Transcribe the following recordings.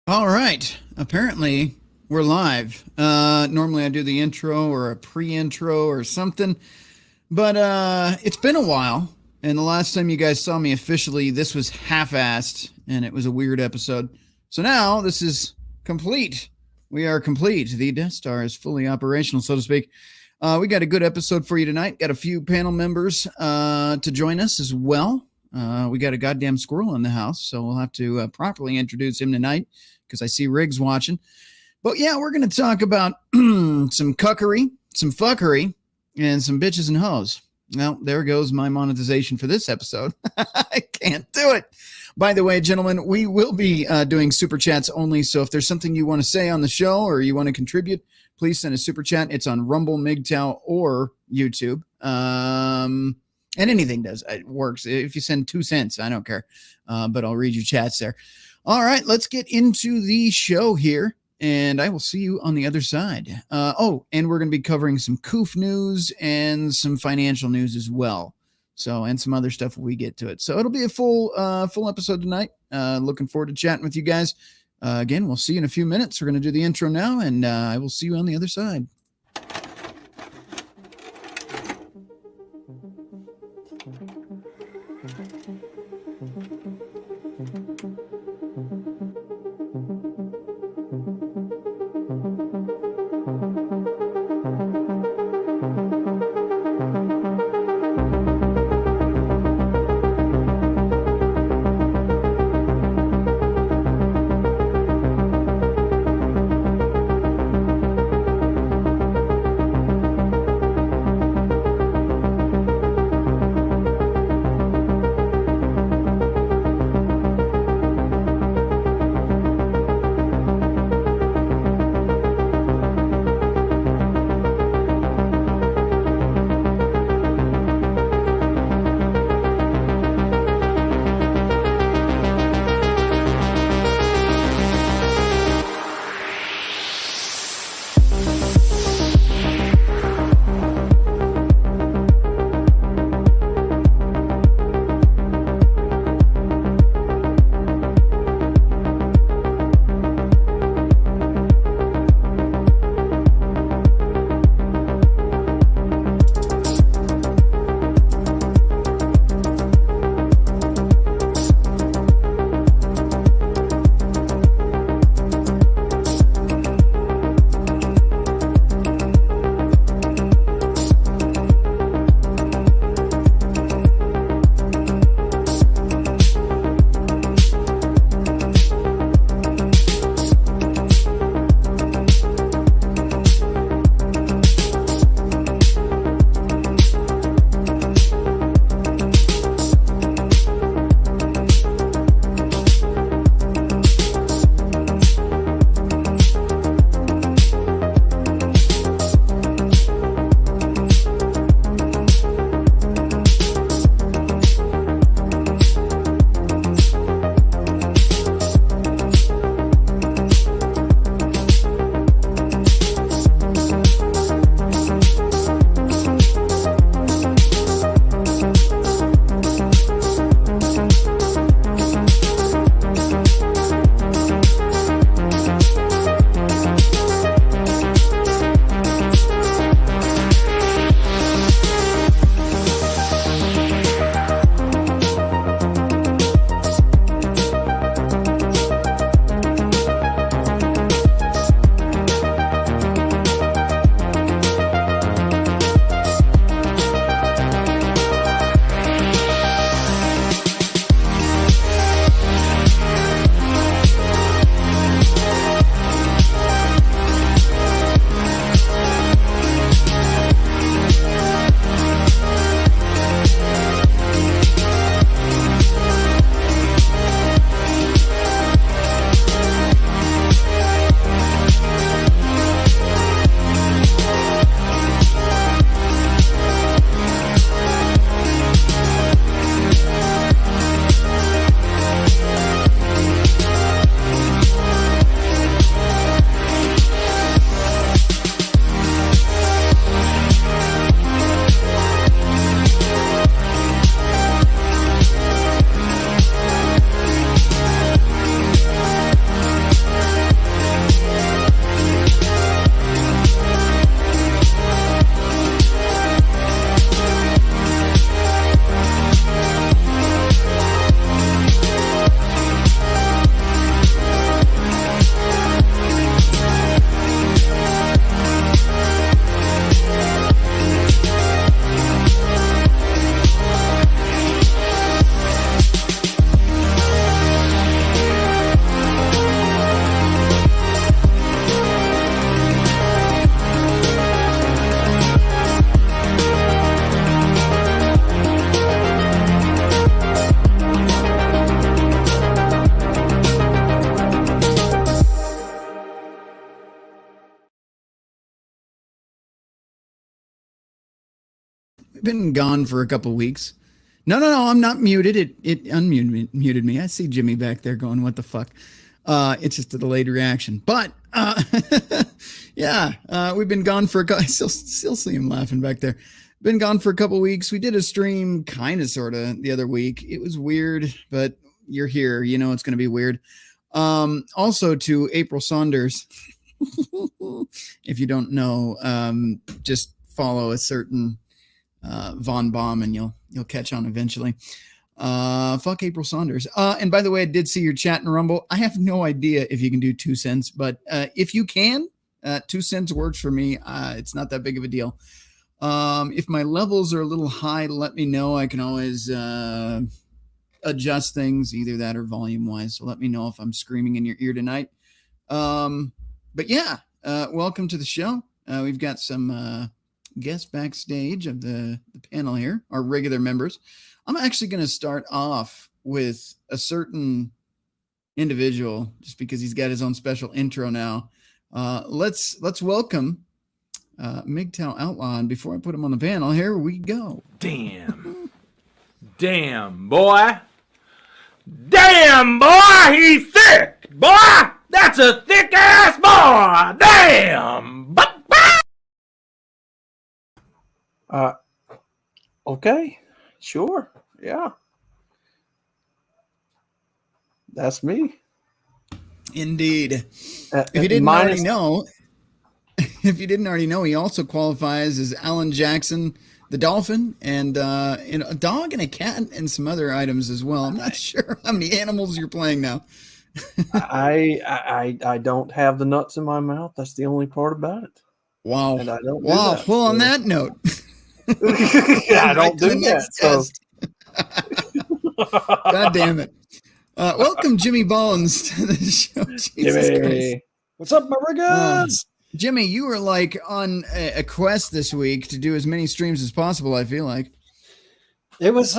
All right. Apparently, we're live. Normally, I do the intro or a pre-intro or something, but it's been a while. And the last time you guys saw me officially, this was half-assed, and it was a weird episode. So now this is complete. We are complete. The Death Star is fully operational, so to speak. We got a good episode for you tonight. Got a few panel members to join us as well. We got a goddamn squirrel in the house, so we'll have to properly introduce him tonight because I see Riggs watching. But yeah, we're going to talk about some cuckery, some fuckery, and some bitches and hoes. Well, there goes my monetization for this episode. I can't do it. By the way, gentlemen, we will be doing super chats only. So if there's something you want to say on the show or you want to contribute, please send a super chat. It's on Rumble, MGTOW, or YouTube. And anything does. It works. If you send 2 cents, I don't care. But I'll read your chats there. All right, let's get into the show here, and I will see you on the other side. And we're going to be covering some COOF news and some financial news as well. So, and some other stuff when we get to it. So it'll be a full episode tonight. Looking forward to chatting with you guys. Again, we'll see you in a few minutes. We're going to do the intro now, and I will see you on the other side. been gone for a couple weeks. No, I'm not muted. It unmuted me. I see Jimmy back there going, "What the fuck?" It's just a delayed reaction. But yeah, we've been gone for I still see him laughing back there. Been gone for a couple weeks. We did a stream, kind of, sort of, the other week. It was weird, but you're here. You know it's going to be weird. Also to April Saunders. If you don't know, just follow a certain Von Baum and you'll catch on eventually. Fuck April Saunders. And by the way, I did see your chat in Rumble. I have no idea if you can do 2 cents, but if you can, 2 cents works for me. It's not that big of a deal. If my levels are a little high, let me know. I can always adjust things, either that or volume wise. So let me know if I'm screaming in your ear tonight. But yeah, welcome to the show. We've got some guests backstage of the panel here, our regular members. I'm actually going to start off with a certain individual just because he's got his own special intro now. Let's welcome MGTOW Outlaw. And before I put him on the panel, here we go. Damn, boy. Damn, boy, he's thick. Boy, that's a thick ass boy. Damn. Okay, sure, yeah, that's me. Indeed. If you didn't already know, he also qualifies as Alan Jackson, the dolphin, and a dog and a cat and some other items as well. I'm not sure how many animals you're playing now. I don't have the nuts in my mouth. That's the only part about it. Wow. And I don't wow. Do that, well, so. On that note, I don't do that. So. God damn it. Welcome, Jimmy Bones, to the show. Jimmy. What's up, my riggers? Jimmy, you were like on a quest this week to do as many streams as possible, I feel like. It was,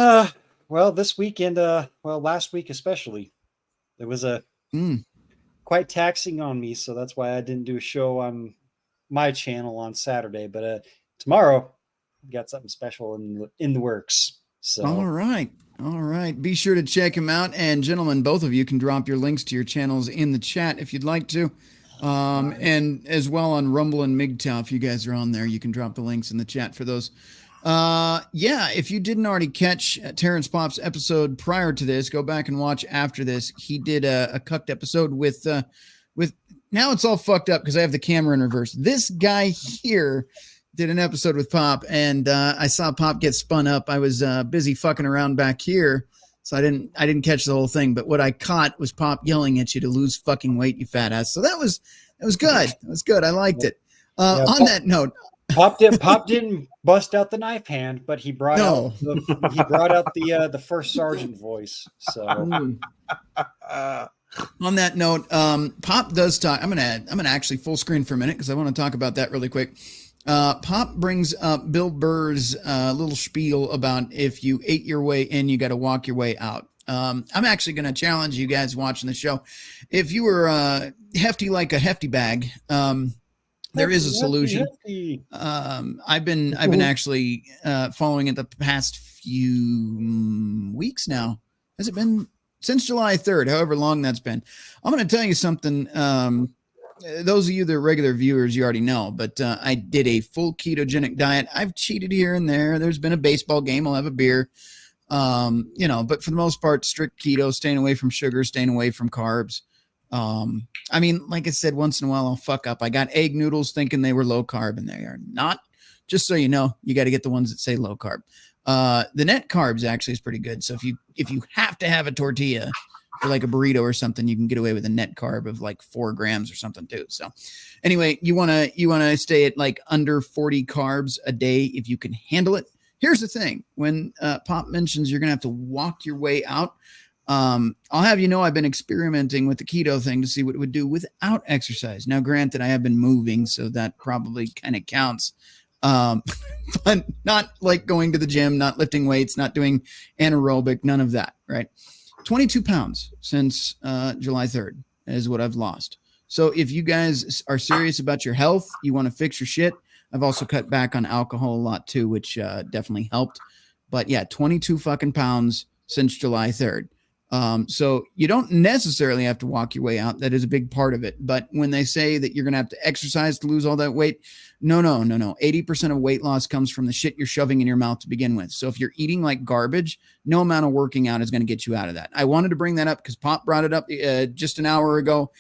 this weekend, last week especially. It was quite taxing on me, so that's why I didn't do a show on my channel on Saturday. But tomorrow, we got something special in the works. So all right. Be sure to check him out. And gentlemen, both of you can drop your links to your channels in the chat if you'd like to. And as well on Rumble and MGTOW, if you guys are on there, you can drop the links in the chat for those. If you didn't already catch Terrence Pop's episode prior to this, go back and watch after this. He did a cucked episode with now it's all fucked up because I have the camera in reverse. This guy here did an episode with Pop, and I saw Pop get spun up. I was busy fucking around back here, so I didn't catch the whole thing. But what I caught was Pop yelling at you to lose fucking weight, you fat ass. So that was good. It was good. I liked it. On that note, Pop didn't bust out the knife hand, but he brought out the first sergeant voice. So on that note, Pop does talk. I'm gonna actually full screen for a minute because I want to talk about that really quick. Pop brings up Bill Burr's little spiel about if you ate your way in, you got to walk your way out. I'm actually going to challenge you guys watching the show. If you were hefty like a hefty bag, there is a solution. I've been actually following it the past few weeks now. Has it been since July 3rd? However long that's been. I'm going to tell you something. Those of you that are regular viewers, you already know, but I did a full ketogenic diet. I've cheated here and there. There's been a baseball game. I'll have a beer, but for the most part, strict keto, staying away from sugar, staying away from carbs. Like I said, once in a while, I'll fuck up. I got egg noodles thinking they were low carb, and they are not. Just so you know, you got to get the ones that say low carb. The net carbs actually is pretty good. So if you have to have a tortilla, or like a burrito or something, you can get away with a net carb of like 4 grams or something too. So anyway, you want to stay at like under 40 carbs a day if you can handle it. Here's the thing. When Pop mentions you're going to have to walk your way out, I'll have you know I've been experimenting with the keto thing to see what it would do without exercise. Now, granted, I have been moving, so that probably kind of counts. But not like going to the gym, not lifting weights, not doing anaerobic, none of that, right? 22 pounds since July 3rd is what I've lost. So if you guys are serious about your health, you want to fix your shit, I've also cut back on alcohol a lot too, which definitely helped. But yeah, 22 fucking pounds since July 3rd. So you don't necessarily have to walk your way out. That is a big part of it. But when they say that you're going to have to exercise to lose all that weight, no. 80% of weight loss comes from the shit you're shoving in your mouth to begin with. So if you're eating like garbage, no amount of working out is going to get you out of that. I wanted to bring that up because Pop brought it up just an hour ago,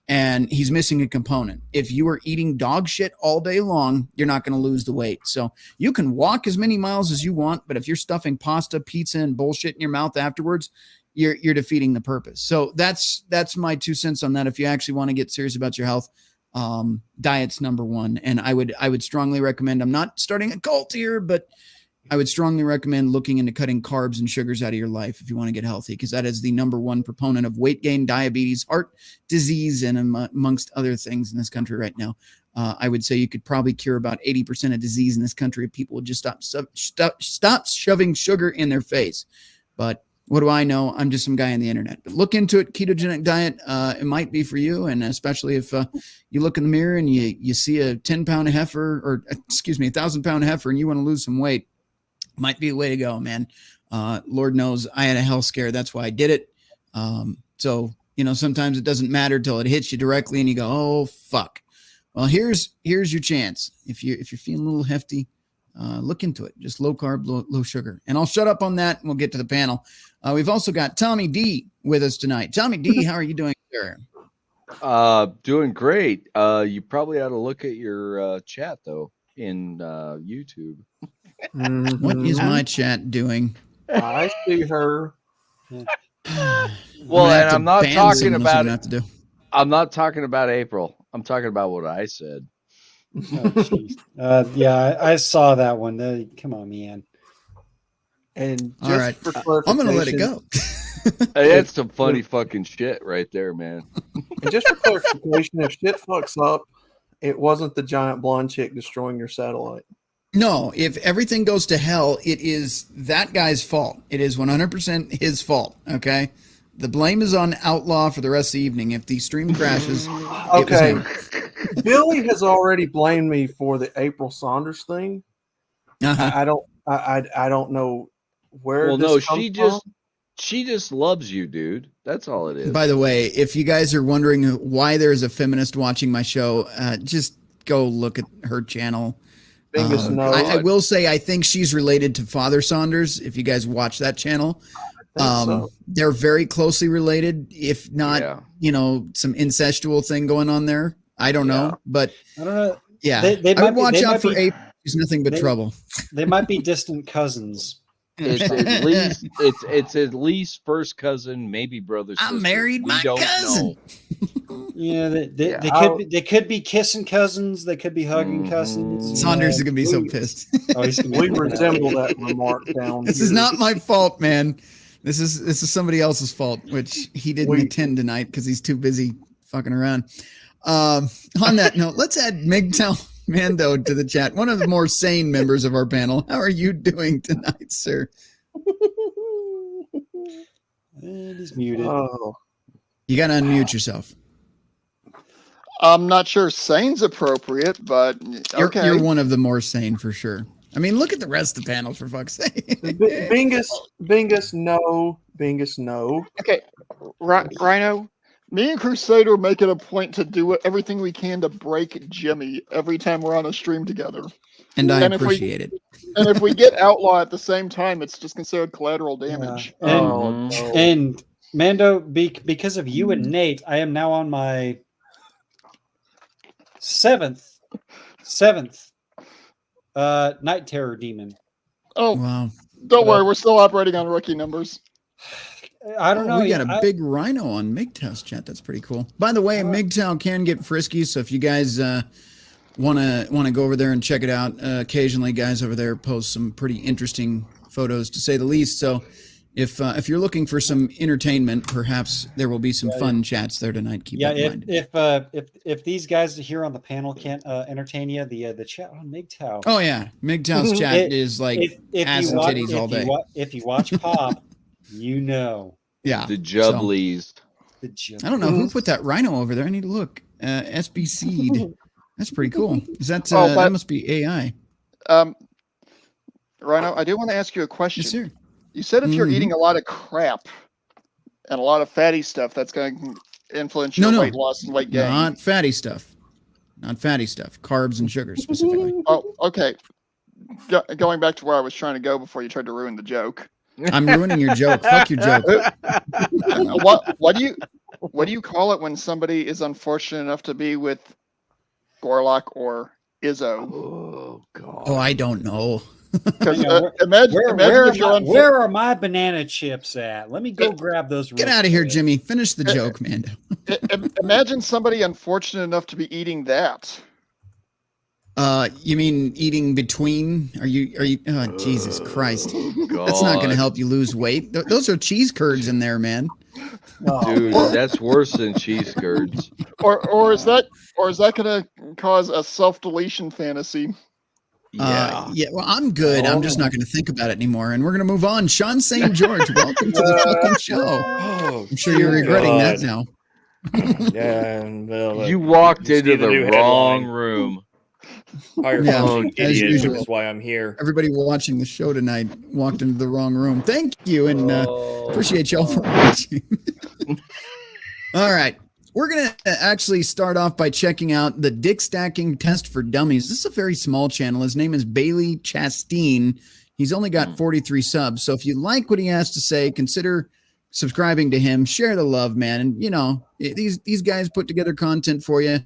and he's missing a component. If you are eating dog shit all day long, you're not going to lose the weight. So you can walk as many miles as you want, but if you're stuffing pasta, pizza, and bullshit in your mouth afterwards, you're defeating the purpose. So that's my 2 cents on that. If you actually want to get serious about your health, diet's number one. And I would strongly recommend, I'm not starting a cult here, but I would strongly recommend looking into cutting carbs and sugars out of your life if you want to get healthy, because that is the number one proponent of weight gain, diabetes, heart disease, and amongst other things in this country right now. I would say you could probably cure about 80% of disease in this country if people would just stop shoving sugar in their face. But what do I know? I'm just some guy on the internet. But look into it. Ketogenic diet, it might be for you. And especially if you look in the mirror and you see a 10-pound heifer, or excuse me, a 1,000-pound heifer, and you want to lose some weight, might be a way to go, man. Lord knows I had a health scare. That's why I did it. So, sometimes it doesn't matter till it hits you directly and you go, oh, fuck. Well, here's your chance. If you're feeling a little hefty, look into it. Just low carb, low sugar. And I'll shut up on that and we'll get to the panel. We've also got Tommy D with us tonight. Tommy D, how are you doing, sir? Doing great. You probably ought to look at your chat though in YouTube. What is my chat doing? I see her. Well, and I'm not talking about it. I'm not talking about April. I'm talking about what I said. Oh, yeah, I saw that one. Come on, man. And just all right, I'm going to let it go. Hey, that's some funny fucking shit right there, man. And just for clarification, if shit fucks up, it wasn't the giant blonde chick destroying your satellite. No, if everything goes to hell, it is that guy's fault. It is 100% his fault, okay? The blame is on Outlaw for the rest of the evening. If the stream crashes, okay. Billy has already blamed me for the April Saunders thing. Uh-huh. I don't know where. Well, this no, comes she just loves you, dude. That's all it is. By the way, if you guys are wondering why there's a feminist watching my show, just go look at her channel. I will say I think she's related to Father Saunders. If you guys watch that channel, they're very closely related. If not, some incestual thing going on there. I don't know, but I don't know. Yeah, I would watch out for April. She's nothing but trouble. They might be distant cousins. It's at least first cousin, maybe brother. I married my cousin. Yeah, they could be kissing cousins. They could be hugging cousins. Saunders is gonna be so pissed. We resemble that remark down. This is not my fault, man. This is somebody else's fault, which he didn't attend tonight because he's too busy fucking around. On that note, let's add MGTOW Mando to the chat. One of the more sane members of our panel. How are you doing tonight, sir? And he's muted. Oh. You got to unmute yourself. I'm not sure sane's appropriate, but okay. You're one of the more sane for sure. I mean, look at the rest of the panel, for fuck's sake. Bingus, no. Bingus, no. Okay, Rhino, me and Crusader make it a point to do everything we can to break Jimmy every time we're on a stream together. And I appreciate it. And if we get Outlaw at the same time, it's just considered collateral damage. Yeah. And Mando, because of you and Nate, I am now on my seventh Night Terror demon. Oh, wow. Don't worry, we're still operating on rookie numbers. I don't know. We got a big rhino on MGTOW's chat. That's pretty cool. By the way, MGTOW can get frisky, so if you guys want to go over there and check it out, occasionally guys over there post some pretty interesting photos, to say the least. So if you're looking for some entertainment, perhaps there will be some fun chats there tonight. Keep that in mind. If these guys here on the panel can't entertain you, the chat on MGTOW. Oh yeah, MGTOW's chat is like ass and titties all day. If you watch Pop, you know. Yeah, the Jubblies. I don't know who put that rhino over there. I need to look. SB Seed. That's pretty cool. Is that Oh, but- that must be AI? Rhino, I do want to ask you a question. Yes, sir. You said if you're Mhm. eating a lot of crap and a lot of fatty stuff, that's going to influence your No. weight loss and weight gain. Not fatty stuff. Not fatty stuff. Carbs and sugars specifically. Oh, okay. Going back to where I was trying to go before you tried to ruin the joke. I'm ruining your joke. Fuck your joke. What do you call it when somebody is unfortunate enough to be with Gorlock or Izzo? Oh God. Oh, I don't know. Because Yeah, imagine if you're where are my banana chips at? Let me go grab those. Get real out of here, quick. Jimmy. Finish the joke, man. imagine somebody unfortunate enough to be eating that. You mean eating between? Are you? Oh, Jesus Christ. That's not going to help you lose weight. Those are cheese curds in there, man. Dude, that's worse than cheese curds. Or is that going to cause a self-deletion fantasy? Yeah. Yeah. Well, I'm good. I'm just not going to think about it anymore. And we're going to move on. Sean St. George, welcome to the fucking show. Oh, I'm sure you're regretting that now. Yeah, well, You walked just into need a new the wrong headline. room. Hire Yeah, fucking as idiot usual. is why I'm here. Everybody watching the show tonight walked into the wrong room. Thank you, and appreciate y'all for watching. All right. We're going to actually start off by checking out the Dick Stacking Test for Dummies. This is a very small channel. His name is Bailey Chasteen. He's only got 43 subs. So if you like what he has to say, consider subscribing to him. Share the love, man. And, you know, these guys put together content for you.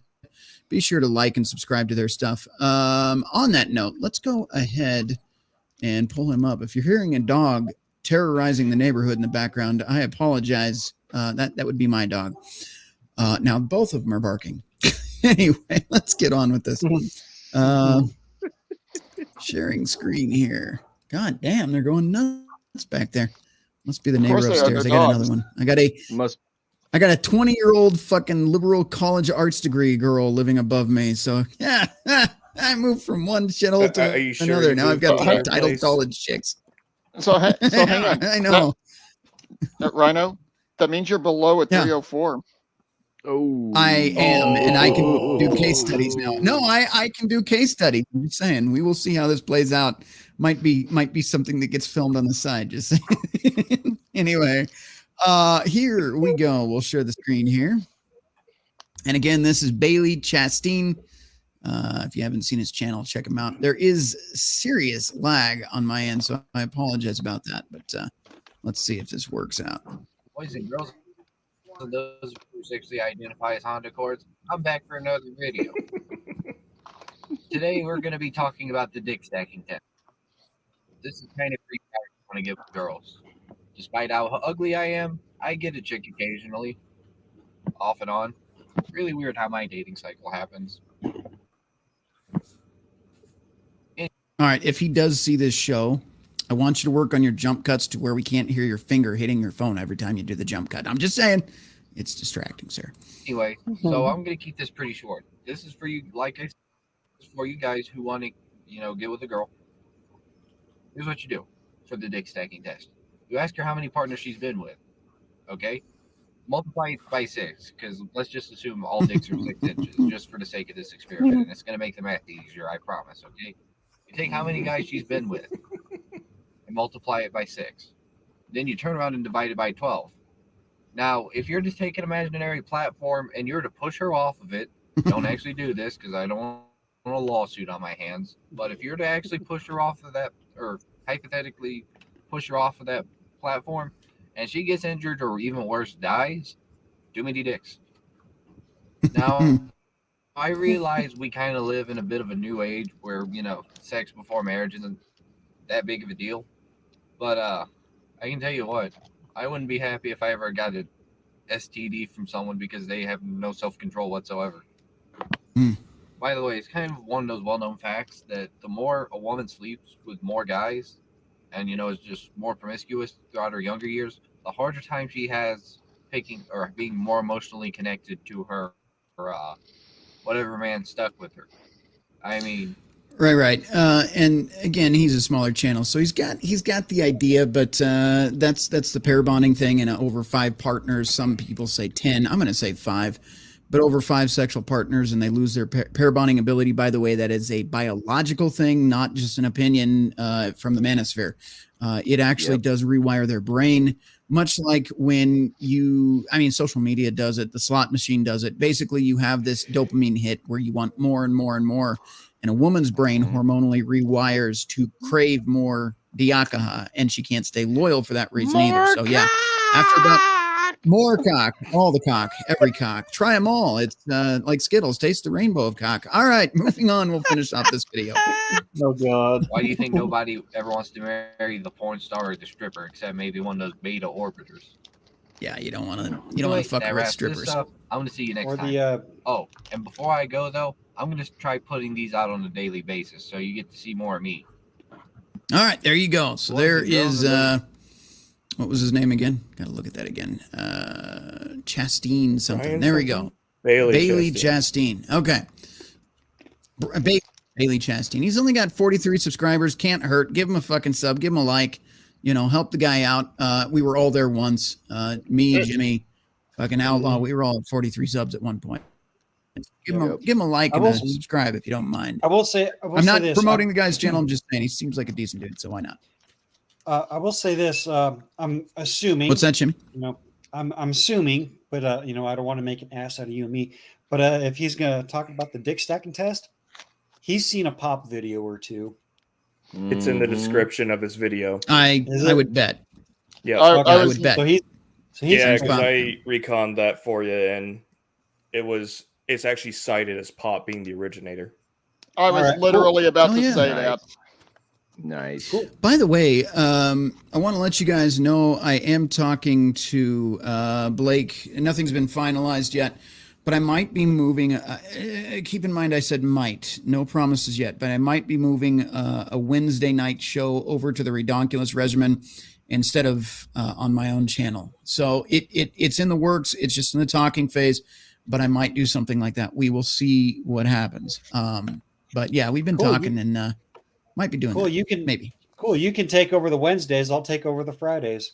Be sure to like and subscribe to their stuff. On that note, let's go ahead and pull him up. If you're hearing a dog terrorizing the neighborhood in the background, I apologize. That would be my dog. Now both of them are barking. Anyway, let's get on with this. Sharing screen here. God damn, they're going nuts back there. Must be the neighbor course they are, upstairs. I they're got dogs. another one. Must I got a 20-year-old fucking liberal college arts degree girl living above me. So yeah, I moved from one shithole Are to you sure another. you Now I've moved got to two our entitled place? college chicks. So hang on. I know. Rhino, that means you're below a Yeah. 304. Oh, I am, and I can do case studies now. No, I can do case studies. I'm just saying, we will see how this plays out. Might be something that gets filmed on the side. Just saying. Anyway, here we go. We'll share the screen here. And again, this is Bailey Chasteen. If you haven't seen his channel, check him out. There is serious lag on my end, so I apologize about that. But let's see if this works out. Boys and girls, and those who sexually identify as Honda Accords, I'm back for another video. Today we're going to be talking about the dick stacking test. This is kind of free I want to give girls. Despite how ugly I am, I get a chick occasionally, off and on. Really weird how my dating cycle happens. All right, if he does see this show, I want you to work on your jump cuts to where we can't hear your finger hitting your phone every time you do the jump cut. I'm just saying, it's distracting, sir. Anyway, so I'm going to keep this pretty short. This is for you, like I said, for you guys who want to, get with a girl. Here's what you do for the dick stacking test. You ask her how many partners she's been with. Okay? Multiply it by 6, because let's just assume all dicks are 6 inches, just for the sake of this experiment. And it's going to make the math easier, I promise, okay? You take how many guys she's been with and multiply it by 6. Then you turn around and divide it by 12. Now, if you're to take an imaginary platform and you're to push her off of it, don't actually do this because I don't want a lawsuit on my hands. But if you're to actually push her off of that, or hypothetically push her off of that platform, and she gets injured or even worse, dies, do me dicks. Now, I realize we kind of live in a bit of a new age where, sex before marriage isn't that big of a deal. But I can tell you what, I wouldn't be happy if I ever got an STD from someone because they have no self-control whatsoever. By the way, it's kind of one of those well-known facts that the more a woman sleeps with more guys and, is just more promiscuous throughout her younger years, the harder time she has picking or being more emotionally connected to her whatever man stuck with her. I mean, Right. And again, he's a smaller channel, so he's got the idea, but that's the pair bonding thing, and over 5 partners. Some people say 10. I'm going to say 5. but over 5 sexual partners and they lose their pair bonding ability. By the way, that is a biological thing, not just an opinion from the manosphere. It actually does rewire their brain, much like when social media does it, the slot machine does it. Basically, you have this dopamine hit where you want more and more and more. And a woman's brain hormonally rewires to crave more diakaha, and she can't stay loyal for that reason either. So yeah, after that, more cock, all the cock, every cock. Try them all. It's like Skittles. Taste the rainbow of cock. All right, moving on. We'll finish off this video. Oh God. Why do you think nobody ever wants to marry the porn star or the stripper, except maybe one of those beta orbiters? Yeah, you don't want to fuck That with wraps this strippers. up. I'm going to see you next Or time. the Oh, and before I go though, I'm going to try putting these out on a daily basis, so you get to see more of me. All right, there you go. So there is what was his name again? Got to look at that again. Chastain something. Ryan There we something? go. Bailey Chastain. Okay. Bailey Chastain. He's only got 43 subscribers. Can't hurt. Give him a fucking sub. Give him a like. Help the guy out. We were all there once. Me, Jimmy, fucking Outlaw. We were all at 43 subs at one point. Give him a like and a subscribe if you don't mind. I will say I'm not promoting the guy's channel. I'm just saying he seems like a decent dude, so why not? I will say this. I'm assuming. What's that, Jimmy? I'm assuming, but I don't want to make an ass out of you and me. But if he's gonna talk about the dick stacking test, he's seen a pop video or two. It's in the description of his video. I would bet. Yeah, I would bet. So he's yeah, because I reconned that for you, and it's actually cited as pop being the originator. I was literally about to say that. Nice. Cool. By the way, I want to let you guys know I am talking to Blake. Nothing's been finalized yet, but I might be moving. Keep in mind, I said might. No promises yet, but I might be moving a Wednesday night show over to the Redonkulous regimen instead of on my own channel. So it's in the works. It's just in the talking phase, but I might do something like that. We will see what happens. But yeah, we've been talking and might be doing that. You can maybe. Cool. You can take over the Wednesdays. I'll take over the Fridays.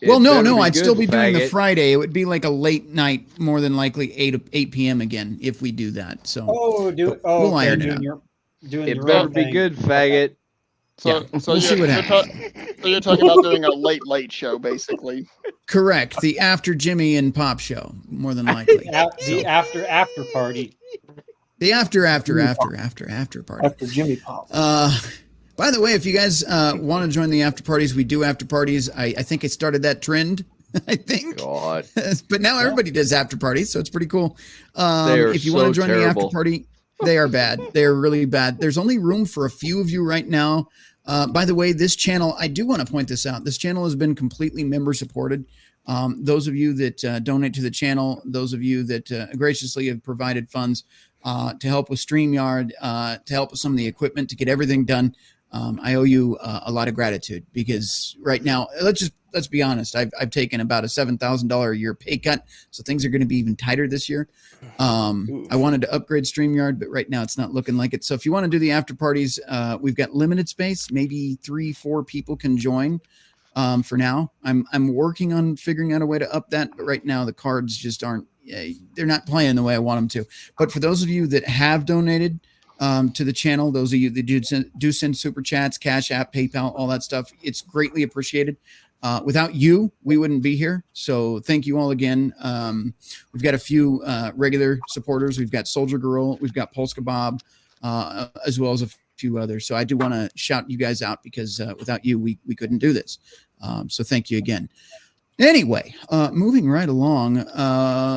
Well, no, I'd still be doing the Friday. It would be like a late night, more than likely 8 p.m. again if we do that. So we'll iron it out. It better be good, faggot. So we'll see what happens. So you're talking about doing a late show, basically. Correct. The after Jimmy and Pop show, more than likely. The after party. The after party. After Jimmy Pop. By the way, if you guys want to join the after parties, we do after parties. I think I started that trend. I think. God. But now everybody does after parties, so it's pretty cool. If you want to join the after party, they are bad. They are really bad. There's only room for a few of you right now. By the way, this channel, I do want to point this out. This channel has been completely member supported. Those of you that donate to the channel, those of you that graciously have provided funds to help with StreamYard, to help with some of the equipment, to get everything done. I owe you a lot of gratitude because right now, let's be honest. I've taken about a $7,000 a year pay cut, so things are going to be even tighter this year. I wanted to upgrade StreamYard, but right now it's not looking like it. So if you want to do the after parties, we've got limited space. Maybe 3-4 people can join. For now, I'm working on figuring out a way to up that, but right now the cards just aren't. They're not playing the way I want them to. But for those of you that have donated to the channel, those of you that do send super chats, Cash App, PayPal, all that stuff, it's greatly appreciated. Without you, we wouldn't be here. So thank you all again. We've got a few regular supporters. We've got Soldier Girl, we've got Polska Bob, as well as a few others. So I do want to shout you guys out because without you, we couldn't do this. So thank you again. Anyway, moving right along,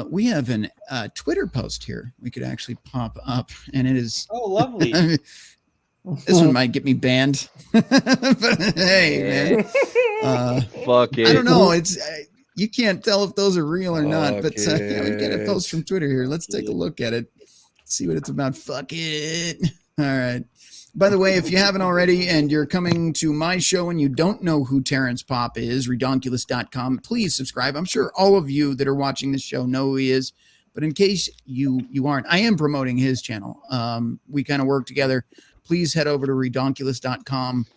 we have a Twitter post here we could actually pop up, and it is lovely. This one might get me banned, but hey, man, fuck it. I don't know. It's you can't tell if those are real or not, but yeah, we get a post from Twitter here. Let's take a look at it, see what it's about. Fuck it. All right. By the way, if you haven't already and you're coming to my show and you don't know who Terrence Pop is, redonkulous.com, please subscribe. I'm sure all of you that are watching this show know who he is, but in case you aren't, I am promoting his channel. We kind of work together. Please head over to redonkulous.com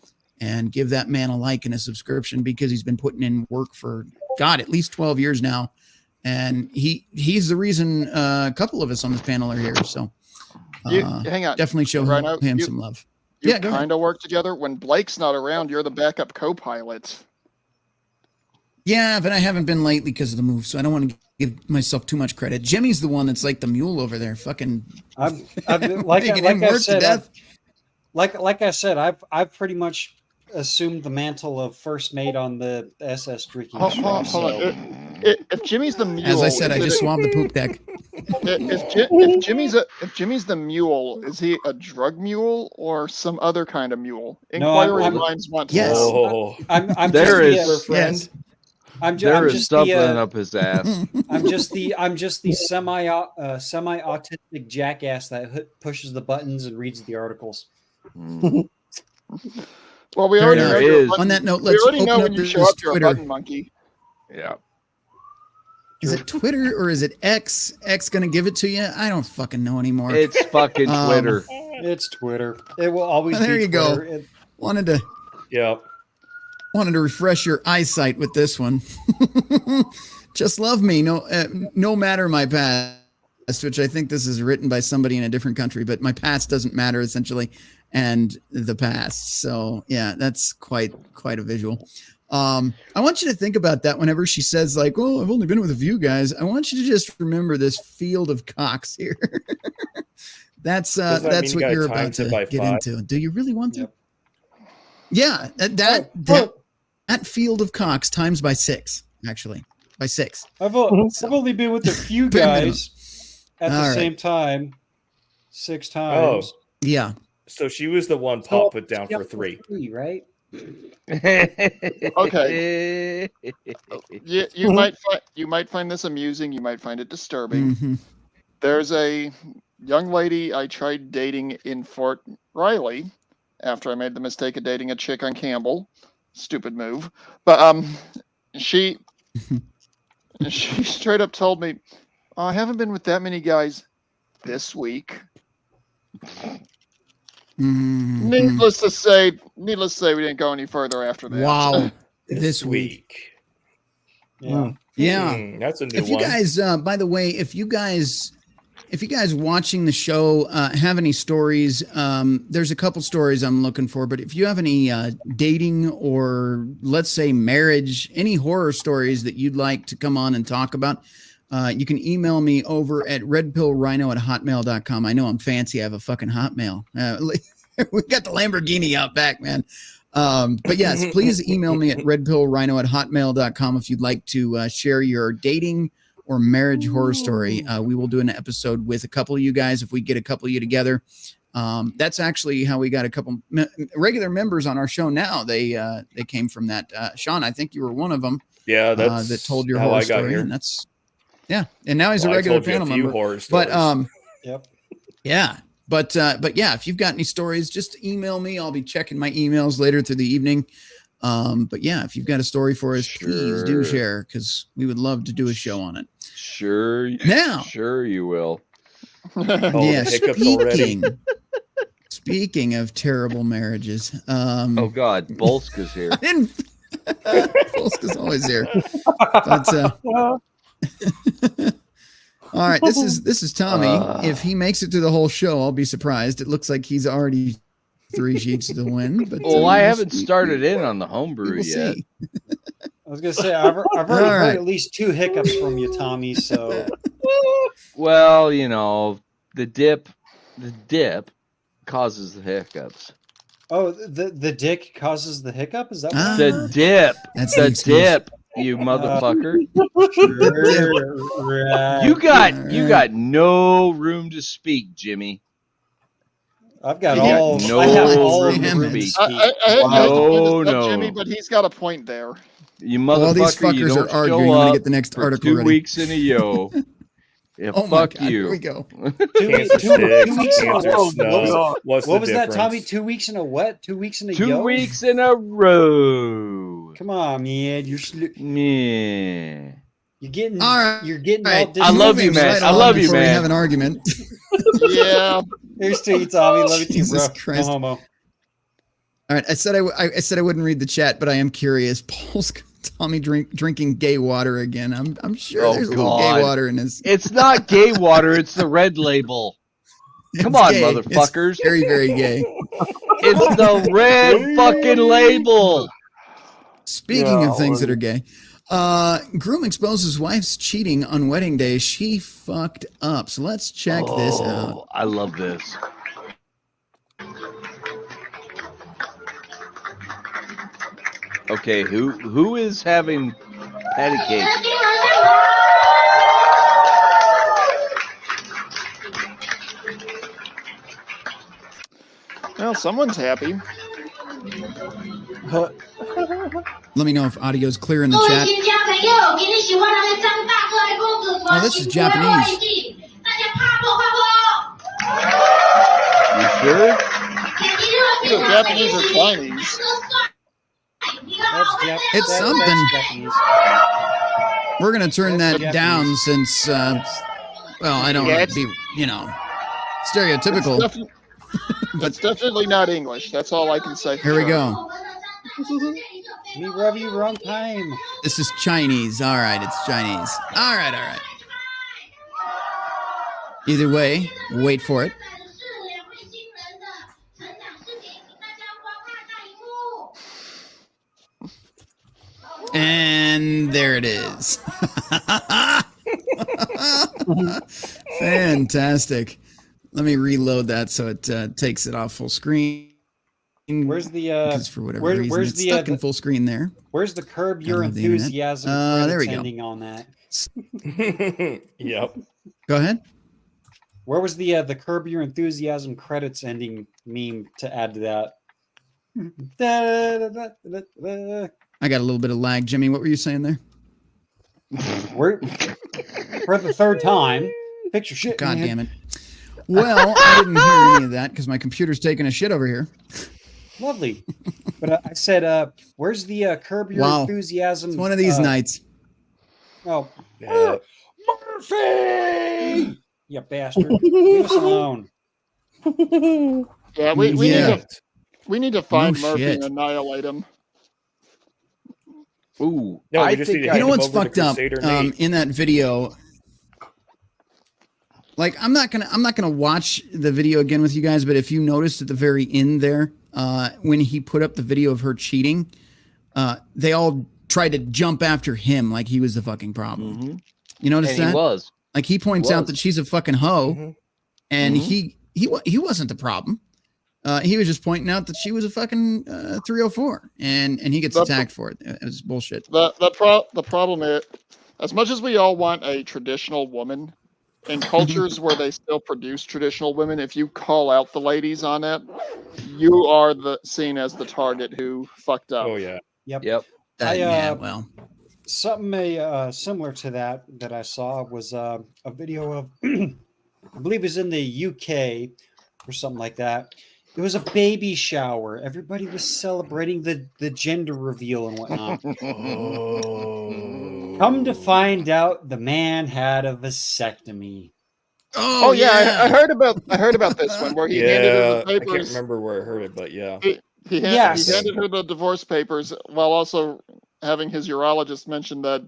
and give that man a like and a subscription because he's been putting in work for, God, at least 12 years now. and he's the reason a couple of us on this panel are here. So Hang on. definitely show Rhino, him some love. You Yeah, go ahead. kind of work together. When Blake's not around, you're the backup co-pilot. Yeah, but I haven't been lately because of the move, so I don't want to give myself too much credit. Jimmy's the one that's like the mule over there, fucking. I've like making him I work to said, death. like I said, I've pretty much assumed the mantle of first mate on the SS Drinking. Hold on. If Jimmy's the mule, As I said, I is just it- swabbed the poop deck. if Jimmy's the mule, is he a drug mule or some other kind of mule? No, I'm- Inquiry I'm- minds want to Yes. know. Oh, I'm There just is- the, Yes. I'm There is just something the up his ass. I'm just the semi autistic jackass that pushes the buttons and reads the articles. Mm. Well, we Fair already enough. know There you're a is. button- On that note, we let's already open know up when you this show up, you're a Twitter. button monkey. Yeah. Is it Twitter or is it X? X gonna give it to you? I don't fucking know anymore. It's fucking Twitter. It's Twitter. It will always There be you go. Twitter. wanted to yeah. refresh your eyesight with this one. Just love me, no matter my past, which I think this is written by somebody in a different country, but my past doesn't matter essentially, and the past. So yeah, that's quite a visual. I want you to think about that whenever she says like, "Oh, I've only been with a few guys." I want you to just remember this field of cocks here. That's Does that mean that's you what gotta you're about times it to by get 5? into. Do you really want to? Yep. Yeah, that field of cocks times by 6, actually. By 6. I've only been with a few Bare minimum. guys at the All right. same time 6 times. Yeah. So she was the one So, Pop put down yeah, for 3. right? Okay. You might find this amusing. You might find it disturbing. Mhm. There's a young lady I tried dating in Fort Riley after I made the mistake of dating a chick on Campbell. Stupid move. But she straight up told me, "I haven't been with that many guys this week." Mhm. Needless to say, we didn't go any further after that. Wow. This week. Yeah. Yeah. That's a new If you one. guys, by the way, if you guys watching the show have any stories, there's a couple stories I'm looking for. But if you have any dating or let's say marriage, any horror stories that you'd like to come on and talk about, you can email me over at redpillrhino@hotmail.com. I know I'm fancy. I have a fucking Hotmail. We got the Lamborghini out back, man. But yes, please email me at redpillrhino@hotmail.com if you'd like to share your dating or marriage horror story. We will do an episode with a couple of you guys if we get a couple of you together. That's actually how we got a couple regular members on our show now. They came from that. Sean, I think you were one of them. Yeah, that's that told your how horror I got story. here. And that's and now he's Well, a I regular told you panel a few member. horror stories. But Yep. yeah. But yeah, if you've got any stories, just email me. I'll be checking my emails later through the evening. But yeah, if you've got a story for us, please do Sure. share because we would love to do a show on it. Sure. Now, Sure you will. Oh, yeah, the hiccups already. speaking of terrible marriages, Oh God, Bolska's here. Polska's always here. But all right, this is Tommy. If he makes it through the whole show, I'll be surprised. It looks like he's already 3 sheets to the win. But Well, I haven't started in on the homebrew We'll yet. see. I was gonna say I've already All right. heard at least 2 hiccups from you, Tommy. So Well, you know, the dip causes the hiccups. oh, the dick causes the hiccup. Is that what? Ah. The dip, That's the the excuse. dip, you motherfucker. Right. You got no room to speak, Jimmy. I've got You got all. no I have all room the to room to speak. speak. I hate to No, disrupt no. Jimmy, but he's got a point there. You Well, these motherfucker, you fuckers don't are arguing. show I'm gonna up get the next for article 2 ready. weeks in a yo. Yeah, Oh my fuck God, here we you. go. 2 Cancer two sticks, weeks in a cancer what? snubs. What's What the was that, difference? Tommy? 2 weeks in a what? 2 weeks in a 2 yo? weeks in a row. Come on, man. Yeah. You're getting. All right. You're getting All right. all. I love you, Moving man. right I on love you, before we man. have an argument. Yeah. Here's to you, Tommy. Love you too, Jesus bro. Christ. No homo. All right, I said I wouldn't read the chat, but I am curious. Tommy drinking gay water again. I'm sure Oh, there's a little God. gay water in his. It's not gay water. It's the red label. Come It's on, gay. motherfuckers. It's very, very gay. It's the red fucking label. Speaking of things that are gay, groom exposes wife's cheating on wedding day. She fucked up. So let's check this out. I love this. Okay, who is having patty cake? Well, someone's happy. Let me know if audio is clear in the chat. Oh, this is Japanese. You sure? Either Japanese or Chinese. It's that's something. Japanese. We're gonna turn that Japanese. down since, well, I don't Yeah, want to be, stereotypical. It's definitely not English. That's all I can say. for Here we sure. go. Me rub you wrong time. This is Chinese. All right, it's Chinese. All right. Either way, wait for it. And there it is. Fantastic. Let me reload that so it takes it off full screen. Where's the Because for whatever reason, where's it's the stuck in full screen there. where's the curb your love the internet. enthusiasm There we credits go. ending on that? Yep. Go ahead. Where was the curb your enthusiasm credits ending meme to add to that? I got a little bit of lag. Jimmy, what were you saying there? We're for the third time. Fix your shit. God man. damn it. Well, I didn't hear any of that because my computer's taking a shit over here. Lovely. But I said, where's the curb your Wow. enthusiasm? It's one of these nights. Oh, Yeah. Murphy! You bastard. Leave us alone. Yeah, we Yeah. need to find No Murphy shit. and annihilate him. Ooh, No, we I just need think to You know hand him what's over to fucked up Crusader Nate. in that video? Like, I'm not gonna watch the video again with you guys, but if you noticed at the very end there, when he put up the video of her cheating, they all tried to jump after him like he was the fucking problem. Mhm. You notice And that? he was. Like he points out was. that she's a fucking hoe, Mhm. and Mhm. he wasn't the problem. He was just pointing out that she was a fucking 304, and he gets That's- attacked for it. It was bullshit. The problem is, as much as we all want a traditional woman, in cultures where they still produce traditional women, if you call out the ladies on it, you are seen as the target who fucked up. Oh yeah. Yep. Yep. Yeah, well, Something similar to that I saw was a video of, I believe it was in the UK or something like that. It was a baby shower. Everybody was celebrating the gender reveal and whatnot. Come to find out, the man had a vasectomy. Oh yeah, I heard about this one where he handed her Yeah. the I can't papers. remember where I heard it, but yeah. He Yes. handed her the divorce papers while also having his urologist mention that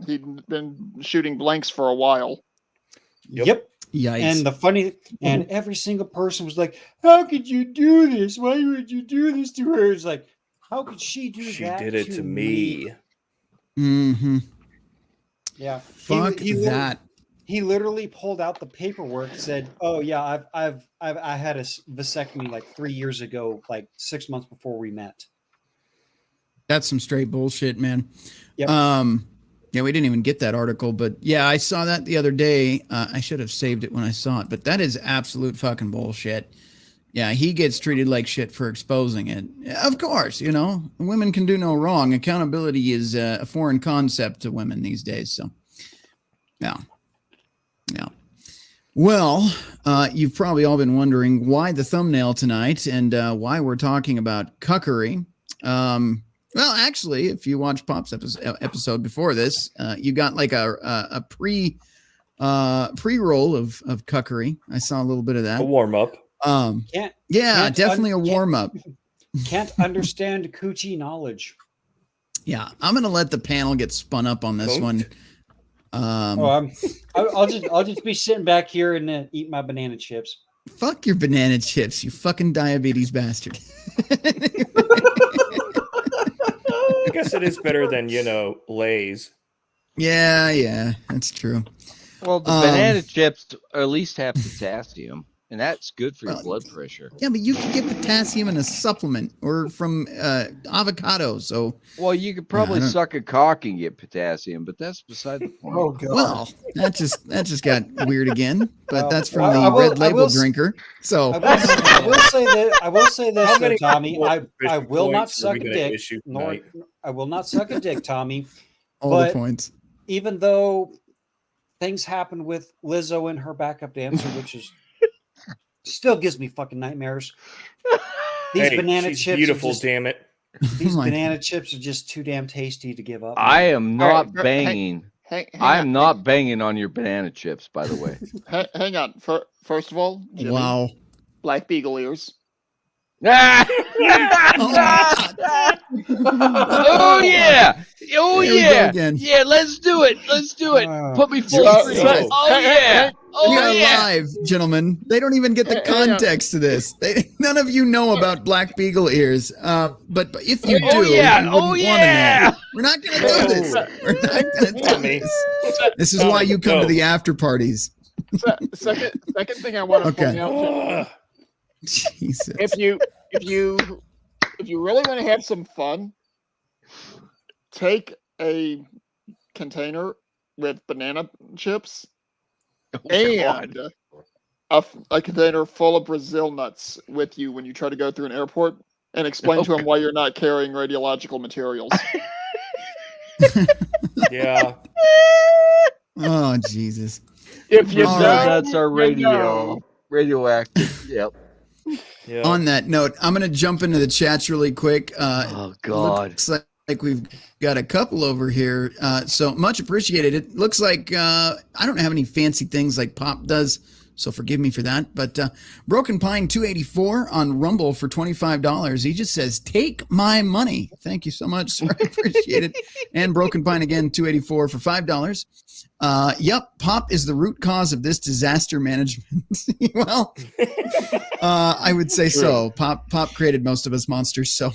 he'd been shooting blanks for a while. Yep. Yikes. And the funny, and every single person was like, "How could you do this? Why would you do this to her?" It's like, how could she do She that? did it to me. Mm-hmm. Yeah. Fuck he that. He literally pulled out the paperwork, said, "Oh yeah, I had a vasectomy like 3 years ago, like 6 months before we met." That's some straight bullshit, man. Yep. Yeah, we didn't even get that article, but yeah, I saw that the other day. I should have saved it when I saw it, but that is absolute fucking bullshit. Yeah, he gets treated like shit for exposing it. Of course, you know, women can do no wrong. Accountability is a foreign concept to women these days. So, yeah. Yeah. Well, you've probably all been wondering why the thumbnail tonight and why we're talking about cuckery. Well, actually, if you watch Pop's episode before this, you got like a pre-roll of cuckery. I saw a little bit of that. A warm up. Yeah, definitely a warm up. Can't understand coochie knowledge. Yeah, I'm gonna let the panel get spun up on this Vote. one. I'll just be sitting back here and eat my banana chips. Fuck your banana chips, you fucking diabetes bastard. I guess it is better than, Lay's. Yeah, that's true. Well, the banana chips at least have potassium, and that's good for your Well, blood pressure. Yeah, but you can get potassium in a supplement or from avocado. So, Well, you could probably I don't- suck a cock and get potassium, but that's beside the point. Oh god. well, that just got weird again. But Well, that's from I the will- red I label will- drinker. So, I will say this, How though, many Tommy. I Christian will not points are suck we a gonna dick. issue Nor tonight? I will not suck a dick, Tommy. all but- the points. Even though things happen with Lizzo and her backup dancer, which is still gives me fucking nightmares. These Hey, banana she's chips, beautiful, are just, damn it. these Oh my banana chips are just too damn tasty to give up. I am All right, not but banging. Hang I'm on, not banging on your banana chips, by the way. Hang on. First of all, Jimmy, Wow. Black Beagle ears. Oh yeah! Oh There we go yeah! again. Yeah, let's do it. Let's do it. Put me full So- screen. so- Oh hey, yeah! hey, Oh We are yeah! live, gentlemen. They don't even get the Hang on. context to this. None of you know about Black Beagle ears. But if you Oh, do, yeah. you Oh, wouldn't yeah. want to know. We're not going to do this. We're not going to do Tommy. this. This is why you come to Go. the after parties. Second thing I want to Okay. point out, Ugh. Jesus. if you really want to have some fun, take a container with banana chips and a container full of Brazil nuts with you when you try to go through an airport, and explain to them why you're not carrying radiological materials. Yeah. Oh, Jesus. If you All don't, right. That's our you know. radioactive. Yep. Yeah. On that note, I'm going to jump into the chats really quick. Oh God. Looks like we've got a couple over here. So much appreciated. It looks like I don't have any fancy things like Pop does, so forgive me for that. But Broken Pine 284 on Rumble for $25. He just says, "Take my money." Thank you so much, sir. I appreciate it. And Broken Pine again 284 for $5. Yep, Pop is the root cause of this disaster management. Well, I would say so. Pop created most of us monsters, so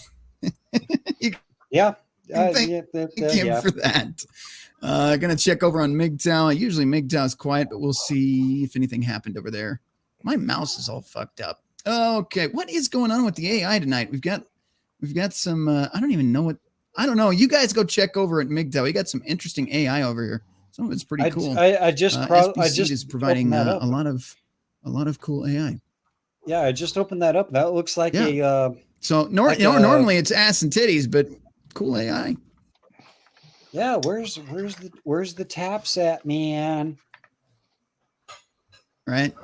Yeah. Thank him Yeah. for that. Gonna check over on MGTOW. Usually MGTOW is quiet, but we'll see if anything happened over there. My mouse is all fucked up. Okay, what is going on with the AI tonight? We've got some. I don't even know what. I don't know. You guys go check over at MGTOW. We got some interesting AI over here. Some of it's pretty cool. I just SBC is providing opened that up. a lot of cool AI. Yeah, I just opened that up. That looks like Yeah. a So Like, normally it's ass and titties, but cool AI. yeah. Where's the taps at, man? Right.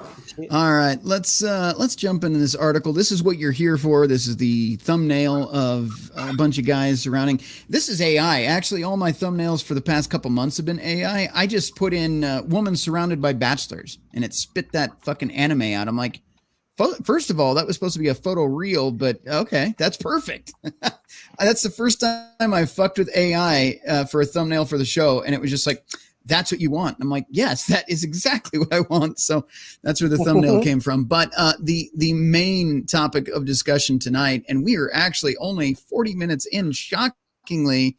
All right. Let's jump into this article. This is what you're here for. This is the thumbnail of a bunch of guys surrounding. This is AI. Actually, all my thumbnails for the past couple months have been AI. I just put in woman surrounded by bachelors, and it spit that fucking anime out. I'm like, first of all, that was supposed to be a photo reel, but okay, that's perfect. That's the first time I fucked with AI for a thumbnail for the show, and it was just like, that's what you want. I'm like, yes, that is exactly what I want. So that's where the thumbnail came from. But the main topic of discussion tonight, and we are actually only 40 minutes in, shockingly,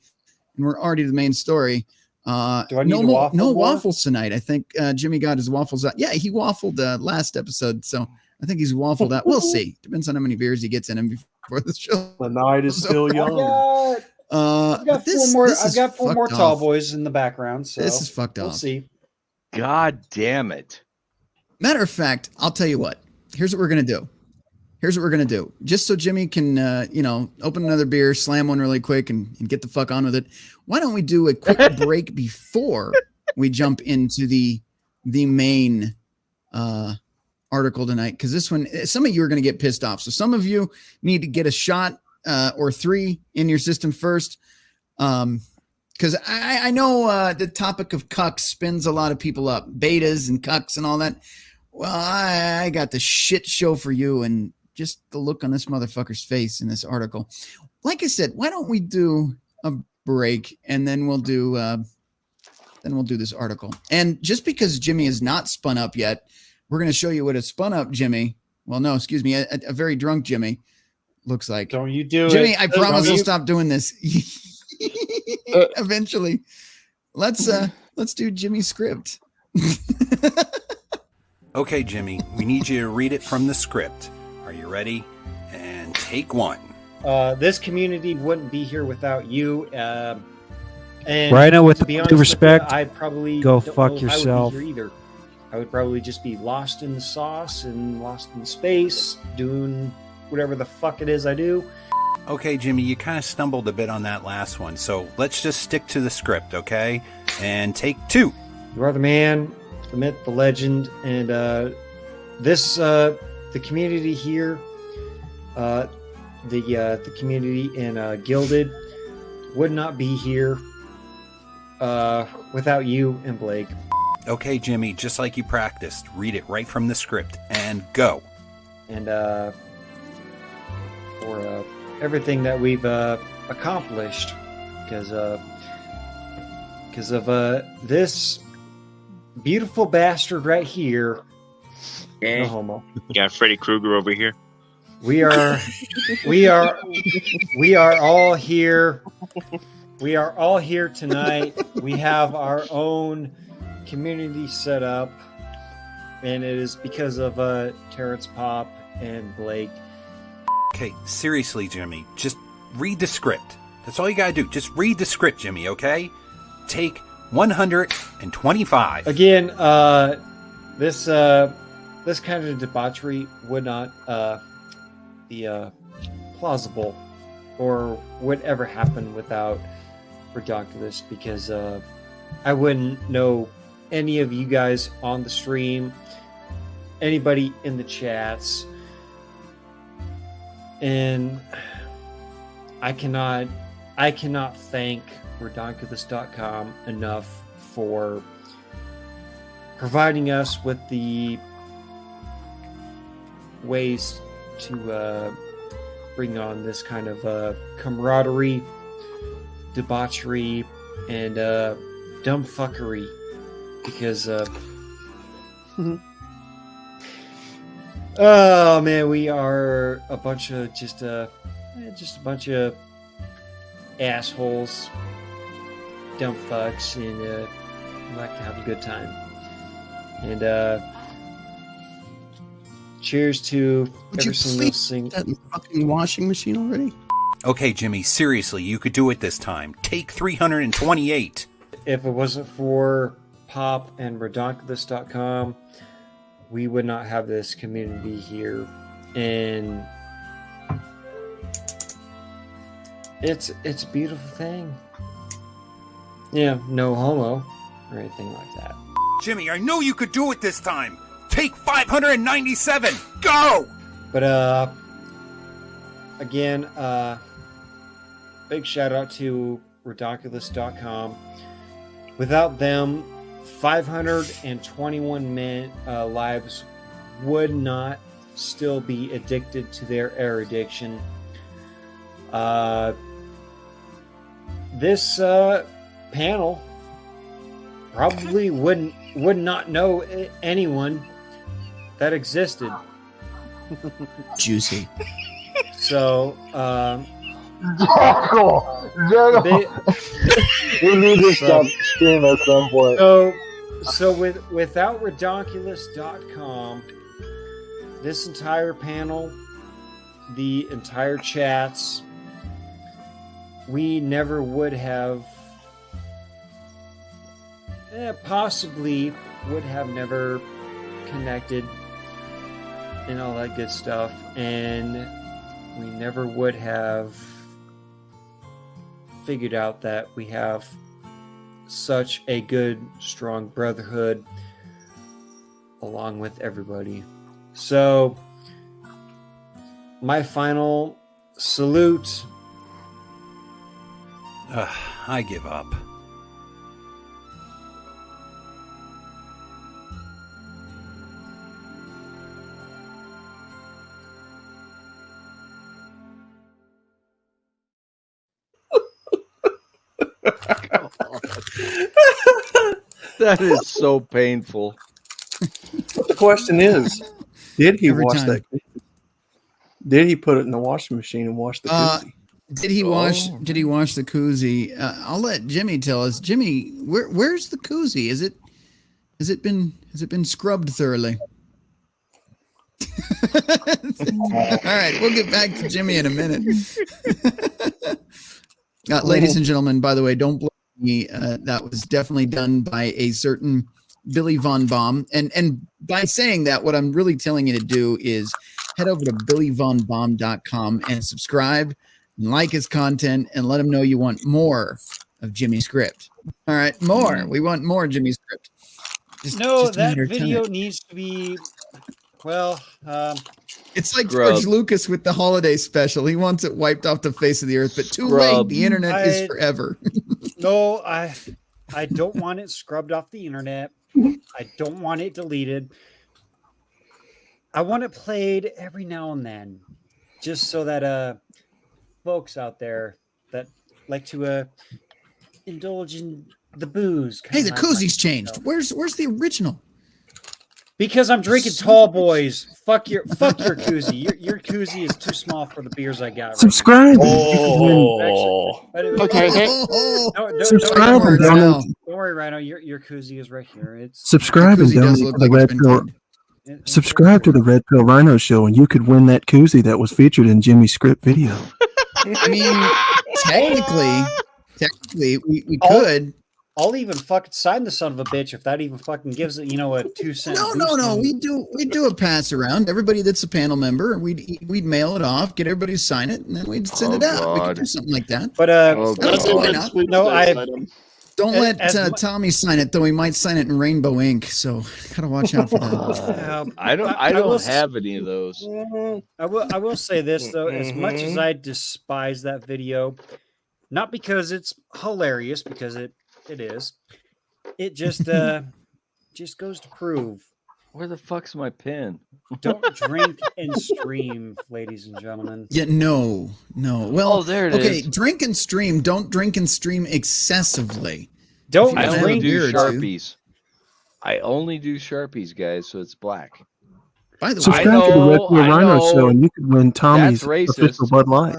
and we're already to the main story. Do I need no to waffle no more? waffles tonight. I think Jimmy got his waffles out. Yeah, he waffled last episode, so I think he's waffled out. We'll see. Depends on how many beers he gets in him before the show. The night is still young. I've got four more tall boys in the background. So this is fucked we'll off. see. God damn it. Matter of fact, I'll tell you what. Here's what we're gonna do. Just so Jimmy can, open another beer, slam one really quick, and get the fuck on with it. Why don't we do a quick break before we jump into the main article tonight? Because this one, some of you are going to get pissed off. So some of you need to get a shot or three in your system first. Because I know the topic of cucks spins a lot of people up, betas and cucks and all that. Well, I got the shit show for you, and just the look on this motherfucker's face in this article. Like I said, why don't we do break, and then we'll do this article. And just because Jimmy is not spun up yet, we're going to show you what a spun up Jimmy. Well, no, excuse me, a very drunk Jimmy looks like. Don't you do Jimmy, it. I promise I'll stop doing this eventually. Let's do Jimmy's script. Okay, Jimmy, we need you to read it from the script. Are you ready? And take one. This community wouldn't be here without you. And Rhino, with to be due honest with respect, you, I'd probably go don't fuck know if I would be yourself. here either. I would probably just be lost in the sauce and lost in space, doing whatever the fuck it is I do. Okay, Jimmy, you kind of stumbled a bit on that last one, so let's just stick to the script, okay? And take two. You are the man, the myth, the legend, and the community here, the community in Gilded would not be here without you and Blake. Okay, Jimmy, just like you practiced, read it right from the script and go. And for everything that we've accomplished because of this beautiful bastard right here. No homo. Got Freddy Krueger over here. We are all here. We are all here tonight. We have our own community set up, and it is because of Terrence Pop and Blake. Okay, seriously, Jimmy, just read the script. That's all you gotta do. Just read the script, Jimmy, okay? Take 125. Again, this kind of debauchery would not be plausible or would ever happen without Redonkulous, because I wouldn't know any of you guys on the stream, anybody in the chats, and I cannot thank Redonkulous.com enough for providing us with the ways to bring on this kind of camaraderie, debauchery, and dumb fuckery, because oh man, we are a bunch of just a bunch of assholes, dumb fucks, and we like to have a good time. And cheers to every single that fucking washing machine already. Okay, Jimmy, seriously, you could do it this time. Take 328. If it wasn't for Pop and Redonkulous.com, we would not have this community here. And it's a beautiful thing. Yeah, no homo or anything like that. Jimmy, I know you could do it this time. Take 597. Go! But again, big shout out to Redonkulous.com. Without them, 521 lives would not still be addicted to their air addiction. This panel probably would not know anyone that existed. Juicy. So, we need to stop stream at some point. So without Redonkulous.com, this entire panel, the entire chats, we never would have, possibly would have never connected and all that good stuff, and we never would have figured out that we have such a good, strong brotherhood along with everybody. So, my final salute. I give up. That is so painful. But the question is, did he Every wash time. that? Did he put it in the washing machine and wash the koozie? Did he wash? Did he wash the koozie? I'll let Jimmy tell us. Jimmy, where's the koozie? Has it been scrubbed thoroughly? All right, we'll get back to Jimmy in a minute. Ladies and gentlemen, by the way, don't blame me. That was definitely done by a certain Billy Von Baum. And by saying that, what I'm really telling you to do is head over to BillyVonBaum.com and subscribe and like his content and let him know you want more of Jimmy's script. All right, more. We want more Jimmy's script. Just a that matter of video time. needs to be, well, It's like Scrub. George Lucas with the holiday special. He wants it wiped off the face of the earth, but too late. Scrub. The internet is forever. no, I don't want it scrubbed off the internet. I don't want it deleted. I want it played every now and then, just so that folks out there that like to indulge in the booze. Hey, the koozie's changed. Where's the original? Because I'm drinking tall boys. Fuck your koozie. Your koozie is too small for the beers I got. Right Subscribe. Okay. Subscribe and Don't worry, Rhino. Your koozie is right here. It's Subscribe and donate to the Red Pill. Subscribe to the Red Pill Rhino Show, and you could win that koozie that was featured in Jimmy's script video. I mean, technically, we could. I'll even fucking sign the son of a bitch if that even fucking gives it, a 2 cent. No. We do a pass around. Everybody that's a panel member, we'd mail it off, get everybody to sign it, and then we'd send it out. We could do something like that. But why not? Don't let Tommy sign it, though. He might sign it in rainbow ink. So gotta watch out for that. I don't have any of those. I will say this though, as much as I despise that video, not because it's hilarious, because it is. It just goes to prove. Where the fuck's my pen? Don't drink and stream, ladies and gentlemen. Yeah, no. Well, there it okay, is. drink and stream. Don't drink and stream excessively. Don't I only drink. do Sharpies. I only do Sharpies, guys, so it's black. By the way, Subscribe to the Red Pill Rhino Show, and you could win Tommy's That's racist. official Bud Light.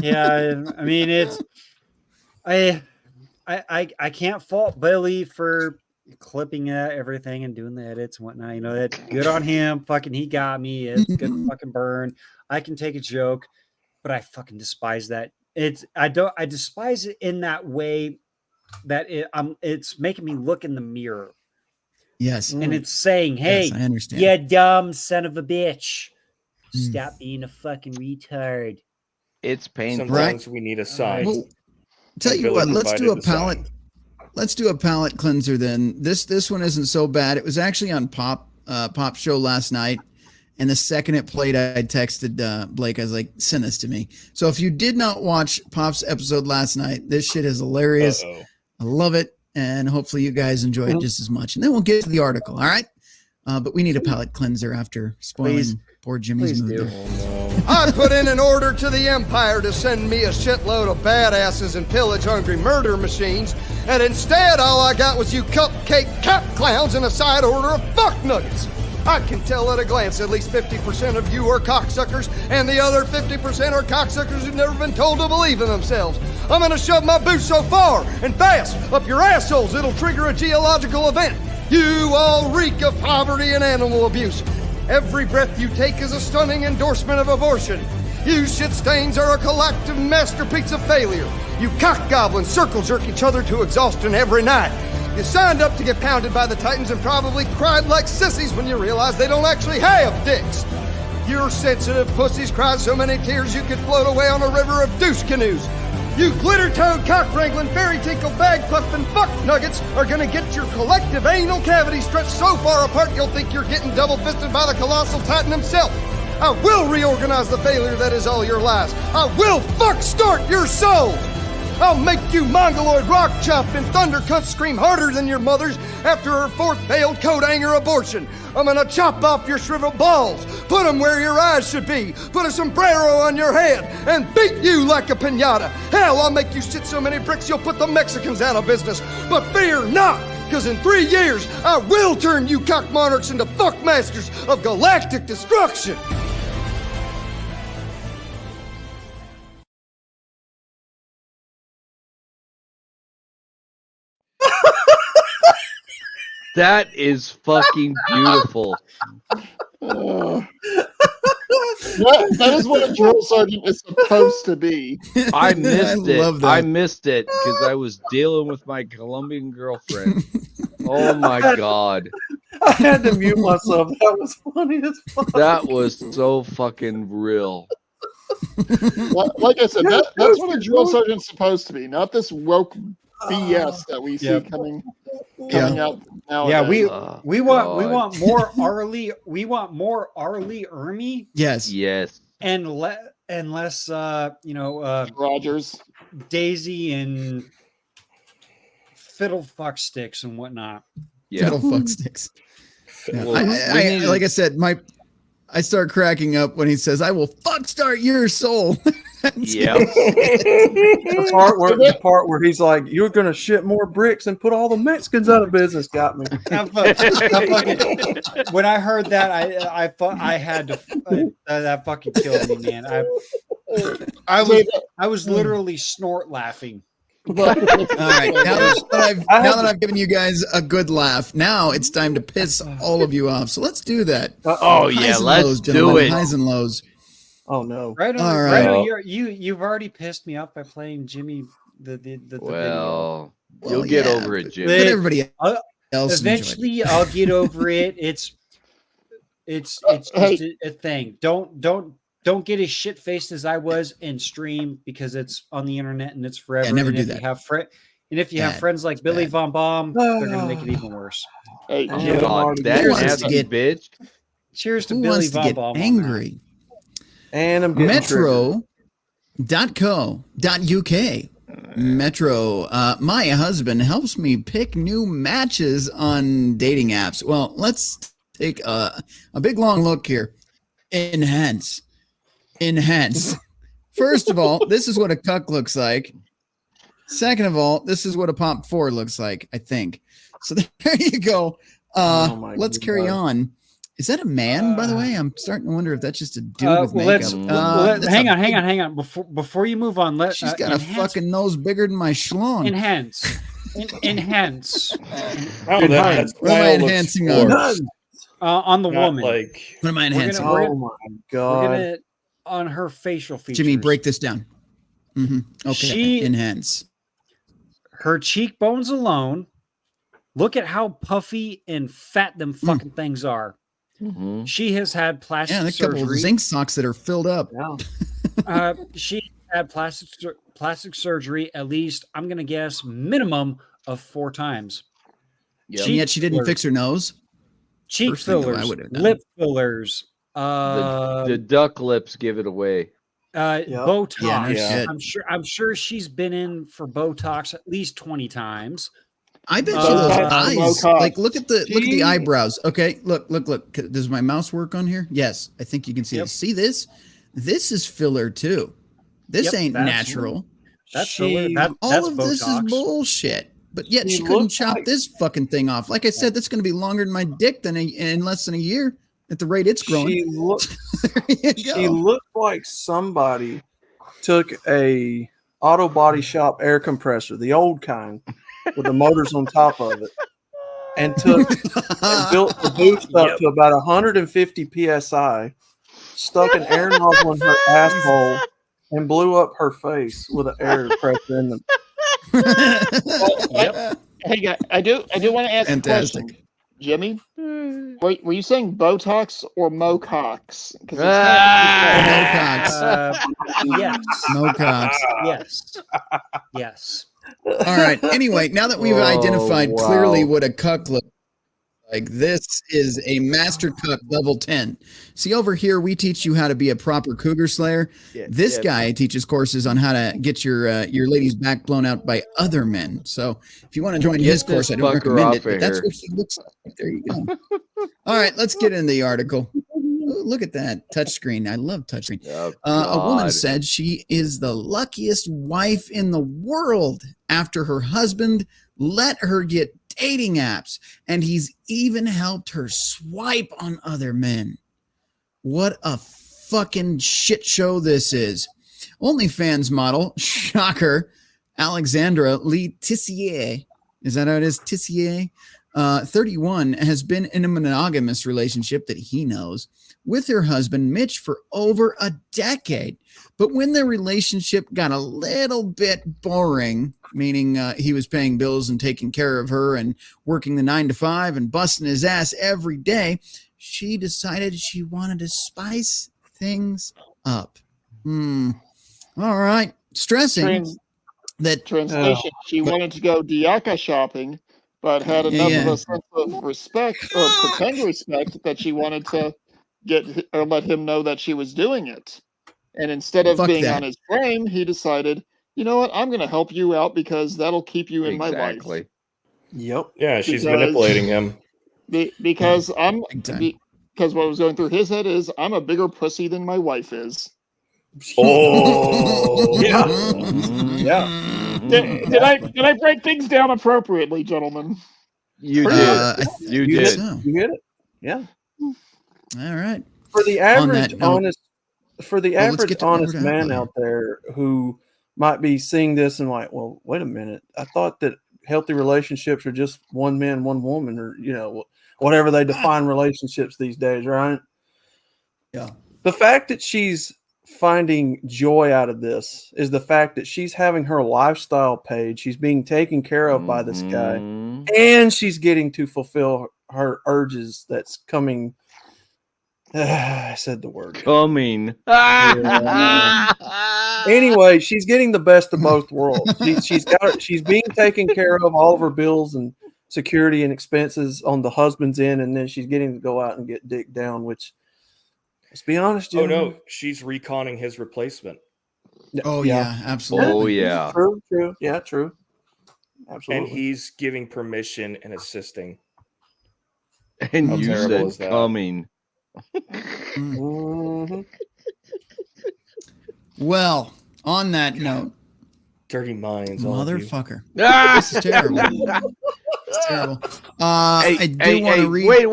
Yeah, I mean it's. I can't fault Billy for clipping everything and doing the edits and whatnot. That good on him. Fucking, he got me. It's a good fucking burn. I can take a joke, but I fucking despise that. I despise it in that way that it's making me look in the mirror. Yes, and it's saying, "Hey, yes, I understand. you dumb son of a bitch, stop being a fucking retard." It's painful. Sometimes we need a sign. Well, tell you what, let's do a palate. Let's do a palate cleanser then. This one isn't so bad. It was actually on Pop Show last night, and the second it played, I texted Blake. I was like, "Send this to me." So if you did not watch Pop's episode last night, this shit is hilarious. I love it, and hopefully you guys enjoy it just as much. And then we'll get to the article. All right, but we need a palate cleanser after spoiling poor Jimmy's mood. I put in an order to the Empire to send me a shitload of badasses and pillage-hungry murder machines, and instead all I got was you cupcake cap clowns and a side order of fuck nuggets. I can tell at a glance at least 50% of you are cocksuckers, and the other 50% are cocksuckers who've never been told to believe in themselves. I'm gonna shove my boots so far and fast up your assholes it'll trigger a geological event. You all reek of poverty and animal abuse. Every breath you take is a stunning endorsement of abortion. You shit stains are a collective masterpiece of failure. You cock goblins circle jerk each other to exhaustion every night. You signed up to get pounded by the Titans and probably cried like sissies when you realized they don't actually have dicks. Your sensitive pussies cried so many tears you could float away on a river of douche canoes. You glitter-toed, cock-wrangling, fairy-tinkle, bag-puffing fuck nuggets are gonna get your collective anal cavity stretched so far apart you'll think you're getting double-fisted by the colossal titan himself. I will reorganize the failure that is all your lives. I will fuck start your soul. I'll make you mongoloid rock chop and thundercut scream harder than your mother's after her fourth failed coat hanger abortion. I'm gonna chop off your shriveled balls, put them where your eyes should be, put a sombrero on your head, and beat you like a piñata. Hell, I'll make you shit so many bricks you'll put the Mexicans out of business. But fear not, because in 3 years, I will turn you cock monarchs into fuckmasters of galactic destruction. That is fucking beautiful. That is what a drill sergeant is supposed to be. I missed it. love that. I missed it because I was dealing with my Colombian girlfriend. Oh my god. I had to mute myself. That was funny as fuck. That was so fucking real. Like I said, that's what a drill sergeant's supposed to be, not this woke BS that we see coming out nowadays. Yeah, we want more Arlie. We want more Arlie Ermy. Yes. And less Rogers, Daisy, and fiddle fuck sticks and whatnot. Yeah. Fiddle fuck sticks. Yeah. Like I said, I start cracking up when he says, "I will fuck start your soul." Yeah. The part where he's like, "You're gonna ship more bricks and put all the Mexicans out of business," got me. When I heard that, I had to. That fucking killed me, man. I was literally snort laughing. All right, now that I've given you guys a good laugh, now it's time to piss all of you off. So let's do that. Oh yeah, let's do it. Highs and lows. Oh no! Right on, all right. right. You've already pissed me off by playing Jimmy the Well, video. You'll get over it, Jimmy. But everybody else Eventually, I'll get over it. It's just a thing. Don't get as shit faced as I was in stream because it's on the internet and it's forever. Yeah, never and do if that. You have friends like Billy Von Baum, they're gonna make it even worse. Hey, God, that nasty bitch. Cheers to Who Billy wants to Von get Baum. angry? And I'm getting Metro.co.uk. Metro, my husband helps me pick new matches on dating apps. Well, let's take a big long look here. Enhance. First of all, this is what a cuck looks like. Second of all, this is what a Pomp 4 looks like, I think. So there you go. Let's carry on. Is that a man, by the way? I'm starting to wonder if that's just a dude with makeup. Hang on. Before you move on, she's got a fucking nose bigger than my schlong. Enhance. Oh, that's what am I enhancing on? On the woman. What am I enhancing? Oh my god! We're gonna on her facial features. Jimmy, break this down. Okay, enhance. Her cheekbones alone. Look at how puffy and fat them fucking things are. Mm-hmm. She has had plastic a surgery. couple of zinc socks that are filled up. Yeah. She had plastic surgery at least, I'm going to guess, minimum of 4 times. Yep. And yet she didn't fix her nose. Cheek fillers, lip fillers. The duck lips give it away. Botox. Yeah, no I'm sure she's been in for Botox at least 20 times. I bet you those eyes. Like, look at the eyebrows. Okay, look. Does my mouse work on here? Yes, I think you can see this. See this? This is filler too. This ain't natural. That's filler. That's all of Botox. This is bullshit. But yet she couldn't chop this fucking thing off. Like I said, that's going to be longer than my dick in less than a year at the rate it's growing. She looked like somebody took a auto body shop air compressor, the old kind, with the motors on top of it, and built the boost up to about 150 psi, stuck an air nozzle in her asshole, and blew up her face with an air pressure in them. Hey, guys, I do want to ask a question. Jimmy, were you saying Botox or Mocox? Mocox. Yes. Mocox. Yes. All right. Anyway, now that we've identified clearly what a cuck looks like this is a Master Cook level 10. See, over here, we teach you how to be a proper cougar slayer. This guy teaches courses on how to get your lady's back blown out by other men. So if you want to join his course, I don't recommend it, but that's what he looks like. There you go. All right, let's get into the article. Ooh, look at that touchscreen. I love touchscreen. A woman said she is the luckiest wife in the world after her husband let her get dating apps, and he's even helped her swipe on other men. What a fucking shit show this is. OnlyFans model, shocker, Alexandra Lee Tissier, is that how it is? Tissier? 31, has been in a monogamous relationship that he knows with her husband, Mitch, for over a decade. But when their relationship got a little bit boring, meaning he was paying bills and taking care of her and working the 9 to 5 and busting his ass every day, she decided she wanted to spice things up. All right. Stressing that translation. She wanted to go Diaka shopping, but had enough of a sense of respect or pretend respect that she wanted to get or let him know that she was doing it. And instead of being on his frame, he decided, you know what, I'm going to help you out because that'll keep you in my life. Yep. Yeah, she's manipulating him. Because what was going through his head is, I'm a bigger pussy than my wife is. Oh, yeah. Yeah. Did I break things down appropriately, gentlemen? You did. You did. So. You get it? Yeah. All right. For the average honest man out there who might be seeing this and like, well, wait a minute, I thought that healthy relationships are just one man, one woman, or whatever they define relationships these days, right? Yeah. The fact that she's finding joy out of this is the fact that she's having her lifestyle paid. She's being taken care of by this guy, and she's getting to fulfill her urges that's coming. I said the word. Coming. Anyway, she's getting the best of both worlds. She's being taken care of, all of her bills and security and expenses on the husband's end, and then she's getting to go out and get dick down, which, let's be honest, Jim. Oh no, she's reconning his replacement. Oh yeah, absolutely. Oh yeah. True. Yeah, true. Absolutely. And he's giving permission and assisting. And How you terrible is said that? coming. Well, on that note, dirty minds, motherfucker. This is terrible. It's terrible. I do want to read. Wait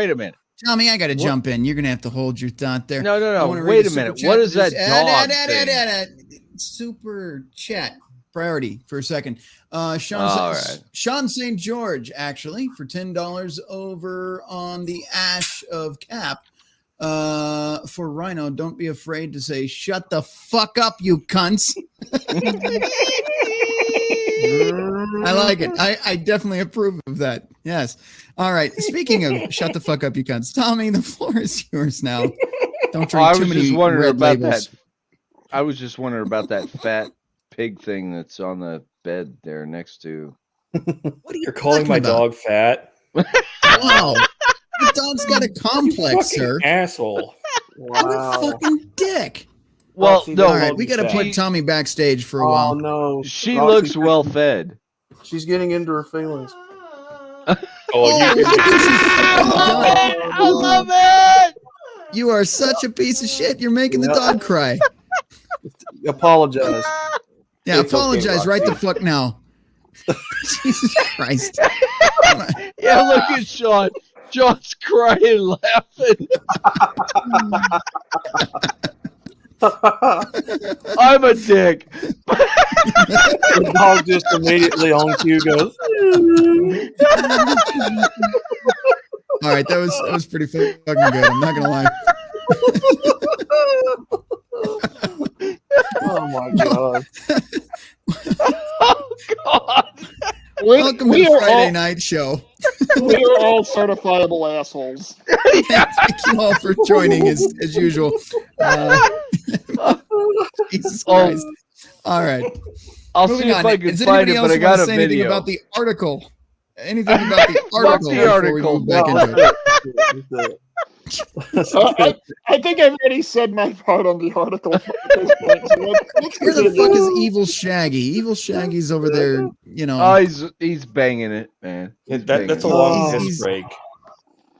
a minute. Tommy, I got to jump in. You're gonna have to hold your thought there. No. Wait a minute. What is that dog thing? Super chat priority for a second. Sean St. George, actually, for $10 over on the Ash of Cap. For Rhino, don't be afraid to say, shut the fuck up, you cunts. I like it. I definitely approve of that. Yes. All right. Speaking of shut the fuck up, you cunts. Tommy, the floor is yours now. Don't drink too many red labels. I was just wondering about that fat pig thing that's on the bed there next to. What are you calling my dog fat? Wow. The dog's got a complex, sir. Asshole. Wow. What a fucking dick. Well, no, all right, we got to put Tommy backstage for a while. Oh no, she looks well fed. She's getting into her feelings. I love it. You are such a piece of shit. You're making the dog cry. Apologize. Yeah, it's apologize okay, right the fuck now. Jesus Christ. Yeah, look at Sean. John's crying, laughing. I'm a dick. The dog just immediately on cue goes. All right, that was pretty fucking good. I'm not gonna lie. Oh my god. Oh god. Welcome to the Friday night show. We are all certifiable assholes. Yeah, thank you all for joining as usual. Jesus Christ. All right. I'll see if I can find it, but I got a video about the article. Anything about the article? the before article. we move back No, into it? I think I've already said my part on the article. At this point, so Where the fuck is Evil Shaggy? Evil Shaggy's over there, you know. Oh, he's banging it, man. That's a long He's- piss break.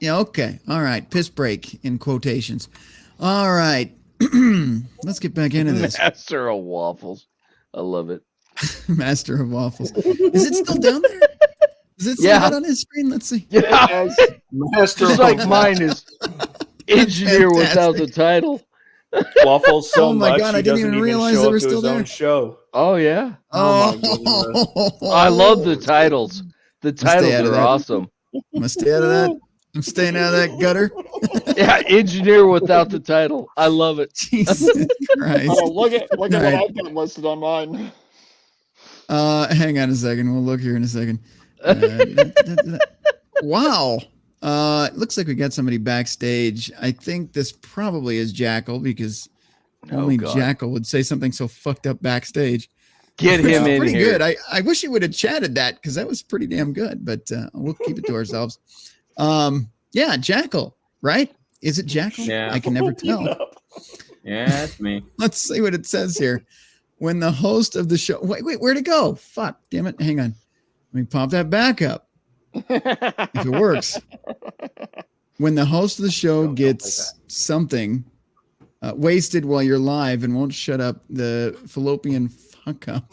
Yeah, okay. All right. Piss break in quotations. All right. Let's get back into this. Master of waffles. I love it. Master of waffles. Is it still down there? Is it still Yeah. out on his screen? Let's see. Yeah. Master Just like mine is engineer without the title. Waffles so Oh my much God, he I didn't doesn't even even realize show they up were to still his own there. show. Oh yeah. Oh, I love the titles. The stay titles out of are that. awesome. I'm gonna stay out of that. I'm staying out of that gutter. Yeah, engineer without the title. I love it. Jesus Christ. Oh, look at All what right. I've got listed on mine. Hang on a second. We'll look here in a second. Wow. It looks like we got somebody backstage. I think this probably is Jackal because only God. Jackal would say something so fucked up backstage. Get Which him is in pretty here. good. I wish he would have chatted that because that was pretty damn good, but we'll keep it to ourselves. Yeah, Jackal, right? Is it Jackal? Yeah. I can never tell. Yeah, that's me. Let's see what it says here. When the host of the show, wait, where'd it go? Fuck, damn it. Hang on. Let me pop that back up. If it works. When the host of the show gets something wasted while you're live and won't shut up, the fallopian fuck up.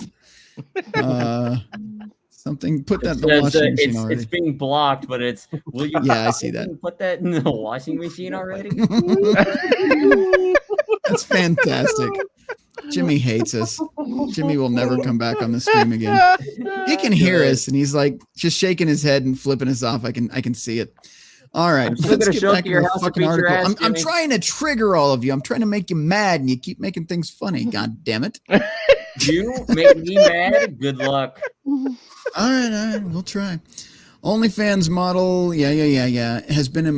Something, put that in the washing machine already. It's being blocked, but it's. Will you? Yeah, I see that. Put that in the washing machine already. That's fantastic. Jimmy hates us. Jimmy will never come back on the stream again. He can hear us, and he's like just shaking his head and flipping us off. I can see it. All right, I'm still let's gonna get show up back to to your the house and fucking beat your article. ass, I'm Jimmy. trying to trigger all of you. I'm trying to make you mad, and you keep making things funny. God damn it! You make me mad. Good luck. All right, we'll try. OnlyFans model, has been in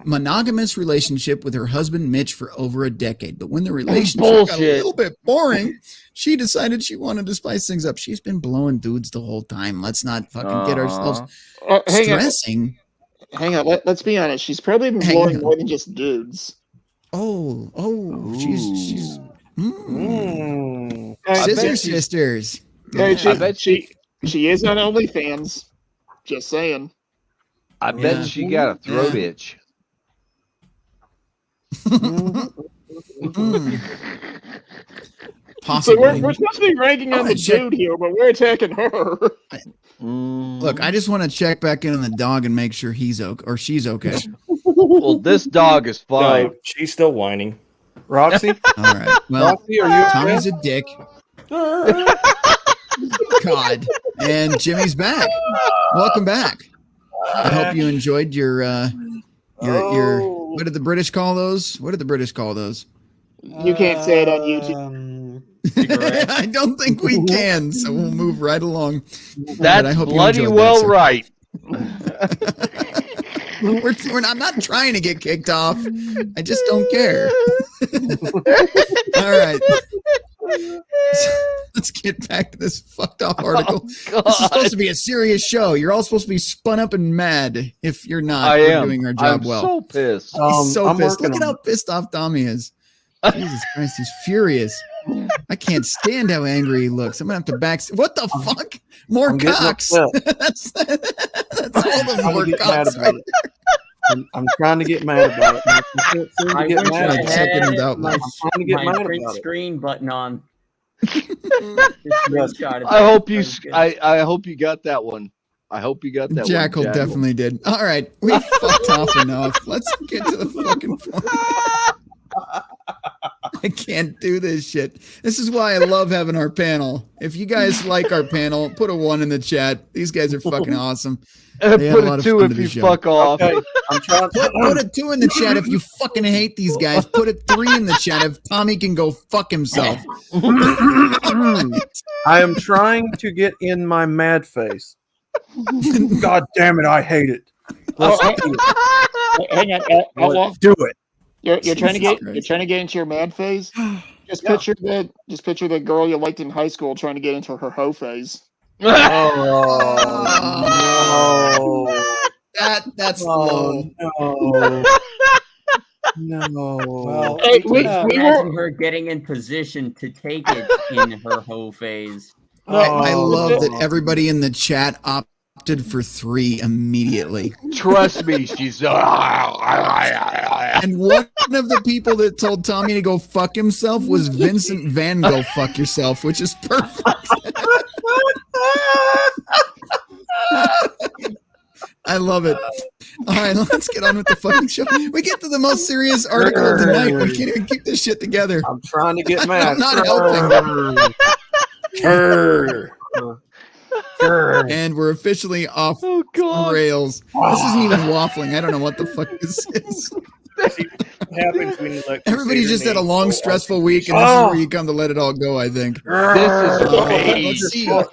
monogamous relationship with her husband Mitch for over a decade. But when the relationship got a Bullshit. little bit boring, she decided she wanted to spice things up. She's been blowing dudes the whole time. Let's not fucking get ourselves Hang on. stressing. Hang on. Let's be honest. She's probably been Hang blowing on. more than just dudes. She's I Scissor bet she- Sisters. Hey, I bet she is on OnlyFans. Just saying. I bet Yeah. she got a throat Yeah. itch. Possibly. So we're supposed to be ranking on wanna the check- dude here, but we're attacking her. Look, I just want to check back in on the dog and make sure he's okay or she's okay. Well, this dog is fine. No, she's still whining. Roxy? All right. Well, Roxy, are you okay? Tommy's a dick. God. And Jimmy's back. Welcome back. I hope you enjoyed your what did the British call those? What did the British call those? You can't say it on YouTube. I don't think we can, so we'll move right along. But That's I hope you bloody enjoyed well that, right. I'm not trying to get kicked off. I just don't care. All right. Let's get back to this fucked up article. Oh, This is supposed to be a serious show. You're all supposed to be spun up and mad if you're not. I We're am doing our job I'm well. so pissed. He's so I'm pissed. working Look at on how pissed off Tommy is. Jesus Christ, he's furious. I can't stand how angry he looks. I'm gonna have to back. What the fuck? More I'm getting cocks. upset. that's all the I'm more trying to get mad cocks. about it. I'm trying to get mad about it. I can't seem to I get wish mad I about it. Second had without my, one. I'm trying to get my mad print about it. screen button on. I hope you. I hope you got that one. I hope you got that Jackal one. definitely did. All right, we fucked off enough. Let's get to the fucking point. I can't do this shit. This is why I love having our panel. If you guys like our panel, put a 1 in the chat. These guys are fucking awesome. They had Put a lot a of 2 fun to if the you show. fuck off. Okay, I'm trying. Put a 2 in the chat if you fucking hate these guys. Put a 3 in the chat if Tommy can go fuck himself. I am trying to get in my mad face. God damn it! I hate it. Let's do it. Hang on. Outlaw. Do it. You're trying to Jesus get Christ. into your mad phase. Just picture the girl you liked in high school trying to get into her hoe phase. Oh, That's low. No. No. Well, Hey, we we imagine were- her getting in position to take it in her whole phase. I Oh. love that everybody in the chat opted for 3 immediately. Trust me, she's. And one of the people that told Tommy to go fuck himself was Vincent Van Go fuck yourself, which is perfect. I love it. All right, let's get on with the fucking show. We get to the most serious article of the night. We can't even keep this shit together. I'm trying to get mad. I'm not helping. And we're officially off the rails. This isn't even waffling. I don't know what the fuck this is. Everybody just had a long, stressful week, and this is where you come to let it all go, I think. This is Let's see. I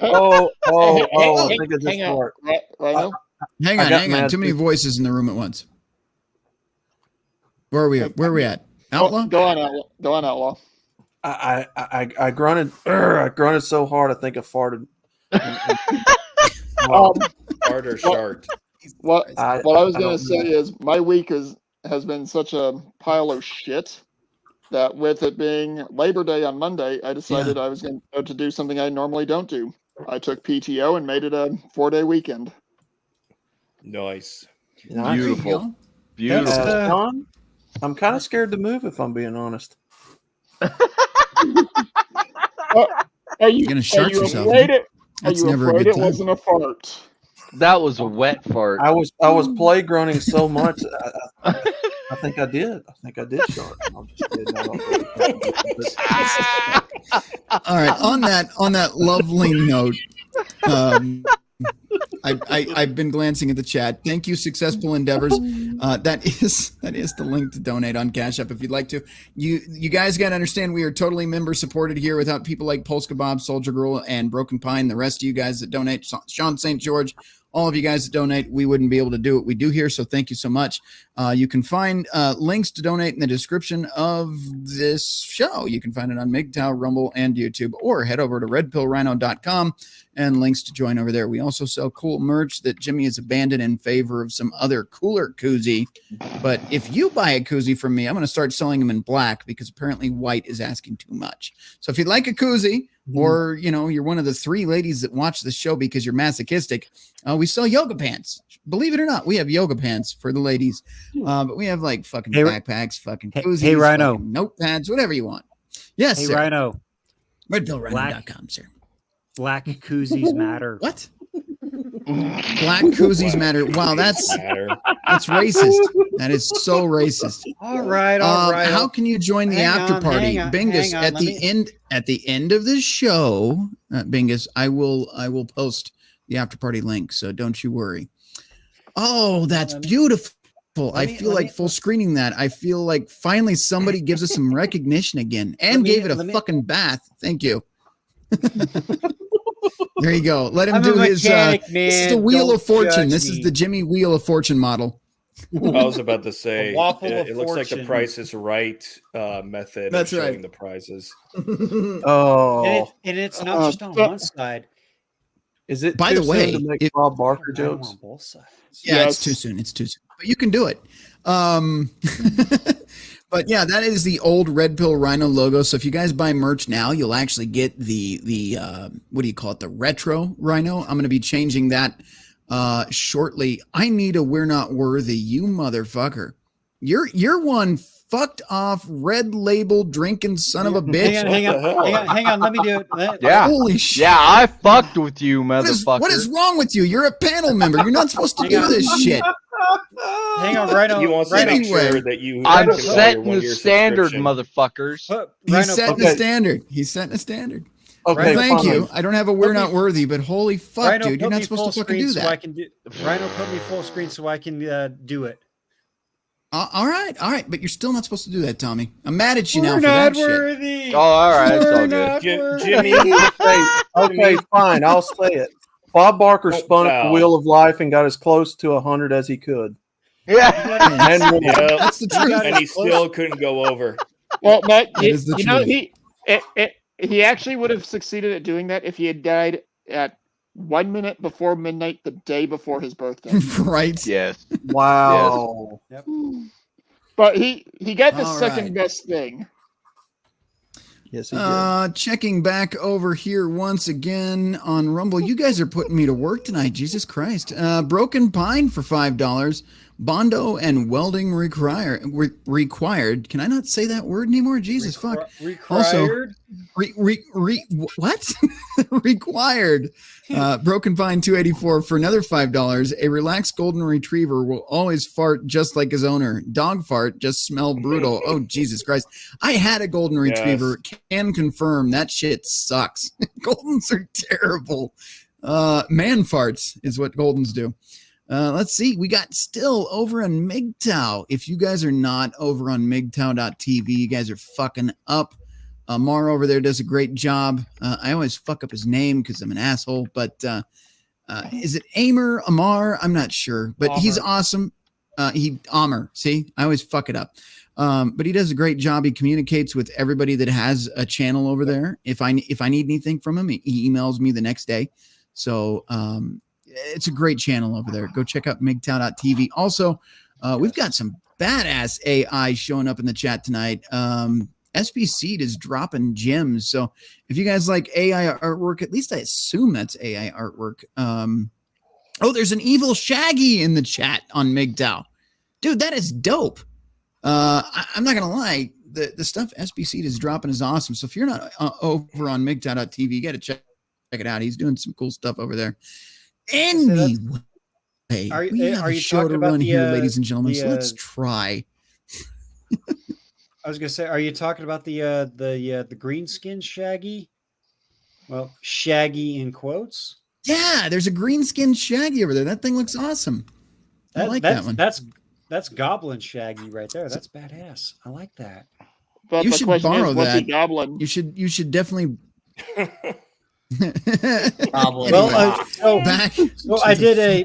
think it just worked. Hang on. Too many voices in the room at once. Where are we at? Outlaw? Go on, Outlaw. I grunted. I grunted so hard. I think I farted. Fart or shart. What I was going to say is my week has been such a pile of shit that with it being Labor Day on Monday, I decided I was going to do something I normally don't do. I took PTO and made it a 4-day weekend. Nice. Beautiful. John, I'm kind of scared to move, if I'm being honest. Are you gonna shart yourself? afraid it? Are That's you never a afraid good it time. wasn't a fart? That was a wet fart. I was play grunting so much. I think I did. I think I did shart. I'm just kidding. All right. On that lovely note, I've been glancing at the chat. Thank you, Successful Endeavors. That is the link to donate on Cash App if you'd like to. You guys got to understand we are totally member supported here. Without people like Polska Bob, Soldier Girl, and Broken Pine, the rest of you guys that donate, Sean St. George, all of you guys that donate, we wouldn't be able to do what we do here. So thank you so much. You can find links to donate in the description of this show. You can find it on MGTOW, Rumble, and YouTube, or head over to redpillrhino.com and links to join over there. We also sell cool merch that Jimmy has abandoned in favor of some other cooler koozie. But if you buy a koozie from me, I'm going to start selling them in black because apparently white is asking too much. So if you'd like a koozie, or you're one of the 3 ladies that watch the show because you're masochistic, we sell yoga pants. Believe it or not, we have yoga pants for the ladies. But we have like fucking backpacks, fucking koozies, hey, Rhino. fucking notepads, whatever you want. Yes, Hey, sir. Rhino. RedPillRhino.com, sir. Black koozies matter. What? Black koozies matter. Wow, that's racist. That is so racist. All right. How can you join the after party, hang on, Bingus? hang on, At the end of the show, Bingus, I will post the after party link. So don't you worry. Oh, that's beautiful. I feel like full screening that. I feel like finally somebody gives us some recognition again and gave it a fucking bath. Thank you. There you go. Let him I'm do a his. mechanic, This is the man. Wheel Don't of Fortune. judge This is me. the Jimmy Wheel of Fortune model. I was about to say, A waffle of it looks like the fortune. Price is Right method That's of showing right. the prizes. Oh, And it's not just on one side. is it? By too the way, soon to make if- Bob Barker I want jokes? on both sides. Yeah, it's too soon. It's too soon. But you can do it. But yeah, that is the old Red Pill Rhino logo. So if you guys buy merch now, you'll actually get the what do you call it? The retro Rhino. I'm going to be changing that shortly. I need a We're Not Worthy, you motherfucker. You're one fucked off red label drinking son of a bitch. Hang on. Let me do it. Yeah. Holy shit. Yeah, I fucked with you, What motherfucker. is wrong with you? You're a panel member. You're not supposed to do this shit. Hang on, Rhino. He wants to Rhino, make sure that you. I'm can buy your setting the 1-year standard, subscription. motherfuckers. He's Rhino, setting okay. a standard. He's setting a standard. Okay, Thank fine. you. I don't have a We're Put me- Not Worthy, but holy fuck, Rhino, dude, you're put not me full supposed to fucking screen do so I that. can do. Rhino, put me full screen so I can do it. All right, but you're still not supposed to do that, Tommy. I'm mad at you now We're for not that shit. worthy. Oh, all right, it's all We're good. not worthy. Jimmy, Okay, fine. I'll say it. Bob Barker Oh, spun up wow. the wheel of life and got as close to 100 as he could. Yeah. And won. yeah, That's the truth. and he still couldn't go over. Well, Matt, That is the you know, truth. he actually would have succeeded at doing that if he had died at 1 minute before midnight, the day before his birthday. Right. Yes. Wow. Yep. But he got the All second right. best thing. Yes, he did. Checking back over here once again on Rumble. You guys are putting me to work tonight. Jesus Christ. Broken Pine for $5. Bondo and welding required. Can I not say that word anymore? Jesus fuck. Required? What? Required. Broken Pine 284 for another $5. A relaxed golden retriever will always fart just like his owner. Dog fart just smell brutal. Oh, Jesus Christ. I had a golden retriever. Can confirm that shit sucks. Goldens are terrible. Man farts is what Goldens do. Let's see. We got still over on MGTOW. If you guys are not over on MGTOW.tv, you guys are fucking up. Mar over there does a great job. I always fuck up his name because I'm an asshole, but is it Amar? I'm not sure, but he's awesome. Amar. See, I always fuck it up. But he does a great job. He communicates with everybody that has a channel over there. If I need anything from him, he emails me the next day. So, it's a great channel over there. Go check out MGTOW.tv. Also, we've got some badass AI showing up in the chat tonight. SB Seed is dropping gems. So if you guys like AI artwork, at least I assume that's AI artwork. There's an evil Shaggy in the chat on MGTOW. Dude, that is dope. I'm not going to lie. The stuff SB Seed is dropping is awesome. So if you're not over on MGTOW.tv, you got to check it out. He's doing some cool stuff over there. Anyway, we have a show to run here, ladies and gentlemen. So let's try. I was gonna say, are you talking about the green skin Shaggy? Well, Shaggy in quotes. Yeah, there's a green skin Shaggy over there. That thing looks awesome. I like that one. That's Goblin Shaggy right there. That's badass. I like that. But you the should question borrow is, what's that. a goblin? You should definitely. Well, so I did a.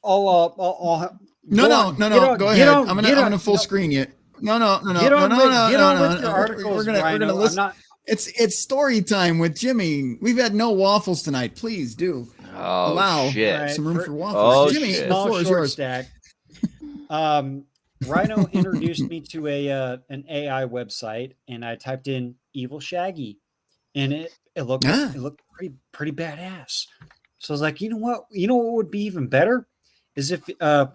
I'll No. Go ahead. I'm gonna full screen you. No. Get on with your articles, We're gonna listen. It's story time with Jimmy. We've had no waffles tonight. Please do allow some room for waffles. Jimmy, the floor is yours. Stack. Rhino introduced me to an AI website, and I typed in "evil Shaggy," and it looked pretty badass. So I was like, you know what would be even better is if the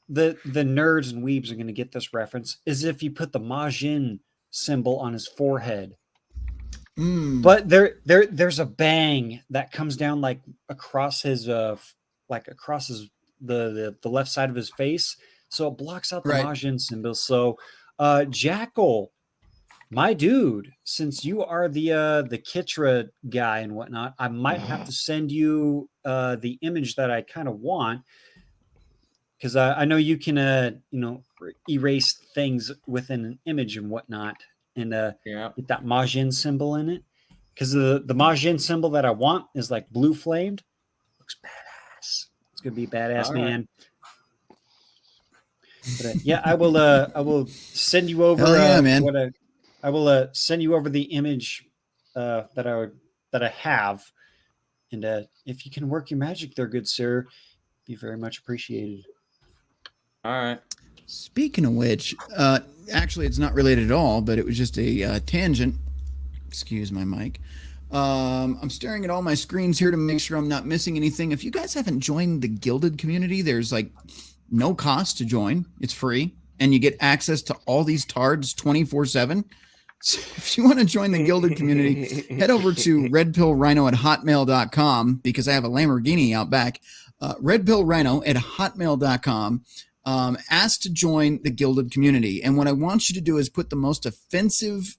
nerds and weebs are going to get this reference is if you put the Majin symbol on his forehead. But there's a bang that comes down like across his the left side of his face, so it blocks out the Majin symbol. So Jackal, my dude, since you are the Kitra guy and whatnot, I might have to send you the image that I kind of want, because I know you can erase things within an image and whatnot, and get that Majin symbol in it. Because the Majin symbol that I want is like blue flamed. Looks badass. It's gonna be badass, all man. Right. But I will send you over. Man. I will send you over the image that I have, and if you can work your magic there, good sir, be very much appreciated. All right. Speaking of which, actually, it's not related at all, but it was just a tangent. Excuse my mic. I'm staring at all my screens here to make sure I'm not missing anything. If you guys haven't joined the Gilded community, there's like no cost to join. It's free, and you get access to all these tards 24/7. So if you want to join the Gilded community, head over to redpillrhino@hotmail.com, because I have a Lamborghini out back. redpillrhino@hotmail.com. Ask to join the Gilded community. And what I want you to do is put the most offensive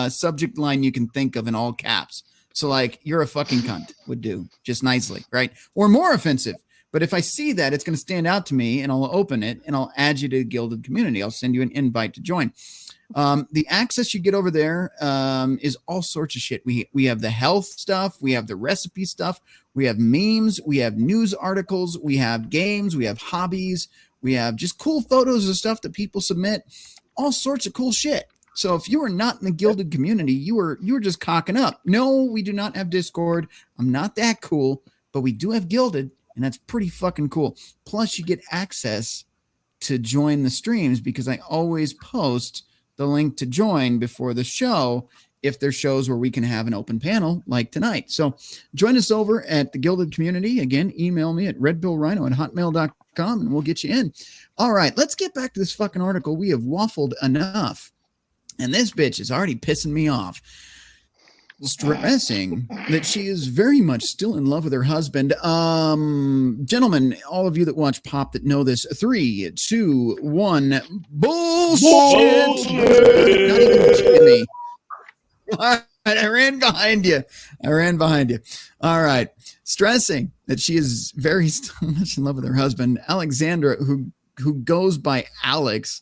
subject line you can think of in all caps. So like, you're a fucking cunt would do just nicely, right? Or more offensive. But if I see that, it's going to stand out to me, and I'll open it and I'll add you to the Gilded community. I'll send you an invite to join. The access you get over there is all sorts of shit. We have the health stuff. We have the recipe stuff. We have memes. We have news articles. We have games. We have hobbies. We have just cool photos of stuff that people submit. All sorts of cool shit. So if you are not in the Gilded community, you were just cocking up. No, we do not have Discord. I'm not that cool, but we do have Gilded, and that's pretty fucking cool. Plus, you get access to join the streams because I always post the link to join before the show if there's shows where we can have an open panel like tonight. So join us over at the Gilded community. Again, email me at redpillrhino@hotmail.com and we'll get you in. All right, let's get back to this fucking article. We have waffled enough. And this bitch is already pissing me off. Stressing that she is very much still in love with her husband. Gentlemen, all of you that watch Pop that know this, 3, 2, 1. Bullshit! Not even Jimmy. All right, I ran behind you. All right. Stressing that she is very still much in love with her husband. Alexandra, who goes by Alex,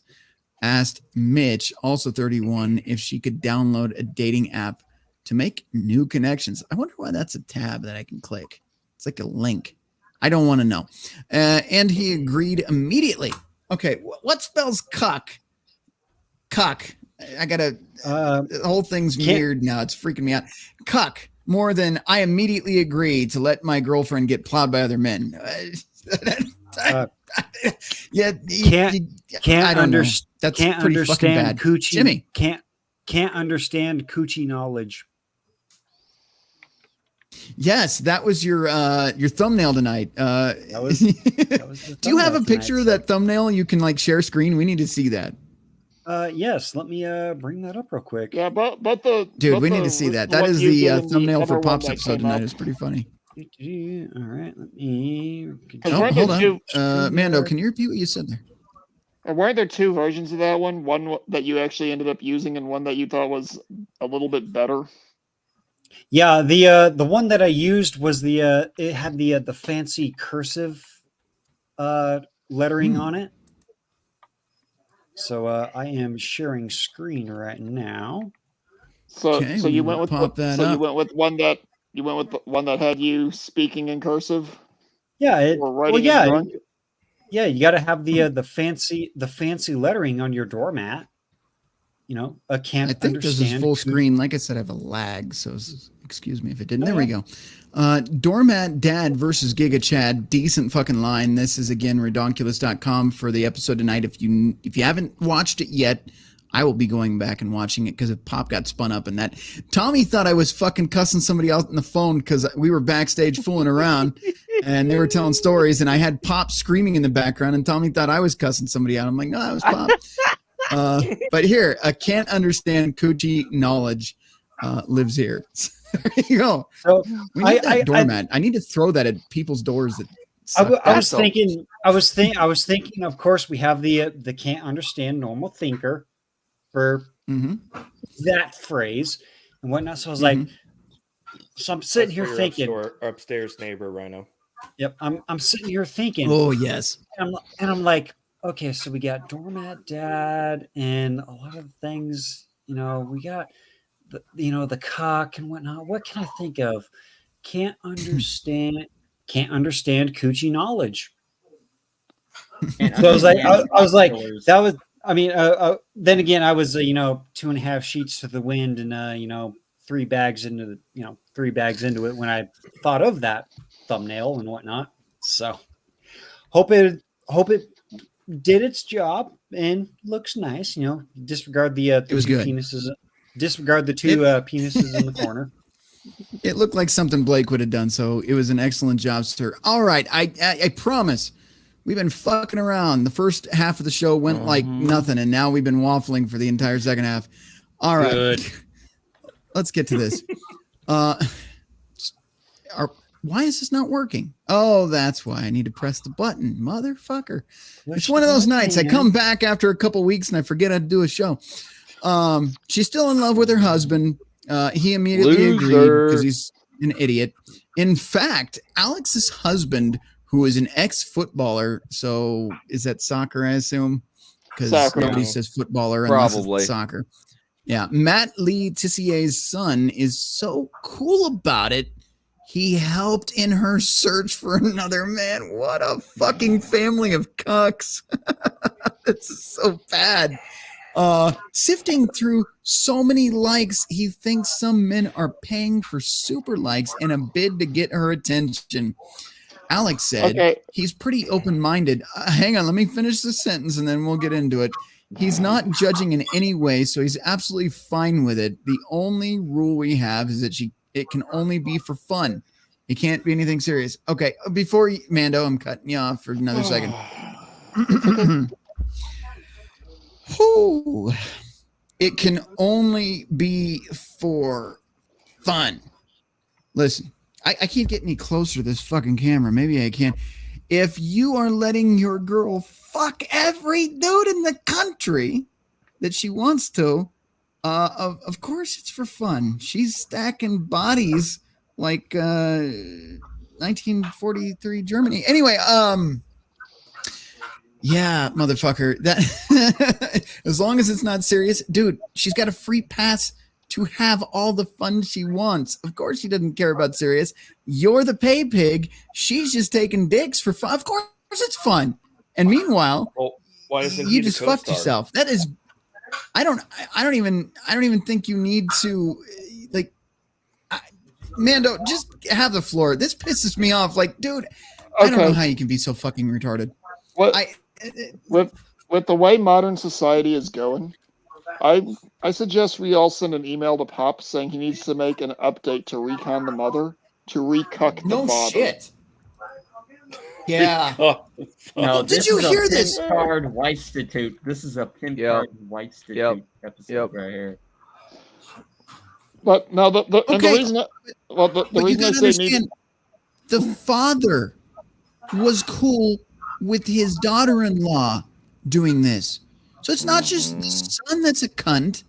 asked Mitch, also 31, if she could download a dating app to make new connections. I wonder why that's a tab that I can click. It's like a link. I don't want to know. And he agreed immediately. Okay, what spells cuck? Cuck. I gotta. The whole thing's weird now. It's freaking me out. Cuck. More than I immediately agreed to let my girlfriend get plowed by other men. Yeah, can't understand. That's can't pretty fucking bad. understand coochie. Jimmy can't understand coochie knowledge. Yes, that was your thumbnail tonight. That was the Do you have a thumbnail picture tonight, of that thumbnail? You can like share screen. We need to see that. Yes, let me bring that up real quick. Yeah, but We need to see that. That is the thumbnail for Pop's episode tonight. It's pretty funny. All right, let me. Oh, hold on. Mando, can you repeat what you said there? Weren't there 2 versions of that one? One that you actually ended up using, and one that you thought was a little bit better. Yeah, the one that I used was it had the fancy cursive lettering on it. So I am sharing screen right now. So you went with you went with one that had you speaking in cursive. Yeah, or yeah, you got to have the fancy lettering on your doormat. You know, I think this is full screen. Like I said, I have a lag, so excuse me if it didn't. There we go. Doormat Dad versus Giga Chad. Decent fucking line. This is again redonkulous.com for the episode tonight. If you haven't watched it yet, I will be going back and watching it because if Pop got spun up in that. Tommy thought I was fucking cussing somebody out on the phone because we were backstage fooling around and they were telling stories and I had Pop screaming in the background and Tommy thought I was cussing somebody out. I'm like, no, that was Pop. But here, I can't understand coochie knowledge lives here. There you go. So we need that doormat. I need to throw that at people's doors. I was thinking. Of course, we have the can't understand normal thinker for that phrase and whatnot. So I was like, so I'm sitting here thinking, upstairs neighbor Rhino. Yep, I'm sitting here thinking. Oh yes, and I'm like, okay, so we got Doormat Dad and a lot of things. You know, we got the cock and whatnot. What can I think of? Can't understand coochie knowledge. So I was like, that was. I mean, then again, I was 2.5 sheets to the wind and 3 bags into it when I thought of that thumbnail and whatnot. So hope it did its job and looks nice. Disregard the it was good. penises. Disregard the 2 penises in the corner. It looked like something Blake would have done, so it was an excellent job, sir. All right, I promise. We've been fucking around. The first half of the show went like nothing, and now we've been waffling for the entire second half. All right. Good. Let's get to this. Why is this not working? Oh, that's why I need to press the button. Motherfucker. It's one of those nights. I come back after a couple weeks and I forget how to do a show. She's still in love with her husband. He immediately agreed because he's an idiot. In fact, Alex's husband, who is an ex-footballer, so is that soccer, I assume? Because nobody says footballer unless it's soccer. Yeah, Matt Lee Tissier's son is so cool about it. He helped in her search for another man. What a fucking family of cucks. This is so bad. Sifting through so many likes, he thinks some men are paying for super likes in a bid to get her attention. Alex said he's pretty open-minded. Hang on, let me finish the sentence and then we'll get into it. He's not judging in any way, so he's absolutely fine with it. The only rule we have is that it can only be for fun. It can't be anything serious. Okay, before Mando, I'm cutting you off for another second. Whew. It can only be for fun. Listen, I can't get any closer to this fucking camera. Maybe I can. If you are letting your girl fuck every dude in the country that she wants to, of course it's for fun. She's stacking bodies like 1943 Germany. Anyway, yeah, motherfucker. That as long as it's not serious, dude, she's got a free pass to have all the fun she wants. Of course she doesn't care about serious. You're the pay pig. She's just taking dicks for fun. Of course it's fun. And meanwhile, why isn't you just fucked yourself. That is I don't even think you need to like Mando, just have the floor. This pisses me off. Like, dude, I don't know how you can be so fucking retarded. With the way modern society is going, I suggest we all send an email to Pop saying he needs to make an update to Recon the Mother to recuck the father. No shit. Yeah. No, did you hear this? Pimp Card Wifestitute. This is a Pimp Card Wifestitute episode right here. But now the reason the reason I say the father was cool with his daughter-in-law doing this. So it's not just the son that's a cunt.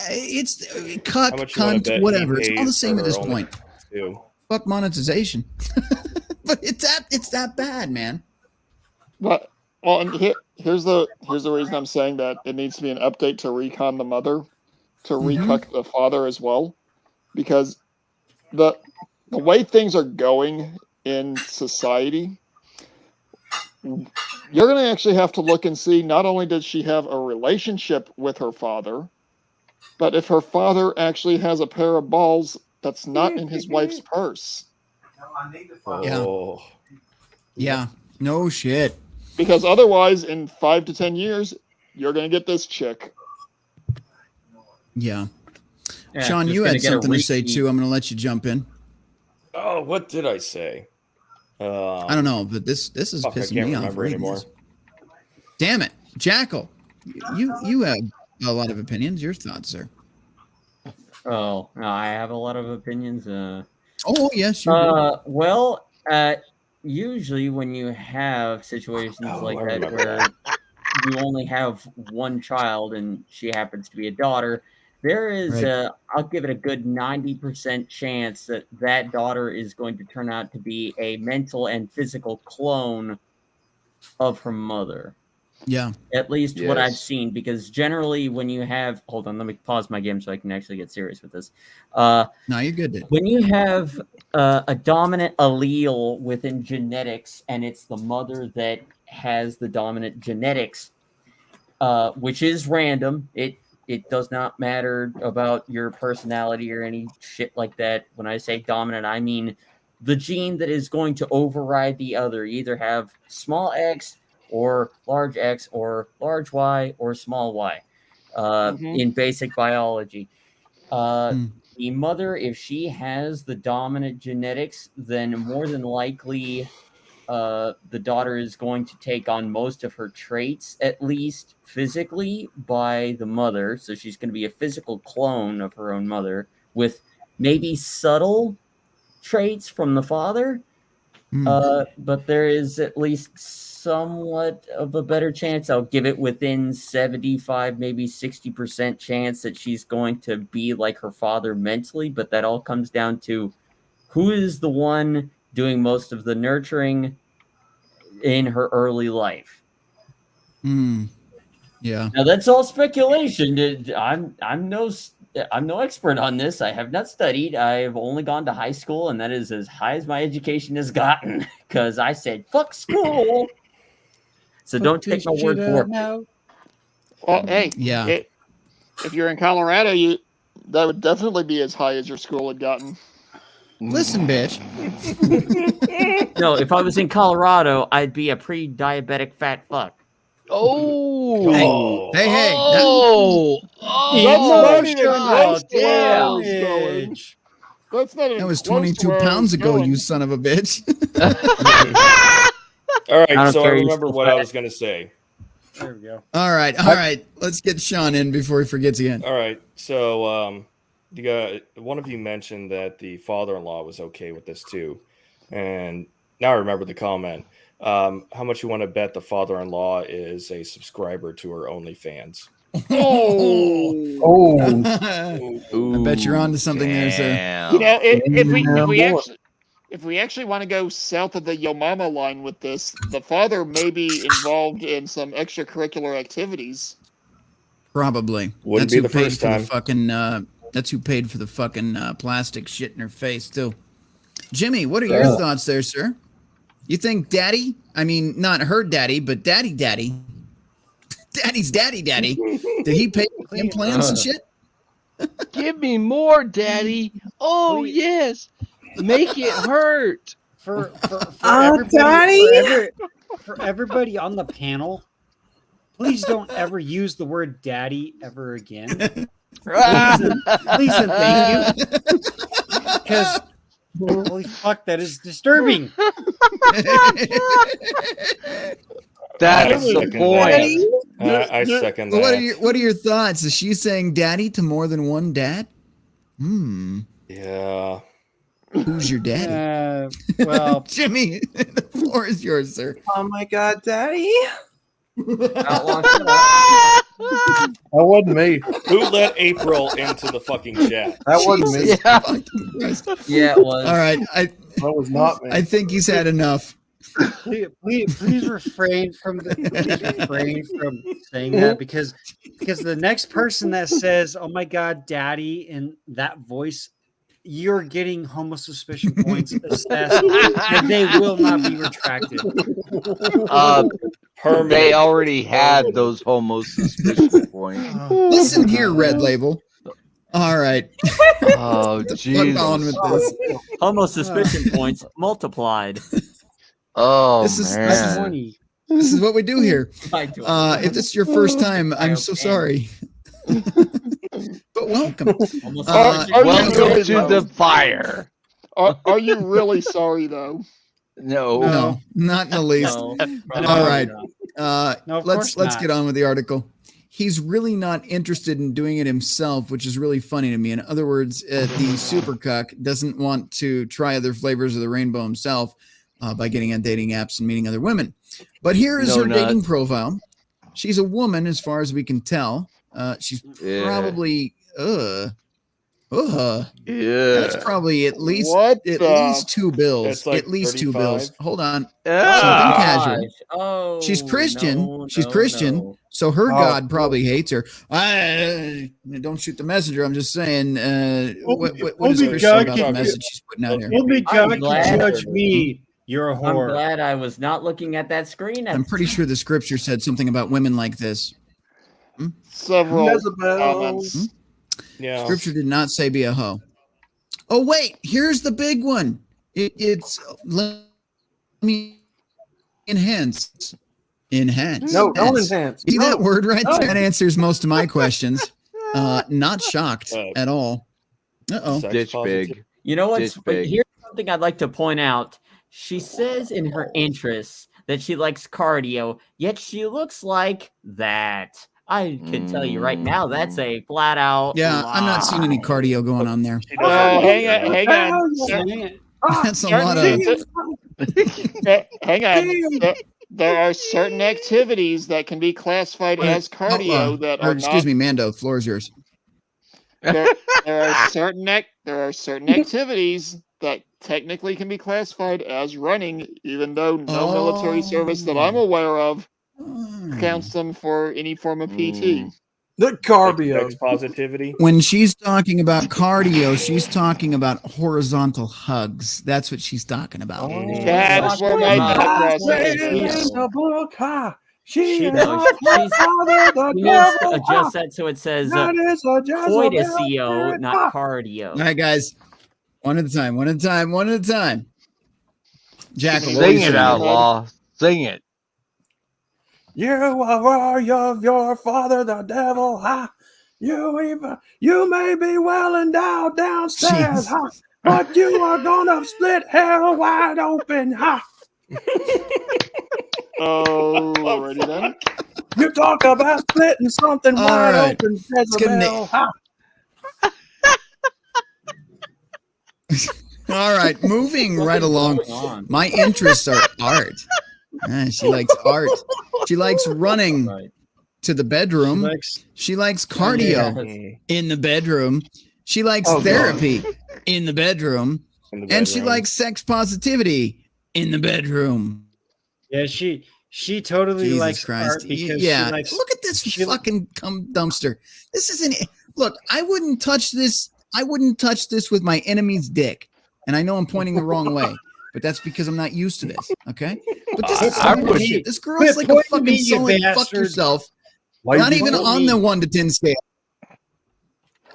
It's cunt, whatever. It's all the same at this point. Fuck monetization. But it's that bad, man. But and here's the reason I'm saying that it needs to be an update to Recon the Mother, to recuck the father as well, because the way things are going in society, you're going to actually have to look and see not only does she have a relationship with her father, but if her father actually has a pair of balls that's not in his wife's purse. Yeah. No shit. Because otherwise, in 5 to 10 years, you're going to get this chick. Yeah. Sean, you had something to say too. I'm going to let you jump in. Oh, what did I say? I don't know, but this is pissing me off. Remember anymore. Damn it, Jackal! You have a lot of opinions. Your thoughts, sir? Oh, no, I have a lot of opinions. Oh yes, you well, usually when you have situations like that where you only have one child and she happens to be a daughter, there is I'll give it a good 90% chance that that daughter is going to turn out to be a mental and physical clone of her mother. Yeah. At least what I've seen, because generally when you have, hold on, let me pause my game so I can actually get serious with this. No, you're good, dude. When you have a dominant allele within genetics and it's the mother that has the dominant genetics, which is random, it does not matter about your personality or any shit like that. When I say dominant, I mean the gene that is going to override the other. You either have small x or large x or large y or small y in basic biology. The mother, if she has the dominant genetics, then more than likely the daughter is going to take on most of her traits, at least physically, by the mother. So she's going to be a physical clone of her own mother with maybe subtle traits from the father. But there is at least somewhat of a better chance. I'll give it within 75, maybe 60% chance that she's going to be like her father mentally. But that all comes down to who is the one doing most of the nurturing in her early life. Yeah. Now that's all speculation. I'm no expert on this. I have not studied. I've only gone to high school, and that is as high as my education has gotten. Because I said fuck school. So don't take my word for it. Well, hey, Yeah. If you're in Colorado, that would definitely be as high as your school had gotten. Listen, bitch. No, if I was in Colorado, I'd be a pre-diabetic fat fuck. Oh. Hey. Oh. Damn. That's not That was 22 pounds ago, you son of a bitch. All right, don't so I care, you're remember still what I fat. was going to say. There we go. All right. Let's get Sean in before he forgets again. All right, so you got one of you mentioned that the father-in-law was okay with this too, and now I remember the comment. How much you want to bet the father-in-law is a subscriber to her OnlyFans? Oh. I bet you're onto something there, sir. You know, if we actually want to go south of the Yo Mama line with this, the father may be involved in some extracurricular activities. Probably. Wouldn't That's be who the paid first for time. the fucking. That's who paid for the fucking plastic shit in her face too. Jimmy, what are your thoughts there, sir? You think Daddy? I mean, not her daddy, but Daddy's daddy. Did he pay for implants and shit? Give me more, Daddy. Oh yes, make it hurt. For Daddy? for everybody on the panel, please don't ever use the word daddy ever again. Please and thank you. Because holy fuck, that is disturbing. That's the point. I second that. What are your thoughts? Is she saying daddy to more than one dad? Yeah. Who's your daddy? Well, Jimmy, the floor is yours, sir. Oh my God, Daddy! That wasn't me. Who let April into the fucking chat? That wasn't me. Yeah, it was. All right, That was not me. I think he's had enough. Please refrain from saying that because the next person that says "Oh my God, Daddy" in that voice, you're getting homo suspicion points assessed, and they will not be retracted. They already had those homo suspicion points. Listen here, Red Label. All right. Oh, Fuck Jesus. on with this. Homo suspicion points multiplied. Oh, This is man. this is what we do here. I do. If this is your first time, I'm so sorry. But welcome. Welcome to the fire. Are you really sorry though? No, not in the least. No, All right. No, of let's course not. get on with the article. He's really not interested in doing it himself, which is really funny to me. In other words, the super cuck doesn't want to try other flavors of the rainbow himself by getting on dating apps and meeting other women. But here is her dating profile. She's a woman, as far as we can tell. She's probably that's probably at least two bills. Like at least 35? 2 bills. Hold on. Oh, Something casual. oh, She's Christian. no, She's no, Christian. no. So her God probably hates her. Don't shoot the messenger. I'm just saying. What is Only Christian God about the can- message she's putting out here? Only God can glad- judge me. You're a I'm whore. glad I was not looking at that screen. I'm pretty sure the scripture said something about women like this. Several Jezebel. comments. Yeah. Scripture did not say be a hoe. Oh wait, here's the big one. It's let me enhance. Enhance. No, don't enhance. See that word right No. there? That answers most of my questions. Not shocked at all. Uh-oh. Ditch big. You know what's Ditch big. here's something I'd like to point out. She says in her interests that she likes cardio, yet she looks like that. I can tell you right now, that's a flat out. Yeah, I'm not seeing any lie. cardio going on there. Hang on. That's a lot of. Hang on. There are certain activities that can be classified as cardio that are excuse not. me, Mando. The floor is yours. There are certain activities that technically can be classified as running, even though no military service that I'm aware of counts them for any form of PT. The cardio. Sex positivity. When she's talking about cardio, she's talking about horizontal hugs. That's what she's talking about. That's where my thought process is. She is No, my she's- father, the You need to devil. adjust that so it says That is a Jezebel. coitusio, not cardio. All right, guys. One at a time. One at a time. One at a time. Jackal, what are Sing you it, saying? Outlaw. Sing it. You are of your father, the devil. Ha! You may be well endowed downstairs, Jesus. ha! But you are gonna split hell wide open, ha! Alrighty then. You talk about splitting something All wide right. open, get Jezebel, ha! All right, moving right along. Going on? My interests are art. She likes art. She likes running Right. to the bedroom. Likes- She likes cardio Yeah. in the bedroom. She likes Oh, God. therapy in the bedroom. In the And she bedroom. likes sex positivity in the bedroom. Yeah, she totally Jesus likes Christ. art because Yeah. she likes. Look at this she- fucking cum dumpster. This isn't. Look, I wouldn't touch this. I wouldn't touch this with my enemy's dick. And I know I'm pointing the wrong way, but that's because I'm not used to this. Okay. But this is I some would- bullshit. This girl's Quit like a pointing at fucking me, you solid fuck bastard. yourself. Why Not the even fuck- on the 1 to 10 scale.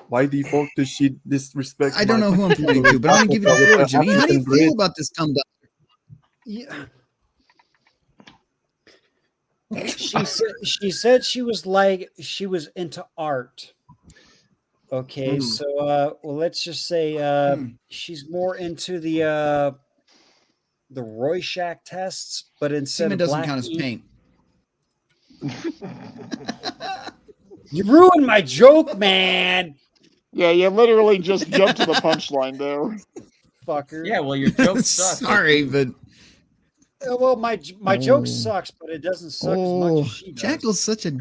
Why the fuck does she disrespect? I don't my know who I'm pointing to, but I'm gonna give you the floor, Jimmy. How do you feel about this cum dumpster? Yeah. She said she was into art. Okay, so well, let's just say she's more into the Rorschach tests, but instead Semen of doesn't black count as ink- paint. You ruined my joke, man, Yeah, you literally just jumped to the punchline there. fucker. Yeah, well, your joke sucks. Sorry, but Well, my joke sucks, but it doesn't suck as much as she does. Jackal's such a dick.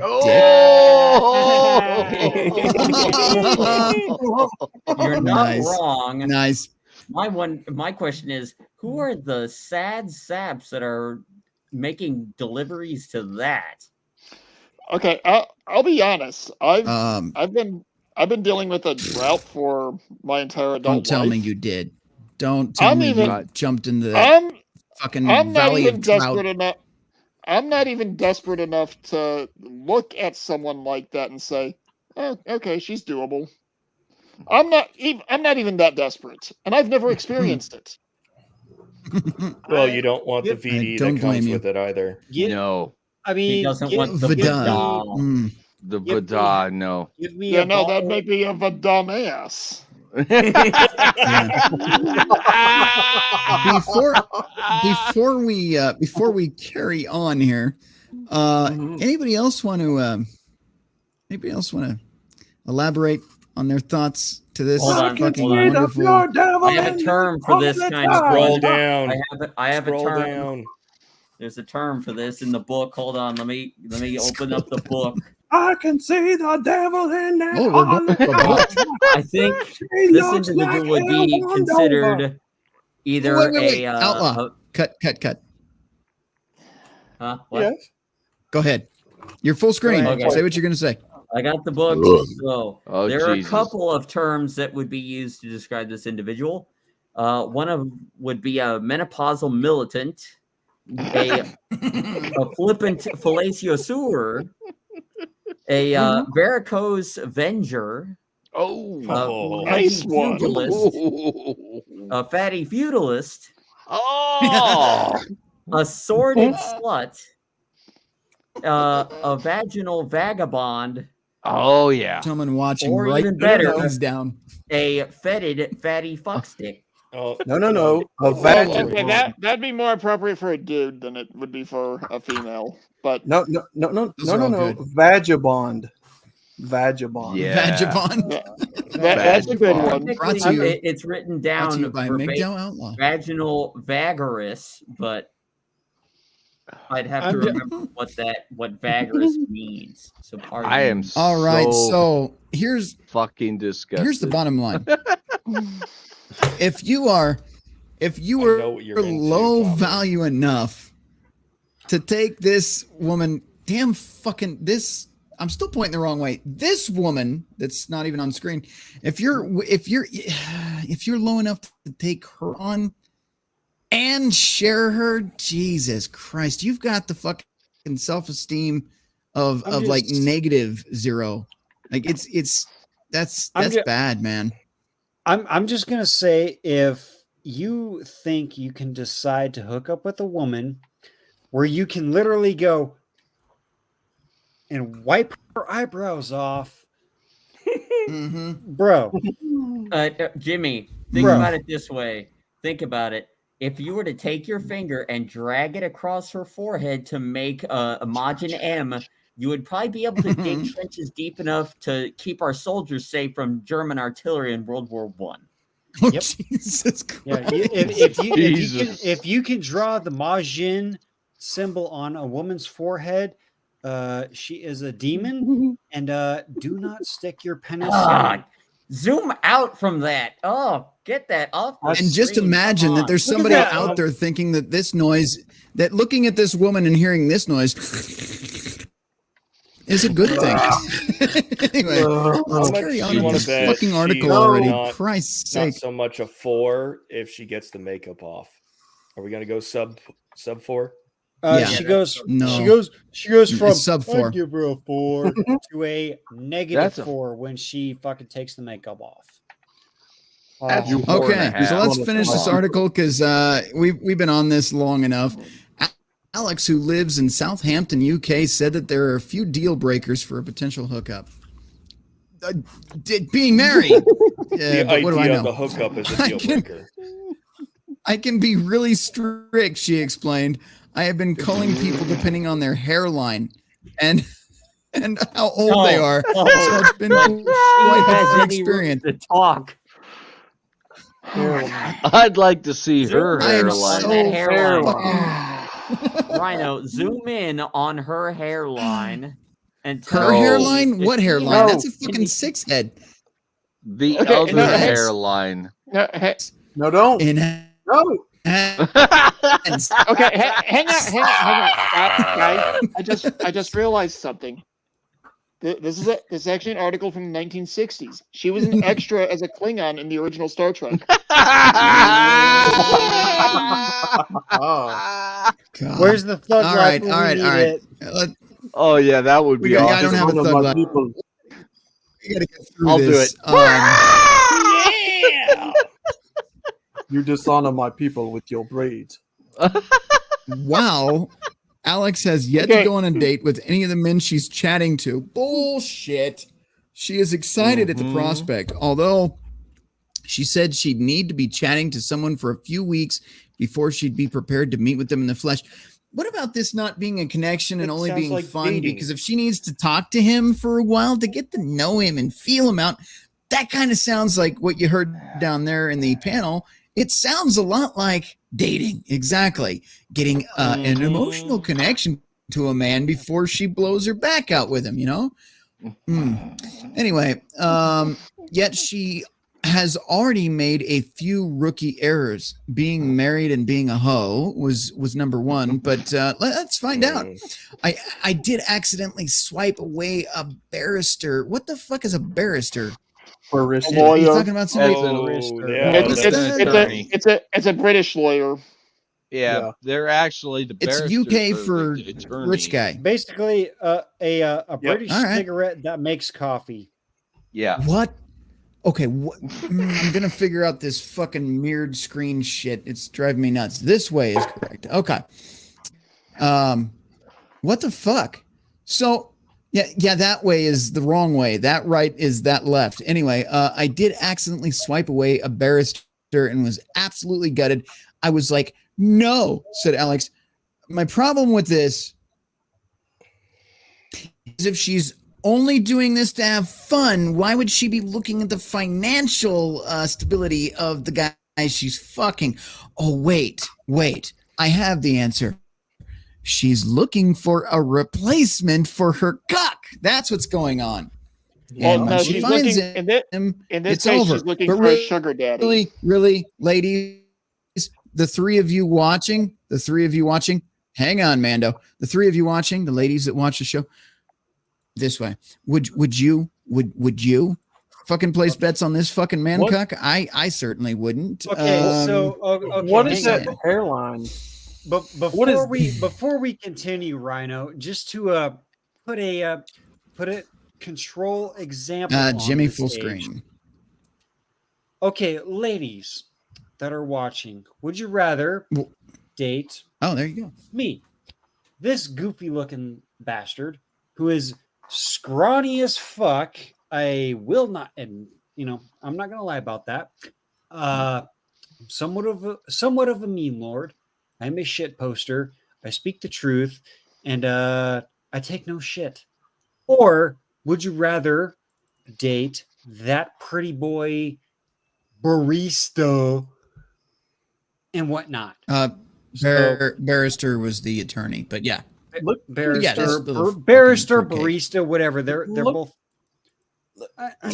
You're not Nice. wrong. Nice. My question is, who are the sad saps that are making deliveries to that? Okay, I'll be honest. Um, I've been dealing with a drought for my entire adult don't tell life. me you did. Don't tell I'm me even- you jumped into that fucking I'm not valley even of trout. desperate enough. I'm not even desperate enough to look at someone like that and say, "Oh, okay, she's doable." I'm not even that desperate, and I've never experienced it. Well, you don't want the I VD don't that comes blame you. with it either. No. I mean, He doesn't give- want the give me- vidal. Mm. The Give me- Vada, no. Give me Yeah, a no, ball. that'd make me of a dumbass. Before we carry on here, anybody else want to elaborate on their thoughts to this Hold on, fucking hold on. wonderful? I have a term for this kind of Scroll fun. down. I have a Scroll term. down. There's a term for this in the book. Hold on, let me open up the book. I can see the devil in that. Oh, we're going to the book. I think She this looks individual like would be hell on considered over. either Wait. a Outlaw. Cut. huh? What? Yes. Go ahead. You're full screen. Okay. Say what you're going to say. I got the book. So Oh, there are a Jesus. couple of terms that would be used to describe this individual. One of would be a menopausal militant, a flippant fallaciosaur, a varicose venger, Oh. a Nice pudgy one. pugilist, a fatty feudalist, Oh. a sordid slut, a vaginal vagabond, Oh, yeah. Someone watching Or right even better. these down. a fetid fatty fuckstick. Oh, No. A Well, vagabond. okay, that'd be more appropriate for a dude than it would be for a female. But No. Those are all good. Vagabond. Vagabond. Yeah. Vagabond. that's a good one. Brought to you- It's written Brought to you down by for MGTOW Outlaw. vaginal vagarous, but I'd have to I'm ju- remember what vagarous means. So pardon I am me. All right, so so here's fucking disgusted. the bottom line. If you I were know what you're into, low Tommy. value enough to take this woman, I'm still pointing the wrong way. This woman that's not even on screen. If you're low enough to take her on and share her, Jesus Christ, you've got the fucking self-esteem of I'm like just- -0. Like that's bad, man. I'm just gonna say, if you think you can decide to hook up with a woman where you can literally go and wipe her eyebrows off, bro. Jimmy, think Bro. about it this way. Think about it. If you were to take your finger and drag it across her forehead to make a margin M, you would probably be able to dig trenches deep enough to keep our soldiers safe from German artillery in World War One. Yep. Jesus Christ. Yeah, if you can draw the Majin symbol on a woman's forehead, she is a demon, and do not stick your penis. Ah, zoom out from that. Oh, get that off. the And just screen. imagine Come that on. there's Look at somebody that. out there thinking that this noise, that looking at this woman and hearing this noise is a good thing. Anyway, How let's much carry do on you with wanna this bet fucking she article is already. not- Christ's Not sake. so much a 4 if she gets the makeup off. Are we gonna go sub 4? She goes from It's sub 4. I'd give her a 4 to a negative That's a- 4 when she fucking takes the makeup off. That's Oh. a 4 and a Okay, so half. let's finish this article because we've been on this long enough. Alex, who lives in Southampton, UK, said that there are a few deal breakers for a potential hookup. Being married. The But what do I idea know? of the hookup is a deal breaker. I can be really strict, she explained. I have been culling people depending on their hairline and how old they are. So it's been quite an experience. To talk. I'd like to see her I am hairline. so That hairline. fucking- Rhino, zoom in on her hairline and tell Her me hairline? if What she hairline? has That's a fucking any- six head. The Okay, other no, hey. hairline. No, hey, No, don't. In No. hands. okay, hang on. Stop, guys. I just realized something. This is actually an article from the 1960s. She was an extra as a Klingon in the original Star Trek. Oh. God. Where's the thug All life right, when all we right, need all right. it? Oh yeah, that would be I awesome. don't have a One of thug my life. people- We gotta get through I'll do this. it. You dishonor my people with your braids. Wow. Alex has yet to go on a date with any of the men she's chatting to. Bullshit. She is excited at the prospect, although she said she'd need to be chatting to someone for a few weeks before she'd be prepared to meet with them in the flesh. What about this not being a connection and It only sounds being like fun? dating. Because if she needs to talk to him for a while to get to know him and feel him out, that kind of sounds like what you heard down there in the panel. It sounds a lot like dating. Exactly. Getting an emotional connection to a man before she blows her back out with him, you know? Anyway, yet she has already made a few rookie errors. Being married and being a hoe was number one, but let's find out. I did accidentally swipe away a barrister. What the fuck is a barrister? Barrister. A lawyer. He's talking about somebody. Oh, yeah, What's that's that? an attorney. It's a British lawyer. Yeah, they're actually the It's barristers UK are for the attorney. rich guy. Basically, a British All right. cigarette that makes coffee. Yeah. What? Okay, I'm gonna figure out this fucking mirrored screen shit. It's driving me nuts. This way is correct. Okay. What the fuck? So yeah, that way is the wrong way. That right is that left. Anyway, I did accidentally swipe away a barrister and was absolutely gutted. I was like, no, said Alex. My problem with this is if she's only doing this to have fun, why would she be looking at the financial stability of the guy she's fucking? Oh, wait. I have the answer. She's looking for a replacement for her cock. That's what's going on. Well, And when no, she she's finds looking in him, this it's case. over. She's looking But for a sugar daddy. Really, ladies, the three of you watching, hang on, Mando. The three of you watching, the ladies that watch the show, this way. Would you fucking place bets on this fucking man cuck? I certainly wouldn't. Okay, so okay, What is hang that on. hairline? But before we continue, Rhino, just to put a control example. Jimmy on full stage. screen. Okay, ladies that are watching, would you rather date? Oh, there you go. Me, this goofy looking bastard who is scrawny as fuck. I will not, and I'm not gonna lie about that. Somewhat of a meme lord. I'm a shit poster. I speak the truth, and I take no shit. Or would you rather date that pretty boy barista and whatnot? Barrister was the attorney, but yeah. Barrister, barrister, barista, whatever. They're both.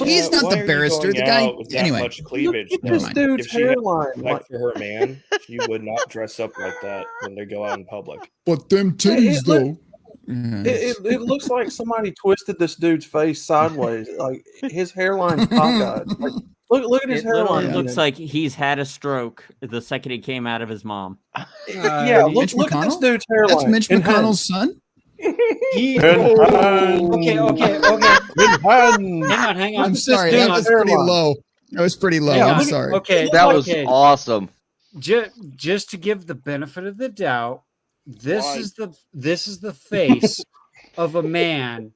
He's not the barrister. The guy. With that Anyway, much cleavage. This dude's if she had hairline. respect for her man, she would not dress up like that when they go out in public. But them titties, though. It looks like somebody twisted this dude's face sideways. Like his hairline's cockeyed. Like, look at his hairline. It looks like he's had a stroke the second he came out of his mom. Yeah, look at this dude's hairline. That's Mitch McConnell's son. Okay. Hang on. I'm sorry. That was pretty low. That was pretty low. Yeah, I'm sorry. Okay. That was awesome. Just to give the benefit of the doubt, this is the face of a man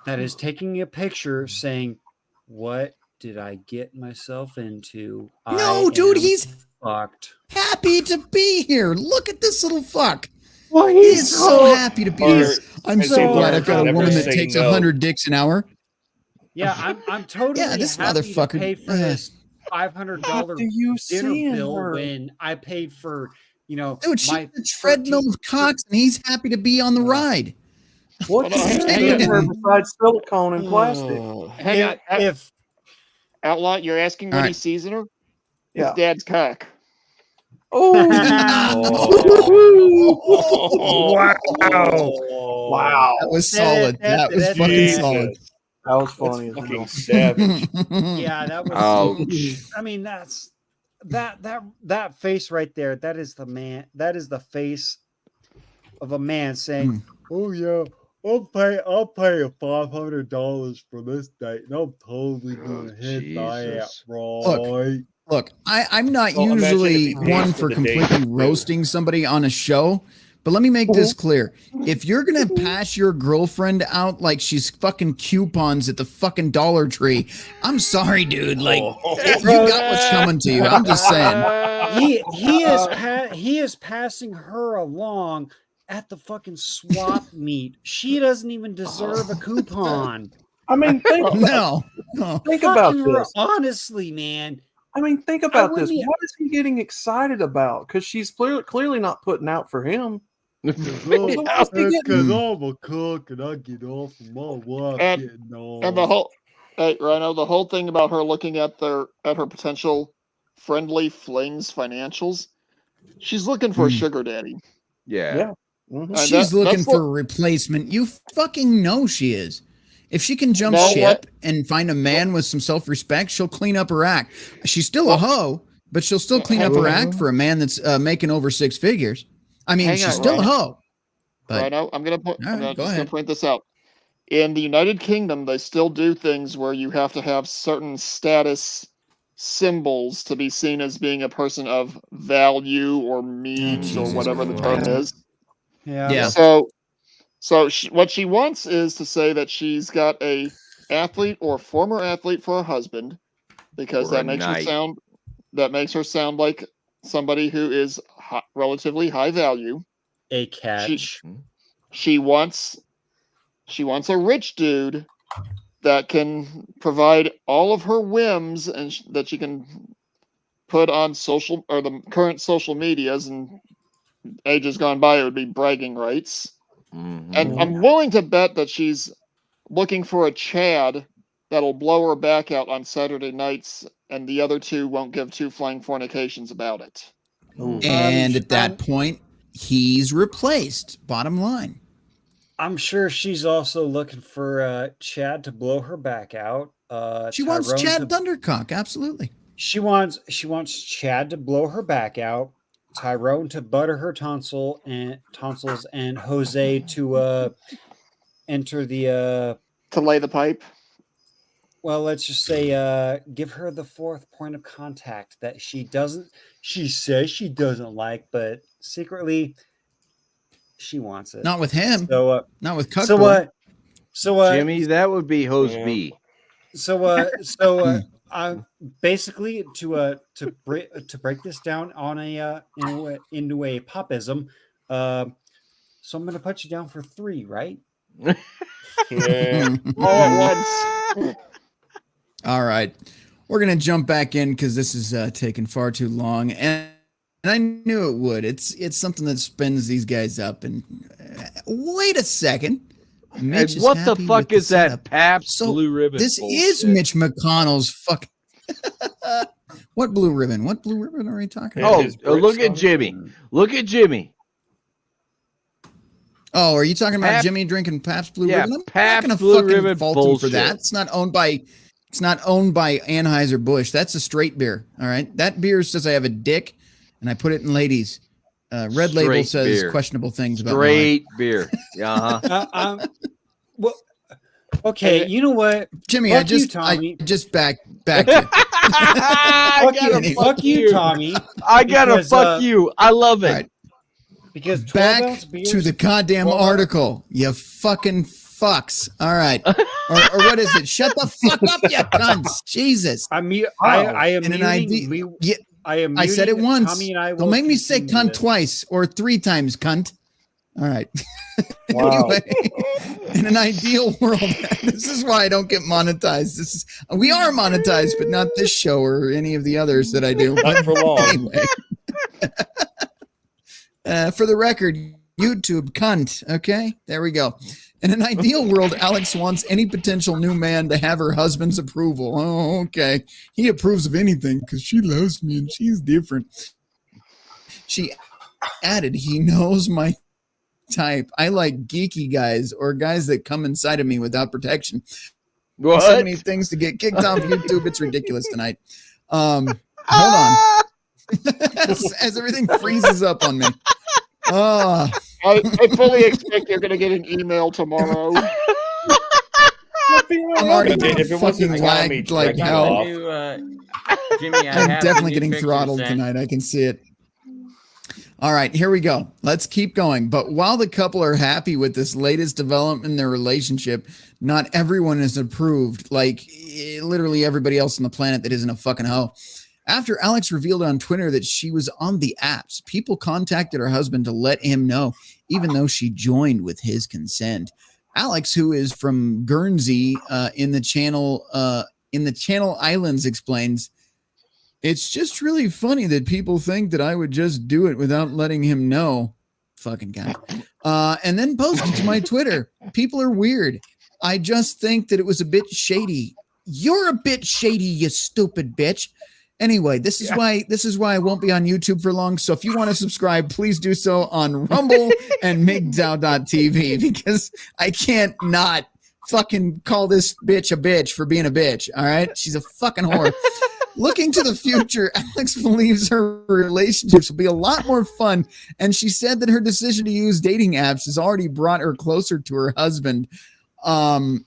that is taking a picture saying, "What did I get myself into?" No, dude, he's fucked. Happy to be here. Look at this little fuck. Well, he's so happy to be here. I'm so glad I've got a woman that say takes no. 100 dicks an hour. Yeah, I'm totally this happy motherfucker. to pay for this $500 dinner bill her? when I paid for Dude, she's my a treadmill of cocks, and he's happy to be on the ride. What's in her besides silicone and plastic? Hang on, if Outlaw, you're asking what All he right. sees in her? Yeah. His dad's cock. Oh, wow. That was solid. That was fucking solid. That was funny. Fucking savage. yeah, that was. Ouch. I mean, that's that face right there. That is the man. That is the face of a man saying, "Oh yeah, I'll pay $500 for this date, and I'm totally gonna hit that right." Look, I'm not Well, imagine if usually he pays one for for the date, completely too. roasting somebody on a show, but let me make this clear. If you're going to pass your girlfriend out like she's fucking coupons at the fucking Dollar Tree, I'm sorry, dude. Like, you got what's coming to you. I'm just saying. He is passing her along at the fucking swap meet. She doesn't even deserve a coupon. I mean, think No. about this. Honestly, man. I mean, think about this. wouldn't- What is he getting excited about? Because she's clearly not putting out for him. Because I'm a cook and I get off of my wife getting off. And the whole Rhino, the whole thing about her looking at her potential friendly flings financials, she's looking for a sugar daddy. Yeah. Mm-hmm. She's looking for a replacement. You fucking know she is. If she can jump No, ship and find a man with some self-respect, she'll clean up her act. She's still a hoe, but she'll still clean up her act for a man that's making over six figures. I mean, Hang she's on, still a Rhino. hoe. But Rhino, I'm gonna go ahead. point this out. In the United Kingdom, they still do things where you have to have certain status symbols to be seen as being a person of value or means or whatever the term is. Yeah. So what she wants is to say that she's got a athlete or former athlete for a husband, because For a that makes her night. sound like somebody who is relatively high value. A catch. She wants a rich dude that can provide all of her whims and that she can put on social or the current social medias, and ages gone by it would be bragging rights. Mhm. And I'm willing to bet that she's looking for a Chad that'll blow her back out on Saturday nights, and the other two won't give two flying fornications about it. And at that point, he's replaced. Bottom line. I'm sure she's also looking for Chad to blow her back out. She wants Tyrone Chad to- Thundercock. Absolutely. She wants Chad to blow her back out. Tyrone to butter her tonsils, and Jose to enter the to lay the pipe. Well, let's just say give her the fourth point of contact that she says she doesn't like, but secretly she wants it. Not with him. So not with Cuck So Boy. what? Jimmy, that would be Hose B. Basically to break this down on into a popism, so I'm gonna put you down for 3, right? Yeah. All at once. All right. We're going to jump back in because this is taking far too long. And I knew it would. It's something that spins these guys up. And wait a second. Mitch And what the happy fuck with is that setup. Pabst So Blue Ribbon? This is bullshit? Mitch McConnell's fuck. What blue ribbon? What blue ribbon are we talking about? Look at Jimmy. Look at Jimmy. Oh, are you talking about Pabst- Jimmy drinking Pabst Blue Yeah, Ribbon? I'm Pabst not Blue going to fucking Ribbon fault him for bullshit. that. It's not owned by Anheuser-Busch. That's a straight beer. All right. That beer says I have a dick and I put it in ladies. Red Label Straight says beer. questionable things about Straight beer. Uh-huh. Well, okay, you know what, Jimmy, Fuck I just you, Tommy. back you. Fuck you, Tommy. I gotta Because, fuck you. I love it. Right. Because 12 Back ounce beers, to the goddamn article, you fucking fucks. All right. or what is it? Shut the fuck up, you cunts. Jesus. I am In an idea- muting, Yeah, I said it muting once. Tommy and I Don't will make me say continue cunt this. twice or 3 times, cunt. All right. Wow. Anyway, in an ideal world, this is why I don't get monetized. We are monetized, but not this show or any of the others that I do. Not for long. Anyway. For the record, YouTube cunt. Okay, there we go. In an ideal world, Alex wants any potential new man to have her husband's approval. Oh, okay. He approves of anything because she loves me and she's different. She added, he knows my type. I like geeky guys or guys that come inside of me without protection. What? So many things to get kicked off YouTube. It's ridiculous tonight. Hold on. As everything freezes up on me. I fully expect you're going to get an email tomorrow. I'm already If it wasn't fucking Tommy lagged like drinking hell. off. Jimmy, I I'm have definitely new getting pictures throttled sent. tonight. I can see it. All right, here we go. Let's keep going. But while the couple are happy with this latest development in their relationship, not everyone is approved, like literally everybody else on the planet that isn't a fucking hoe. After Alex revealed on Twitter that she was on the apps, people contacted her husband to let him know, even though she joined with his consent. Alex, who is from Guernsey in the Channel Islands, explains, "It's just really funny that people think that I would just do it without letting him know." Fucking guy. And then posted to my Twitter. People are weird. I just think that it was a bit shady. You're a bit shady, you stupid bitch. Anyway, this is why I won't be on YouTube for long. So if you want to subscribe, please do so on Rumble and MGTOW.tv because I can't not fucking call this bitch a bitch for being a bitch. All right, she's a fucking whore. Looking to the future, Alex believes her relationships will be a lot more fun, and she said that her decision to use dating apps has already brought her closer to her husband,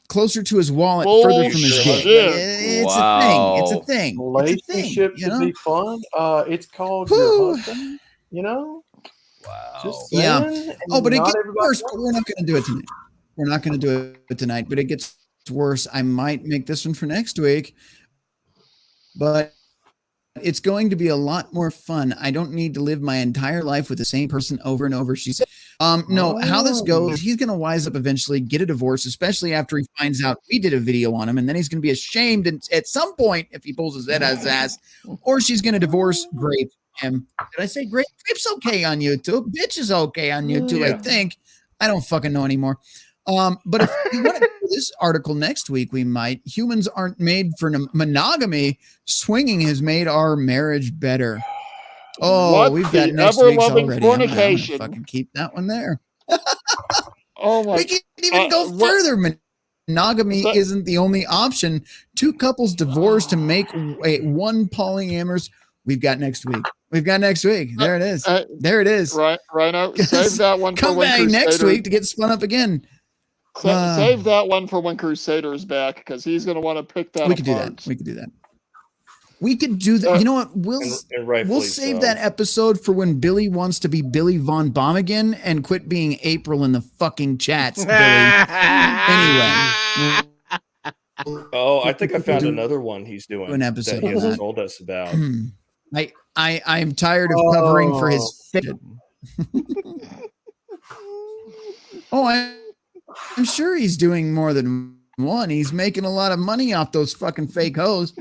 closer to his wallet, further from his dick. It's a thing. It's a thing. Relationship you know? should be fun. It's called Whew. your husband. You know. Wow. Just Yeah. saying, Oh, but it not gets everybody worse. But we're not going to do it tonight. We're not going to do it tonight. But it gets worse. I might make this one for next week. But it's going to be a lot more fun. I don't need to live my entire life with the same person over and over. She said, no, how this goes, he's going to wise up eventually, get a divorce, especially after he finds out we did a video on him. And then he's going to be ashamed at some point if he pulls his head out of his ass, or she's going to divorce Grape him. Did I say Grape? Grape's okay on YouTube. Bitch is okay on YouTube, I think. I don't fucking know anymore. But if we want to do this article next week, we might. Humans aren't made for monogamy. Swinging has made our marriage better. Oh, What we've the got next week's ever-loving already. I'm gonna fornication. fucking keep that one there. Oh my! We can even go further. Monogamy isn't the only option. 2 couples divorce to make one polyamorous. We've got next week. We've got next week. There it is. There it is. Right, Rhino. Save that one. Come for when back Crusader, next week to get spun up again. Save that one for when Crusader's back because he's going to want to pick that. We could do apart. that. We could do that. We could do that. You know what? We'll save that episode for when Billy wants to be Billy Von Baum again and quit being April in the fucking chats. Billy. Anyway. Oh, I think I found another one he's doing. An episode that he of hasn't that. told us about. I'm tired of covering for his fidget. I'm sure he's doing more than one. He's making a lot of money off those fucking fake hoes.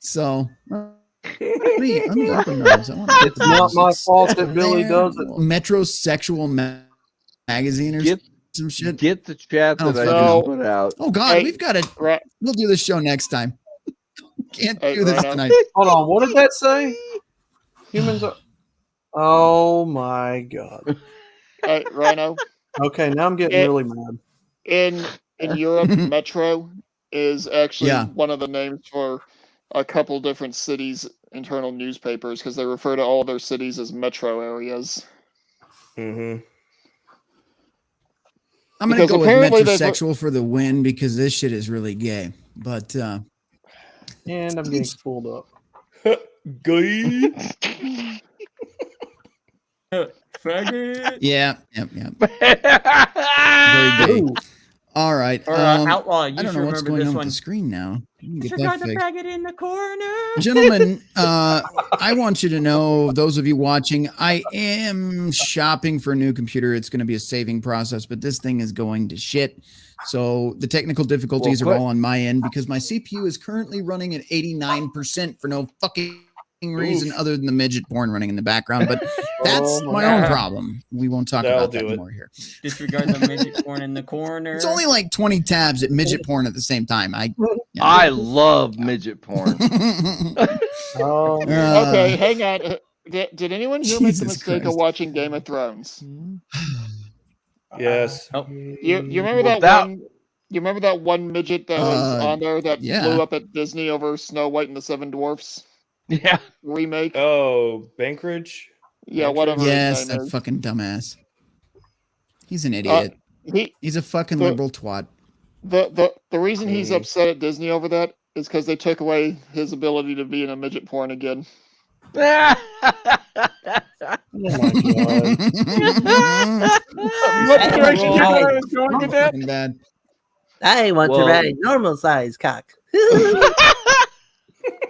So let me open those. I want to It's not my fault that Billy does it. Metrosexual magazine or some shit. Get the chat that I just put out. Oh God, we've got to. We'll do this show next time. Can't do this tonight. Hold on, what did that say? Humans are. Oh my God. Rhino. Okay, now I'm getting really mad. In Europe, Metro is actually Yeah. one of the names for a couple different cities' internal newspapers because they refer to all their cities as metro areas. Mm-hmm. I'm gonna Because go with apparently they've- metrosexual for the win because this shit is really gay. But And I'm getting pulled up. Gay. Faggot. yeah. Very gay. All right. Outlaw, you I don't should know what's remember going this on one. with the screen now. Let me get Disregard that the fixed. faggot in the corner. Gentlemen, I want you to know, those of you watching, I am shopping for a new computer. It's going to be a saving process, but this thing is going to shit. So the technical difficulties are all on my end because my CPU is currently running at 89% for no fucking reason other than the midget porn running in the background. But that's my own problem. We won't talk about that anymore here. Disregard the midget porn in the corner. It's only like 20 tabs at midget porn at the same time. I love midget porn. Okay, hang on. Did anyone here make the Jesus mistake Christ. of watching Game of Thrones? Yes. You remember that one? You remember that one midget that was on there that blew up at Disney over Snow White and the Seven Dwarfs? Yeah. Remake. Oh, Bankridge. Yeah, whatever. his Yes, name that is. fucking dumbass. He's an idiot. He's a fucking liberal twat. The reason he's upset at Disney over that is because they took away his ability to be in a midget porn again. Oh my What direction you guys going with that? Fucking bad. I want to ride a normal size cock.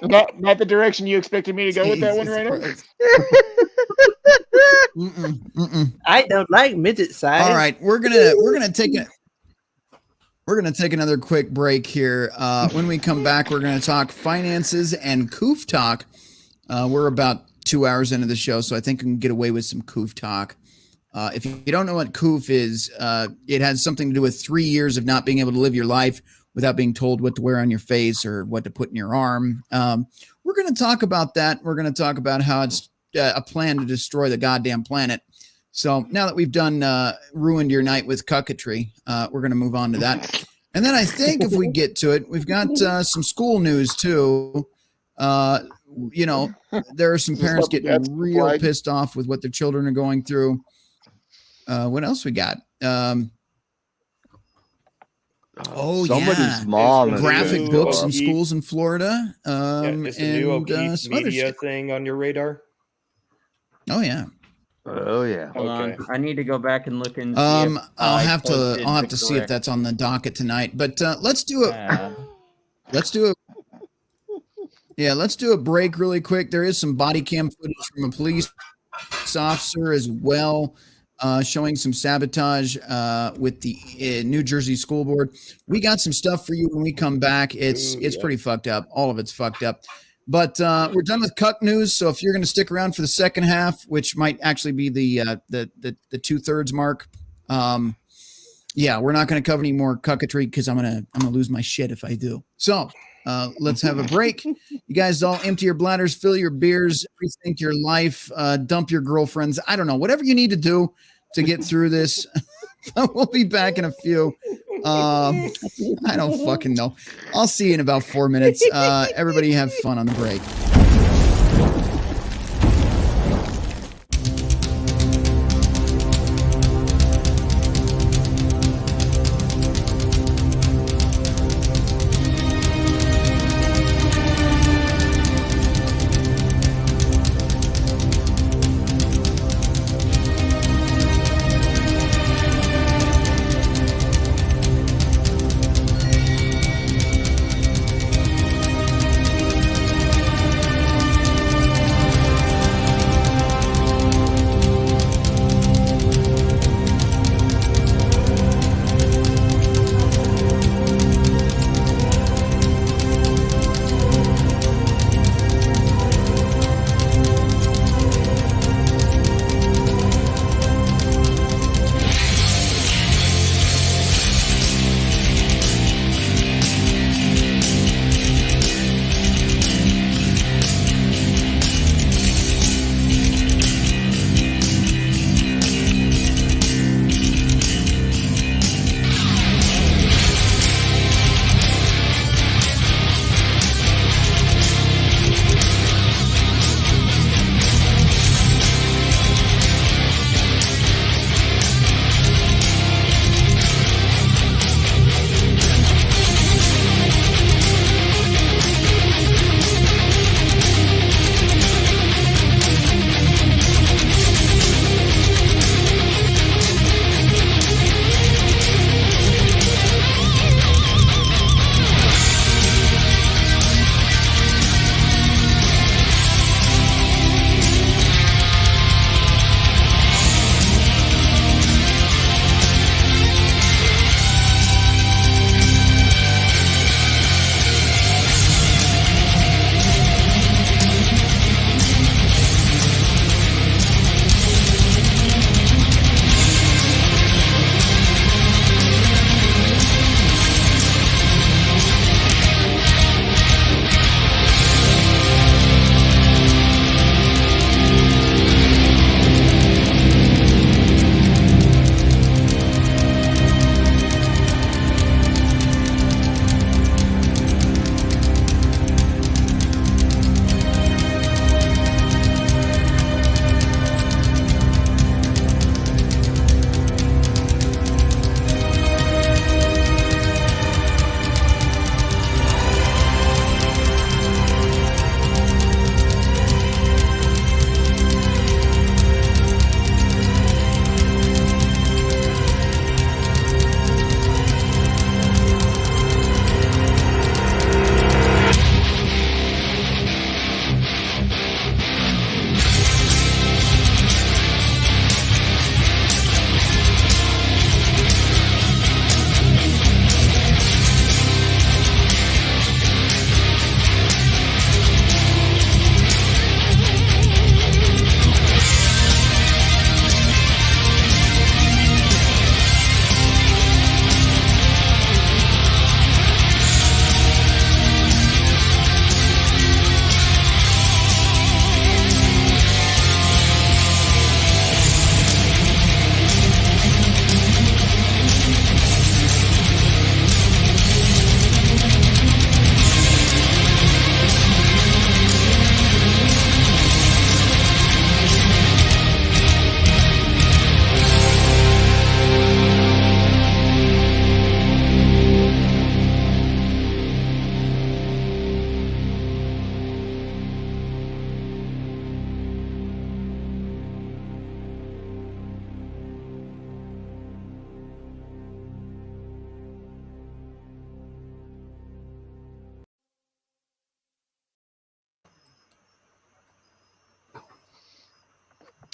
Not the direction you expected me to go with that one, right now. I don't like midget size. All right, we're gonna take another quick break here. When we come back, we're gonna talk finances and Coof talk. We're about 2 hours into the show, so I think we can get away with some Coof talk. If you don't know what Coof is, it has something to do with 3 years of not being able to live your life without being told what to wear on your face or what to put in your arm. We're going to talk about that. We're going to talk about how it's a plan to destroy the goddamn planet. So now that we've done ruined your night with cucketry, we're going to move on to that. And then I think if we get to it, we've got some school news too. You know, there are some parents getting real pissed off with what their children are going through. What else we got? Somebody's mom is graphic good. books in schools in Florida. Is the new O'Keefe some other media shit. thing on your radar? Oh yeah. Oh yeah. Hold on. I need to go back and look and see I'll if have to posted I'll have the to see if correct- that's on the docket tonight. But let's do it. Let's do it. Yeah, let's do a break really quick. There is some body cam footage from a police officer as well, showing some sabotage with the New Jersey School Board. We got some stuff for you when we come back. It's pretty fucked up. All of it's fucked up. But we're done with Cuck news. So if you're going to stick around for the second half, which might actually be the 2/3 mark, yeah, we're not going to cover any more cucketry because I'm gonna lose my shit if I do. So let's have a break. You guys all empty your bladders, fill your beers, rethink your life, dump your girlfriends. I don't know, whatever you need to do to get through this. We'll be back in a few. I don't fucking know. I'll see you in about 4 minutes. Everybody have fun on the break.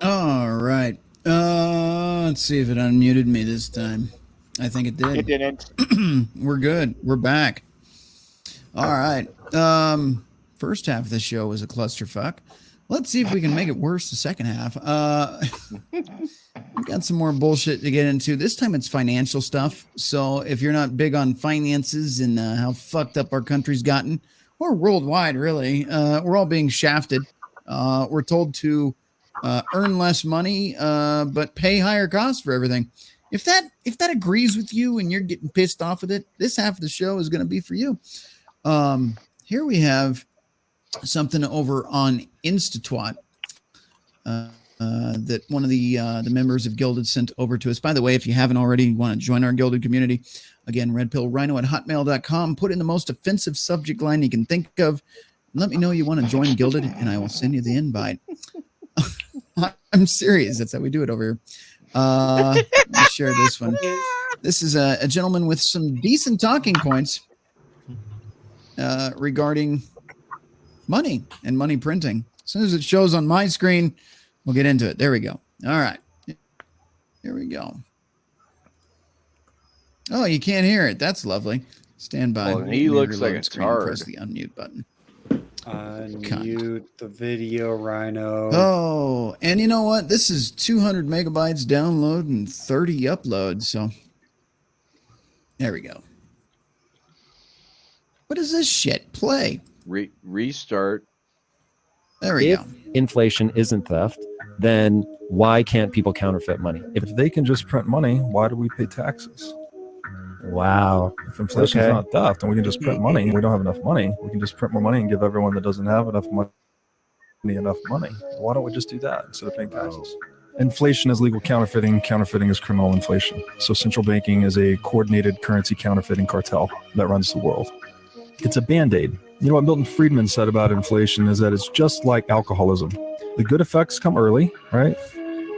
All right. Let's see if it unmuted me this time. I think it did. It didn't. We're good. We're back. All right. First half of the show was a clusterfuck. Let's see if we can make it worse the second half. We've got some more bullshit to get into. This time it's financial stuff. So if you're not big on finances and how fucked up our country's gotten, or worldwide, really, we're all being shafted. We're told to earn less money, but pay higher costs for everything. If that agrees with you and you're getting pissed off with it, this half of the show is going to be for you. Here we have something over on Instatwat that one of the members of Gilded sent over to us. By the way, if you haven't already, you want to join our Gilded community, again, redpillrhino@hotmail.com. Put in the most offensive subject line you can think of. Let me know you want to join Gilded, and I will send you the invite. I'm serious. That's how we do it over here. Let me share this one. This is a gentleman with some decent talking points regarding money and money printing. As soon as it shows on my screen, we'll get into it. There we go. All right. Here we go. Oh, you can't hear it. That's lovely. Stand by. Well, he looks like a tard. Press the unmute button. Unmute the video, Rhino. Oh, and you know what? This is 200 megabytes download and 30 upload. So there we go. What is this shit? Play. Restart. There we go. Inflation isn't theft, then why can't people counterfeit money? If they can just print money, why do we pay taxes? Wow. If inflation's not theft and we can just print money and we don't have enough money, we can just print more money and give everyone that doesn't have enough money enough money. Why don't we just do that instead of paying taxes? Inflation is legal counterfeiting. Counterfeiting is criminal inflation. So central banking is a coordinated currency counterfeiting cartel that runs the world. It's a Band-Aid. You know what Milton Friedman said about inflation is that it's just like alcoholism. The good effects come early, right?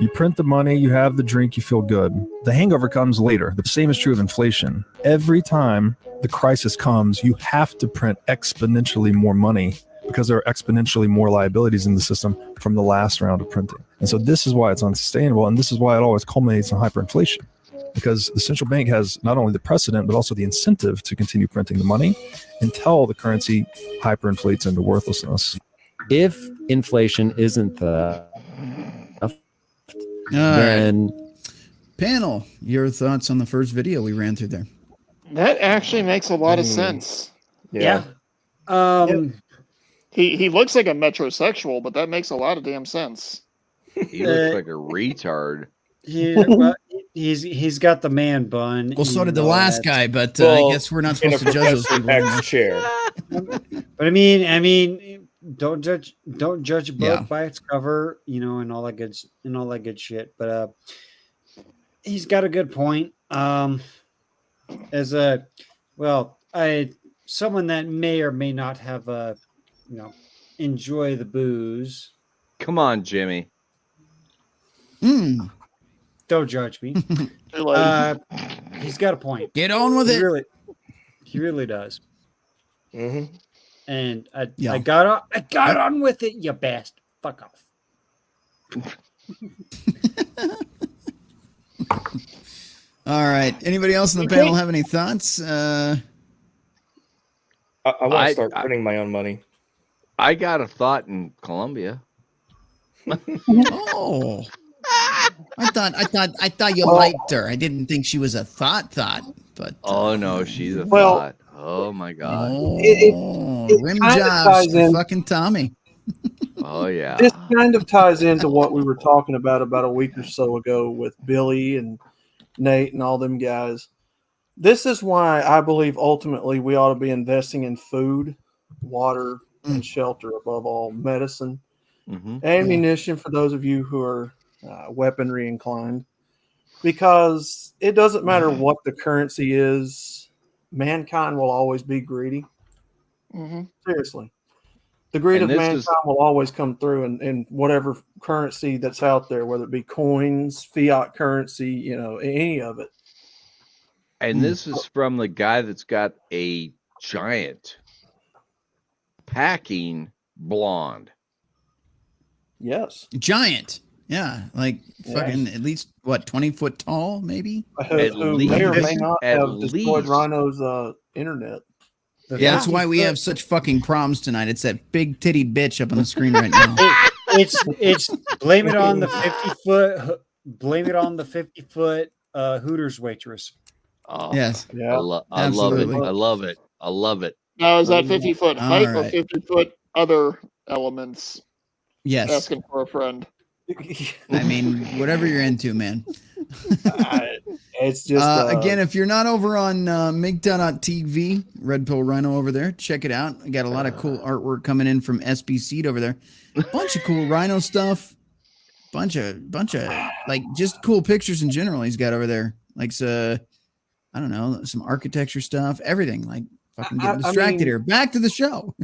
You print the money, you have the drink, you feel good. The hangover comes later. The same is true of inflation. Every time the crisis comes, you have to print exponentially more money because there are exponentially more liabilities in the system from the last round of printing. And so this is why it's unsustainable, and this is why it always culminates in hyperinflation. Because the central bank has not only the precedent, but also the incentive to continue printing the money until the currency hyperinflates into worthlessness. If inflation isn't then panel, your thoughts on the first video we ran through there? That actually makes a lot of sense. Yeah. He looks like a metrosexual, but that makes a lot of damn sense. He looks like a retard. He's got the man bun. Well, so did the last guy, but I guess we're not supposed to judge those people. Chair. But I mean, don't judge a book by its cover, and all that good shit. But he's got a good point. Someone that may or may not have enjoy the booze. Come on, Jimmy. Don't judge me. He's got a point. Get on with it. He really does. Mm-hmm. And I got on with it, you bastard. Fuck off. All right. Anybody else in the panel have any thoughts? I want to start printing my own money. I got a thought in Colombia. Oh. I thought you liked her. I didn't think she was a thought, but oh no, she's a thought. Oh my god. Rim jobs for fucking Tommy. Oh yeah. This kind of ties into what we were talking about a week or so ago with Billy and Nate and all them guys. This is why I believe ultimately we ought to be investing in food, water, and shelter above all, medicine, ammunition for those of you who are weaponry inclined, because it doesn't matter what the currency is, mankind will always be greedy. Seriously, the greed of mankind will always come through in whatever currency that's out there, whether it be coins, fiat currency, any of it. And this is from the guy that's got a giant packing blonde. Yes, giant. Yeah, like fucking at least what 20-foot tall, maybe. Who may or may not have destroyed Rhino's internet. Yeah, that's why we have such fucking problems tonight. It's that big titty bitch up on the screen right now. It's blame it on the 50-foot. Blame it on the 50-foot Hooters waitress. Oh, yes, I love it. I love it. I love it. Now, is that 50-foot height or right. 50-foot other elements? Yes. Asking for a friend. I mean, whatever you're into, man. It's just again, if you're not over on MGTOW.TV, Red Pill Rhino over there, check it out. I got a lot of cool artwork coming in from SB Seed over there. Bunch of cool Rhino stuff. Bunch of like just cool pictures in general. He's got over there, like I don't know, some architecture stuff, everything. Like fucking getting distracted here. Back to the show.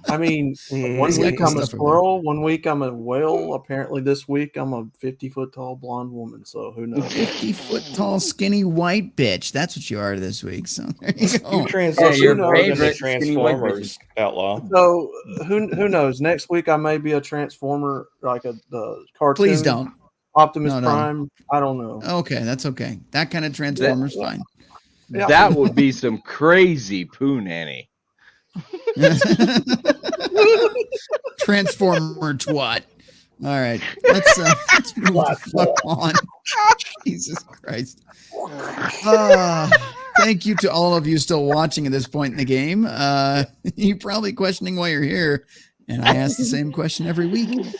I mean, one week I'm a squirrel, one week I'm a whale. Apparently, this week I'm a 50-foot tall blonde woman. So who knows? 50-foot tall, skinny white bitch. That's what you are this week. So there you go. Your favorite Transformers outlaw. So who knows? Next week I may be a Transformer, like the cartoon. Please don't. Optimus No. Prime. I don't know. Okay, that's okay. That kind of Transformers, fine. That would be some crazy poo nanny. Transformer twat. All right, let's move the fuck on. Jesus Christ. Thank you to all of you still watching at this point in the game. You're probably questioning why you're here, and I ask the same question every week. And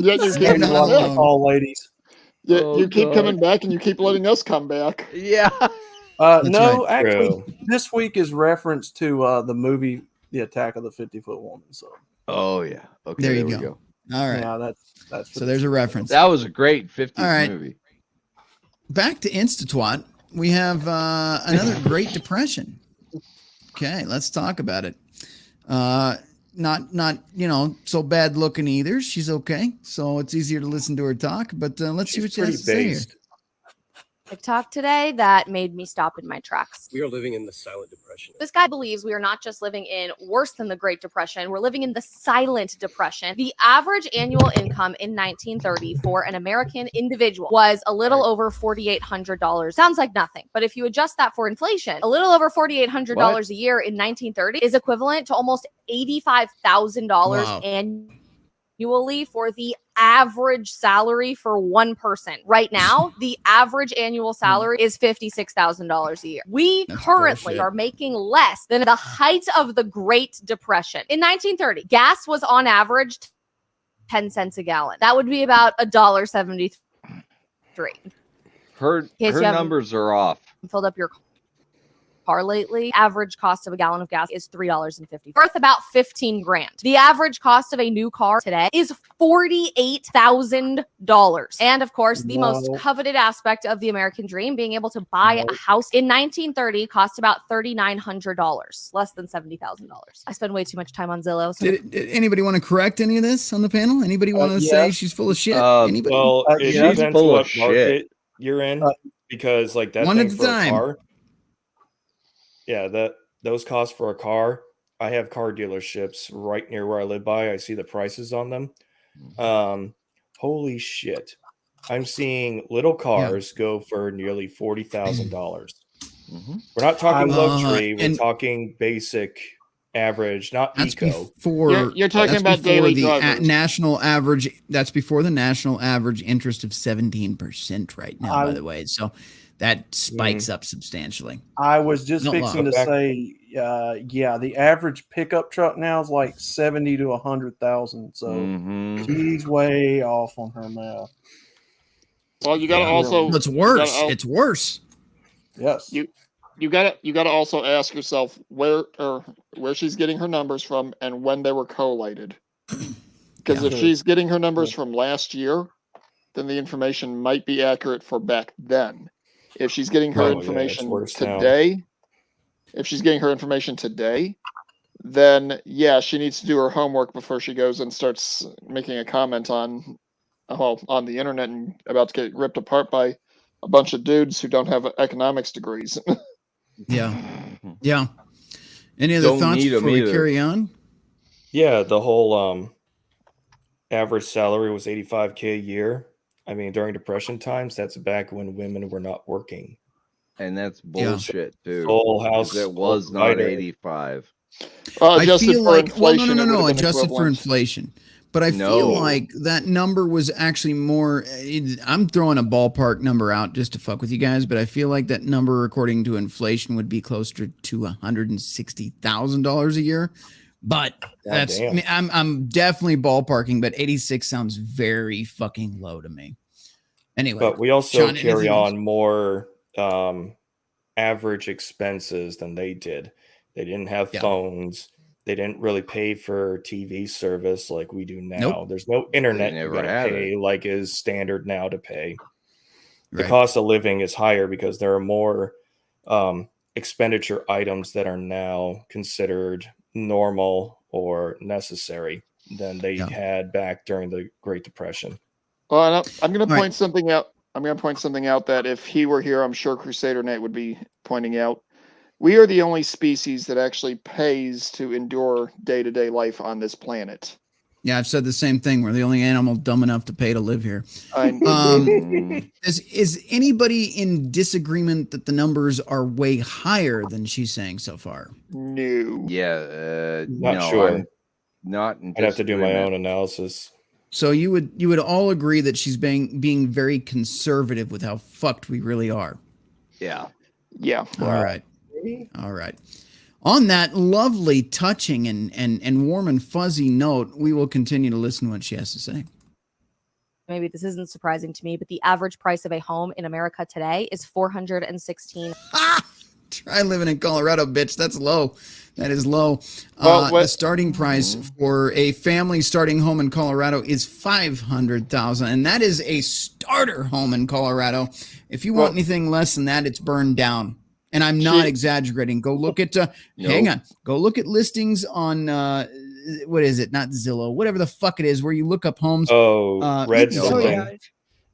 yet you keep all ladies. You keep coming back, and you keep letting us come back. Yeah. No, right. actually, this week is reference to the movie The Attack of the 50-Foot Woman. So. Oh yeah. Okay. There you we go. All right. Yeah, that's so there's a reference. That was a great 50s All right. movie. Back to Instatwat. We have another Great Depression. Okay, let's talk about it. Not so bad looking either. She's okay, so it's easier to listen to her talk. But let's see what she has to say here. TikTok today that made me stop in my tracks. We are living in the silent depression. This guy believes we are not just living in worse than the Great Depression, we're living in the silent depression. The average annual income in 1930 for an American individual was a little over $4,800. Sounds like nothing, but if you adjust that for inflation, a little over $4,800 a year in 1930 is equivalent to almost $85,000 annually for the average salary for one person. Right now, the average annual salary is $56,000 a year. We currently are making less than the height of the Great Depression. In 1930, gas was on average 10 cents a gallon. That would be about $1.73. Her numbers are off. Filled up your car lately. Average cost of a gallon of gas is $3.50, worth about 15 grand. The average cost of a new car today is $48,000. And of course, the most coveted aspect of the American dream, being able to buy a house in 1930 cost about $3,900, less than $70,000. I spend way too much time on Zillow. So Did anybody want to correct any of this on the panel? Anybody want to say she's full of shit? Anybody? Well, it she's depends full what of market shit. you're in, because like that One thing at a for a time. car. Yeah, those costs for a car. I have car dealerships right near where I live by. I see the prices on them. Holy shit. I'm seeing little cars go for nearly $40,000. We're not talking luxury. We're talking basic, average, not That's eco. before You're talking that's about before daily the drivers. national average. That's before the national average interest of 17% right now, by the way. So that spikes up substantially. I was just Don't fixing lie. to say, the average pickup truck now is like 70 to 100,000. So she's way off on her math. Well, you got to also. It's worse. you gotta It's worse. Yes. You got to also ask yourself where she's getting her numbers from and when they were collated. Because if she's getting her numbers from last year, then the information might be accurate for back then. If she's getting her information today, then she needs to do her homework before she goes and starts making a comment on the internet and about to get ripped apart by a bunch of dudes who don't have economics degrees. Yeah. Any other Don't thoughts need 'em before we either. carry on? Yeah, the whole average salary was $85K a year. I mean, during Depression times, that's back when women were not working. And that's bullshit too. Full house. It was not provider. 85. I Adjusted feel for like inflation, it no, would have been adjusted for equivalent. inflation. But I No. feel like that number was actually more. I'm throwing a ballpark number out just to fuck with you guys, but I feel like that number, according to inflation, would be closer to $160,000 a year. But that's damn. I'm definitely ballparking, but 86 sounds very fucking low to me. Anyway, But we also Sean, carry anything else? on more average expenses than they did. They didn't have Yeah. phones. They didn't really pay for TV service like we do now. Nope. There's no internet They you're never going to had pay like is standard now to pay. The Right. cost of living is higher because there are more expenditure items that are now considered normal or necessary than they had back during the Great Depression. Well, and I'm going to All point something out. I'm going to point something out that if he were here, I'm sure Crusader Knight would be pointing out. We are the only species that actually pays to endure day-to-day life on this planet. Yeah, I've said the same thing. We're the only animal dumb enough to pay to live here. Is anybody in disagreement that the numbers are way higher than she's saying so far? No. Yeah, Not no, sure. I'm not. In I'd have to do my disagreement. own analysis. So you would all agree that she's being very conservative with how fucked we really are. Yeah. Yeah. All right. All right. On that lovely, touching, and warm and fuzzy note, we will continue to listen to what she has to say. Maybe this isn't surprising to me, but the average price of a home in America today is $416. Try living in Colorado, bitch. That's low. That is low. Well, The starting price for a family starting home in Colorado is $500,000, and that is a starter home in Colorado. If you want anything less than that, it's burned down. And I'm not exaggerating. Go look at hang on. Go look at listings on what is it? Not Zillow, whatever the fuck it is, where you look up homes. Red something.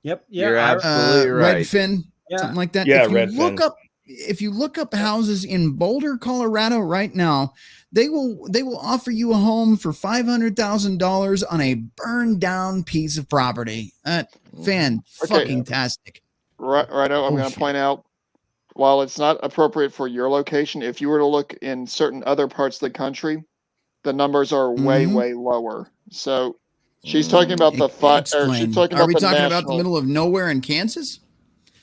Yep. Yeah. You're absolutely right. Redfin, Yeah. something like that. Yeah, if you Redfin. if you look up houses in Boulder, Colorado right now, they will offer you a home for $500,000 on a burned down piece of property. Fan-fucking-tastic. Right. I'm going to point out, while it's not appropriate for your location, if you were to look in certain other parts of the country, the numbers are way, way lower. So she's talking about the Explain. she's talking Are about we the talking national, about the middle of nowhere in Kansas?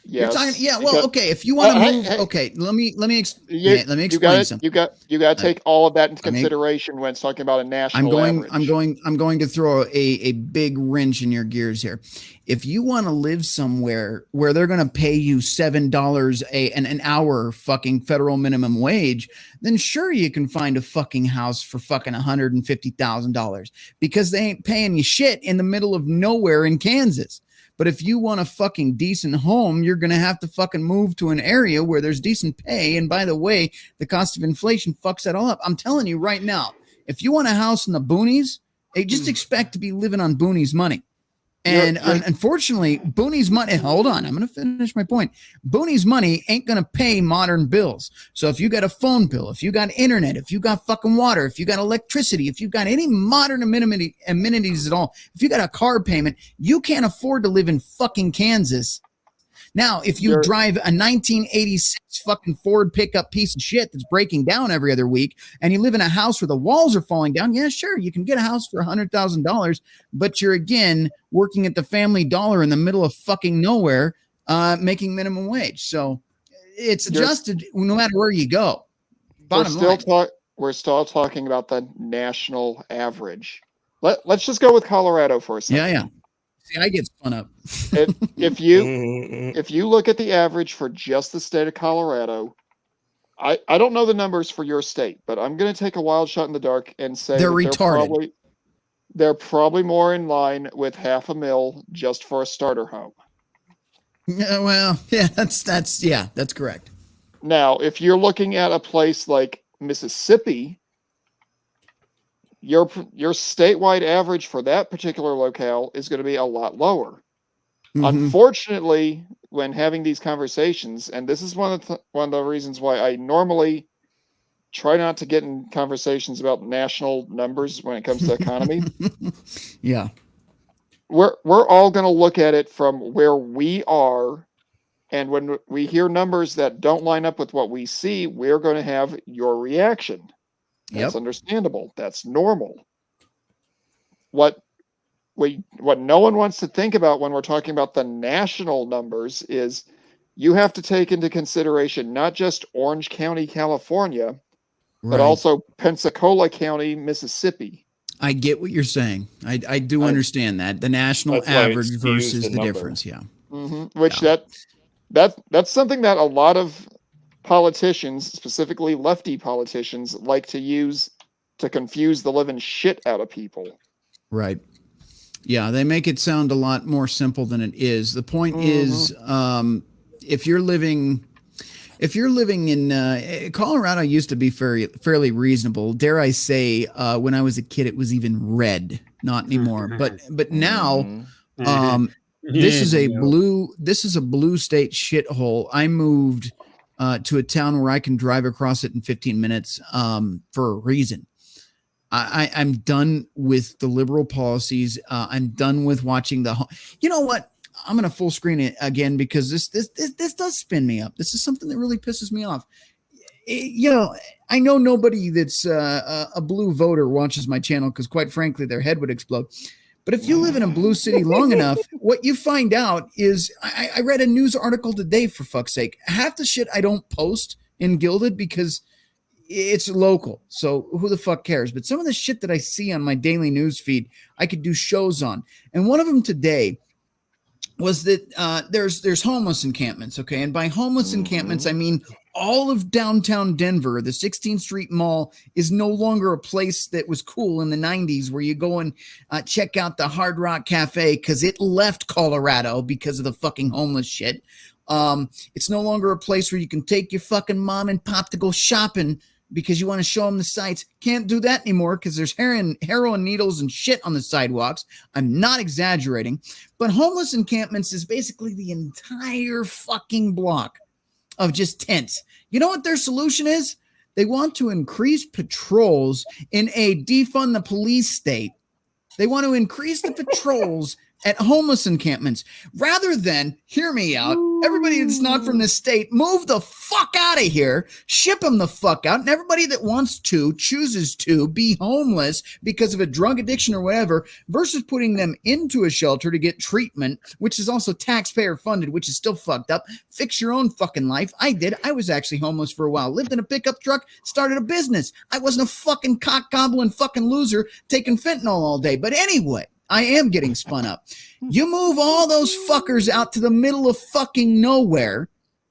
Yes. You're talking, yeah. Well, Because- okay. If you want to move, hey, okay. Let me you explain gotta, something. You got to take all of that into I mean, consideration when it's talking about a national I'm average. going to throw a big wrench in your gears here. If you want to live somewhere where they're going to pay you $7 an hour fucking federal minimum wage, then sure you can find a fucking house for fucking $150,000 because they ain't paying you shit in the middle of nowhere in Kansas. But if you want a fucking decent home, you're going to have to fucking move to an area where there's decent pay. And by the way, the cost of inflation fucks that all up. I'm telling you right now, if you want a house in the boonies, just expect to be living on boonies money. And unfortunately, boonies money, hold on, I'm going to finish my point. Boonies money ain't going to pay modern bills. So if you got a phone bill, if you got internet, if you got fucking water, if you got electricity, if you got any modern amenities at all, if you got a car payment, you can't afford to live in fucking Kansas. Now, if you drive a 1986 fucking Ford pickup piece of shit that's breaking down every other week, and you live in a house where the walls are falling down, yeah, sure, you can get a house for $100,000, but you're again working at the Family Dollar in the middle of fucking nowhere, making minimum wage. So it's adjusted no matter where you go. Bottom line. We're still talking about the national average. Let's just go with Colorado for a second. Yeah. See, I get spun up. If you look at the average for just the state of Colorado, I don't know the numbers for your state, but I'm going to take a wild shot in the dark and say They're retarded. They're probably more in line with $500,000 just for a starter home. Yeah, well, yeah, that's correct. Now, if you're looking at a place like Mississippi, your statewide average for that particular locale is going to be a lot lower. Mm-hmm. Unfortunately, when having these conversations, and this is one of the reasons why I normally try not to get in conversations about national numbers when it comes to economy. Yeah. we're all going to look at it from where we are, and when we hear numbers that don't line up with what we see, we're going to have your reaction. That's understandable. That's normal. What no one wants to think about when we're talking about the national numbers is you have to take into consideration not just Orange County, California, but also Pensacola County, Mississippi. I get what you're saying. I do understand that. The national average versus the difference. Yeah. Mm-hmm. Which that's something that a lot of politicians, specifically lefty politicians, like to use to confuse the living shit out of people. Right. Yeah, they make it sound a lot more simple than it is. The point is, if you're living in Colorado, used to be fairly reasonable. Dare I say, when I was a kid, it was even red. Not anymore. But now, this is a blue state shithole. I moved to a town where I can drive across it in 15 minutes for a reason. I'm done with the liberal policies. I'm done with watching you know what? I'm going to full screen it again because this does spin me up. This is something that really pisses me off. I know nobody that's a blue voter watches my channel because quite frankly, their head would explode. But if you live in a blue city long enough, what you find out is I read a news article today, for fuck's sake. Half the shit I don't post in Gilded because it's local. So who the fuck cares? But some of the shit that I see on my daily news feed, I could do shows on. And one of them today was that there's homeless encampments. Okay. And by homeless encampments, I mean all of downtown Denver. The 16th Street Mall is no longer a place that was cool in the 90s where you go and check out the Hard Rock Cafe because it left Colorado because of the fucking homeless shit. It's no longer a place where you can take your fucking mom and pop to go shopping because you want to show them the sights. Can't do that anymore because there's heroin needles and shit on the sidewalks. I'm not exaggerating. But homeless encampments is basically the entire fucking block of just tents. You know what their solution is? They want to increase patrols in a defund the police state. They want to increase the patrols at homeless encampments rather than, hear me out, everybody that's not from this state, move the fuck out of here, ship them the fuck out, and everybody that wants to, chooses to be homeless because of a drug addiction or whatever, versus putting them into a shelter to get treatment, which is also taxpayer funded, which is still fucked up. Fix your own fucking life. I did. I was actually homeless for a while, lived in a pickup truck, started a business. I wasn't a fucking cock gobbling fucking loser taking fentanyl all day. But anyway, I am getting spun up. You move all those fuckers out to the middle of fucking nowhere,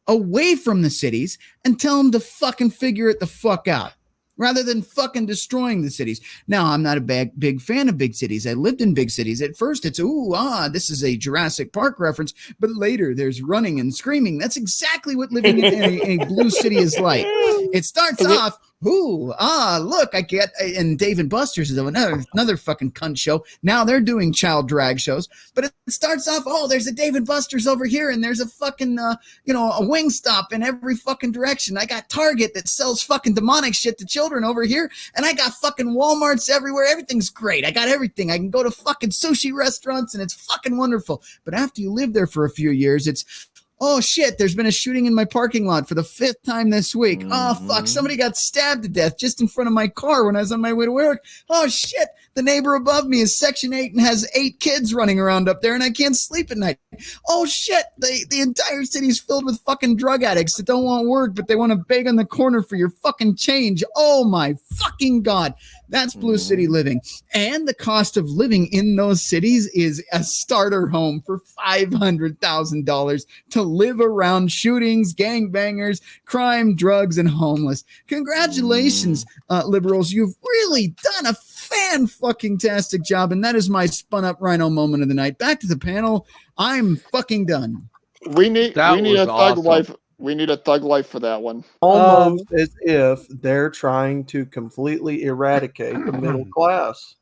away from the cities, and tell them to fucking figure it the fuck out, rather than fucking destroying the cities. Now, I'm not a big fan of big cities. I lived in big cities. At first, it's, this is a Jurassic Park reference, but later there's running and screaming. That's exactly what living in a blue city is like. It starts off, look, I get, and Dave and Buster's is another fucking cunt show. Now they're doing child drag shows, but it starts off, there's a Dave and Buster's over here, and there's a fucking, a Wingstop in every fucking direction. I got Target that sells fucking demonic shit to children over here, and I got fucking Walmarts everywhere. Everything's great. I got everything. I can go to fucking sushi restaurants, and it's fucking wonderful. But after you live there for a few years, it's, oh shit, there's been a shooting in my parking lot for the 5th time this week. Oh fuck, somebody got stabbed to death just in front of my car when I was on my way to work. Oh shit, the neighbor above me is Section 8 and has 8 kids running around up there and I can't sleep at night. Oh shit, the entire city's filled with fucking drug addicts that don't want work, but they want to beg on the corner for your fucking change. Oh my fucking God. That's blue city living. And the cost of living in those cities is a starter home for $500,000 to live around shootings, gangbangers, crime, drugs, and homeless. Congratulations, liberals. You've really done a fan-fucking-tastic job, and that is my spun-up rhino moment of the night. Back to the panel. I'm fucking done. We need a thug life. We need a thug life for that one. Almost as if they're trying to completely eradicate the middle class.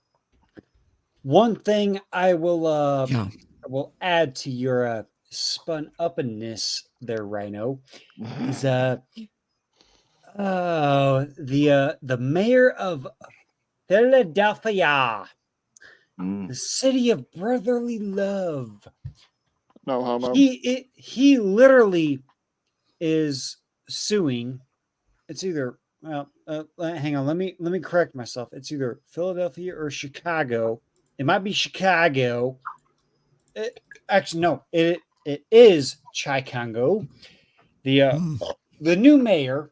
One thing I will add to your spun uppness there, Rhino, is the mayor of Philadelphia The city of brotherly love. No homo. He literally is suing. It's either hang on, let me correct myself. It's either Philadelphia or Chicago. It might be Chicago. Actually, no, it is Chicago. The new mayor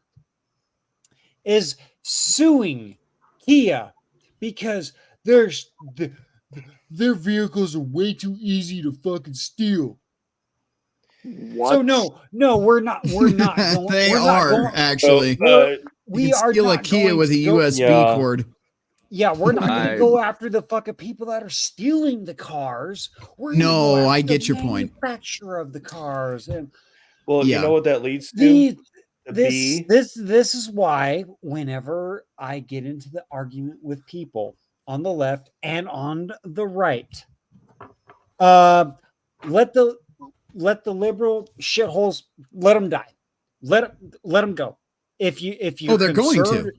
is suing Kia because their vehicles are way too easy to fucking steal. What? So no, we're not. They we're are not going, actually. we You can are steal a not Kia going with a to go- USB cord. Yeah, we're not going to go after the fucking people that are stealing the cars. We're gonna No, go after I the get your point. manufacturer of the cars, and Well, Yeah. you know what that leads to? this is why whenever I get into the argument with people on the left and on the right, let the liberal shitholes let them die, let them go. If you They're going to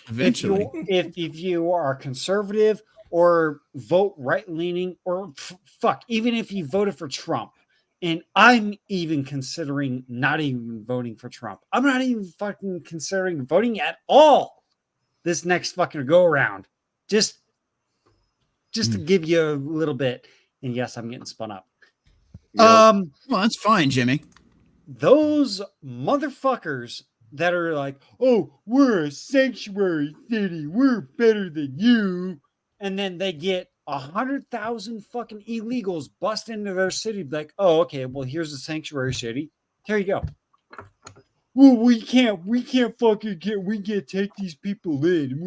eventually. if you are conservative or vote right leaning or fuck, even if you voted for Trump. And I'm even considering not even voting for Trump. I'm not even fucking considering voting at all this next fucking go around. Just to give you a little bit. And yes, I'm getting spun up. Well, that's fine, Jimmy. Those motherfuckers that are like, oh, we're a sanctuary city, we're better than you, and then they get 100,000 fucking illegals bust into their city, like, oh, okay, well, here's the sanctuary city. Here you go. Well, we can't fucking take these people in. And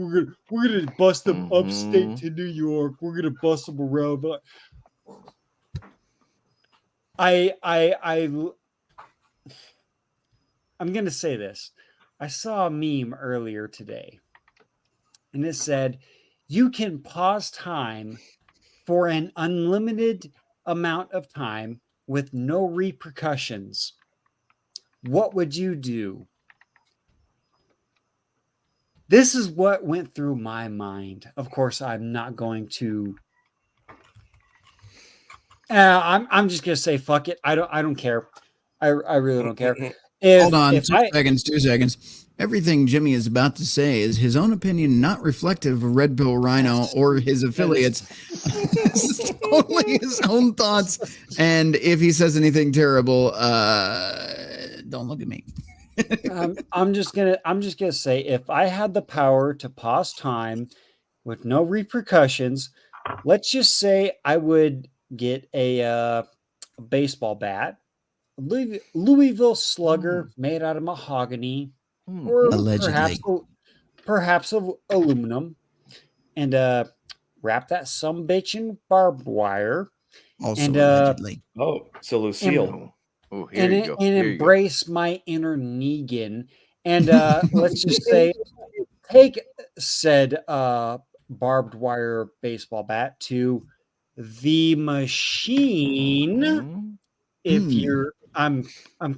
we're gonna bust them upstate to New York. We're gonna bust them around. But I'm gonna say this. I saw a meme earlier today, and it said, you can pause time for an unlimited amount of time with no repercussions. What would you do? This is what went through my mind. Of course, I'm not going to. I'm just gonna say fuck it. I don't care. I really don't care. Hold on, 2 seconds. Everything Jimmy is about to say is his own opinion, not reflective of Red Pill Rhino or his affiliates. This is totally his own thoughts. And if he says anything terrible, don't look at me. I'm just gonna say, if I had the power to pause time with no repercussions, let's just say I would get a baseball bat, Louisville Slugger made out of mahogany, or Allegedly. perhaps of aluminum, and wrap that sumbitch in barbed wire, Also and allegedly. Oh, so Lucille. and embrace my inner Negan, and let's just say take said barbed wire baseball bat to the machine. If you're, I'm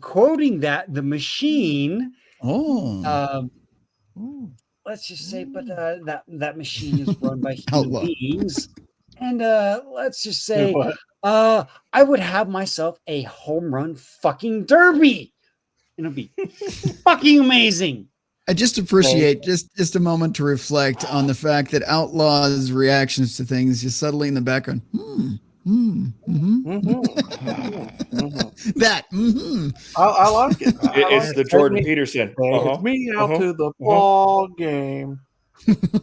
quoting that, the machine. Let's just say, but that machine is run by human beings, and let's just say, I would have myself a home run fucking derby, and it'll be fucking amazing. I just appreciate just a moment to reflect on the fact that Outlaw's reactions to things just subtly in the background. That. I like it. It's the Jordan Peterson. It's me out to the ball game.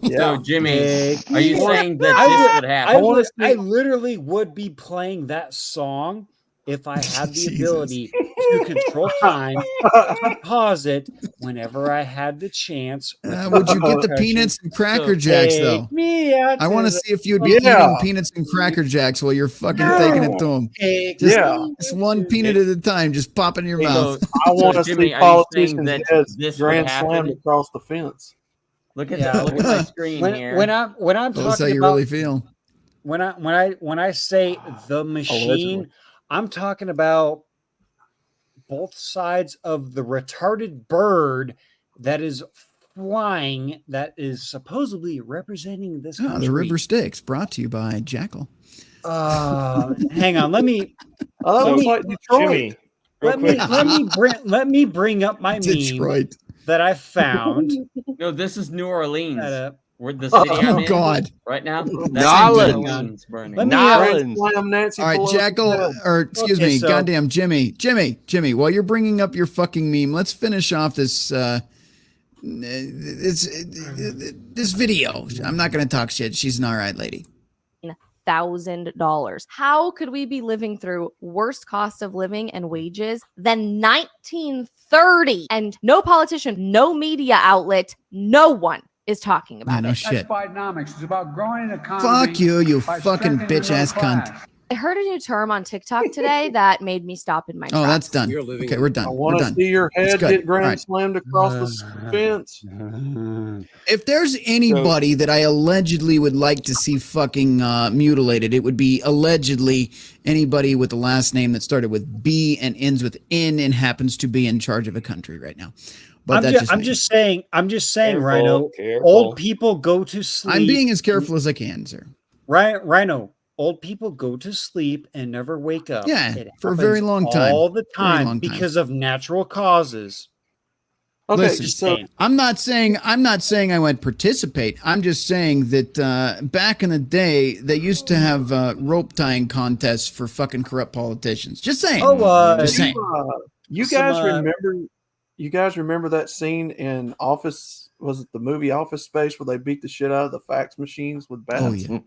So, Jimmy, are you saying that this would happen? I literally would be playing that song if I had the ability to control time, to pause it whenever I had the chance. Would you get the peanuts and Cracker Jacks, though? I want to see if you'd be eating peanuts and Cracker Jacks while you're fucking taking it to them. Just one peanut at a time, just pop in your mouth. I want to Jimmy, see are you saying politicians that get this would grand happen? slammed across the fence. Look at look at my screen here. When I'm Tell us how talking you about really feel. when I say the machine, Allegedly. I'm talking about both sides of the retarded bird that is flying that is supposedly representing this country. The River Styx, brought to you by Jackal. Hang on, let me. Jimmy, let me bring up my Detroit meme that I found. No, this is New Orleans. Where the city I'm in God. right now. Nolans. Burning. All right, Jackal, or excuse me, goddamn Jimmy. While you're bringing up your fucking meme, let's finish off this this video. I'm not going to talk shit. She's an all right lady. $1,000. How could we be living through worst cost of living and wages than 1930? And no politician, no media outlet, no one is talking about no it. shit. Bidenomics is about growing an economy. Fuck you by fucking strengthening bitch the ass middle cunt. class. I heard a new term on TikTok today that made me stop in my Oh, tracks. that's done. Okay, we're done. I We're want to done. see your That's head good. get grand All right. slammed across the fence. If there's anybody that I allegedly would like to see fucking mutilated, it would be allegedly anybody with the last name that started with B and ends with N and happens to be in charge of a country right now. But I'm just saying, Careful, Rhino. careful. Old people go to sleep. I'm being as careful as I can, sir. Rhino. Old people go to sleep and never wake up. Yeah, It for a very happens long time. all the Very time long time. because of natural causes. Okay, Listen, so I'm not saying I would participate. I'm just saying that back in the day they used to have rope tying contests for fucking corrupt politicians. Just saying. Just saying. you guys remember that scene in Office? Was it the movie Office Space where they beat the shit out of the fax machines with bats? Oh yeah.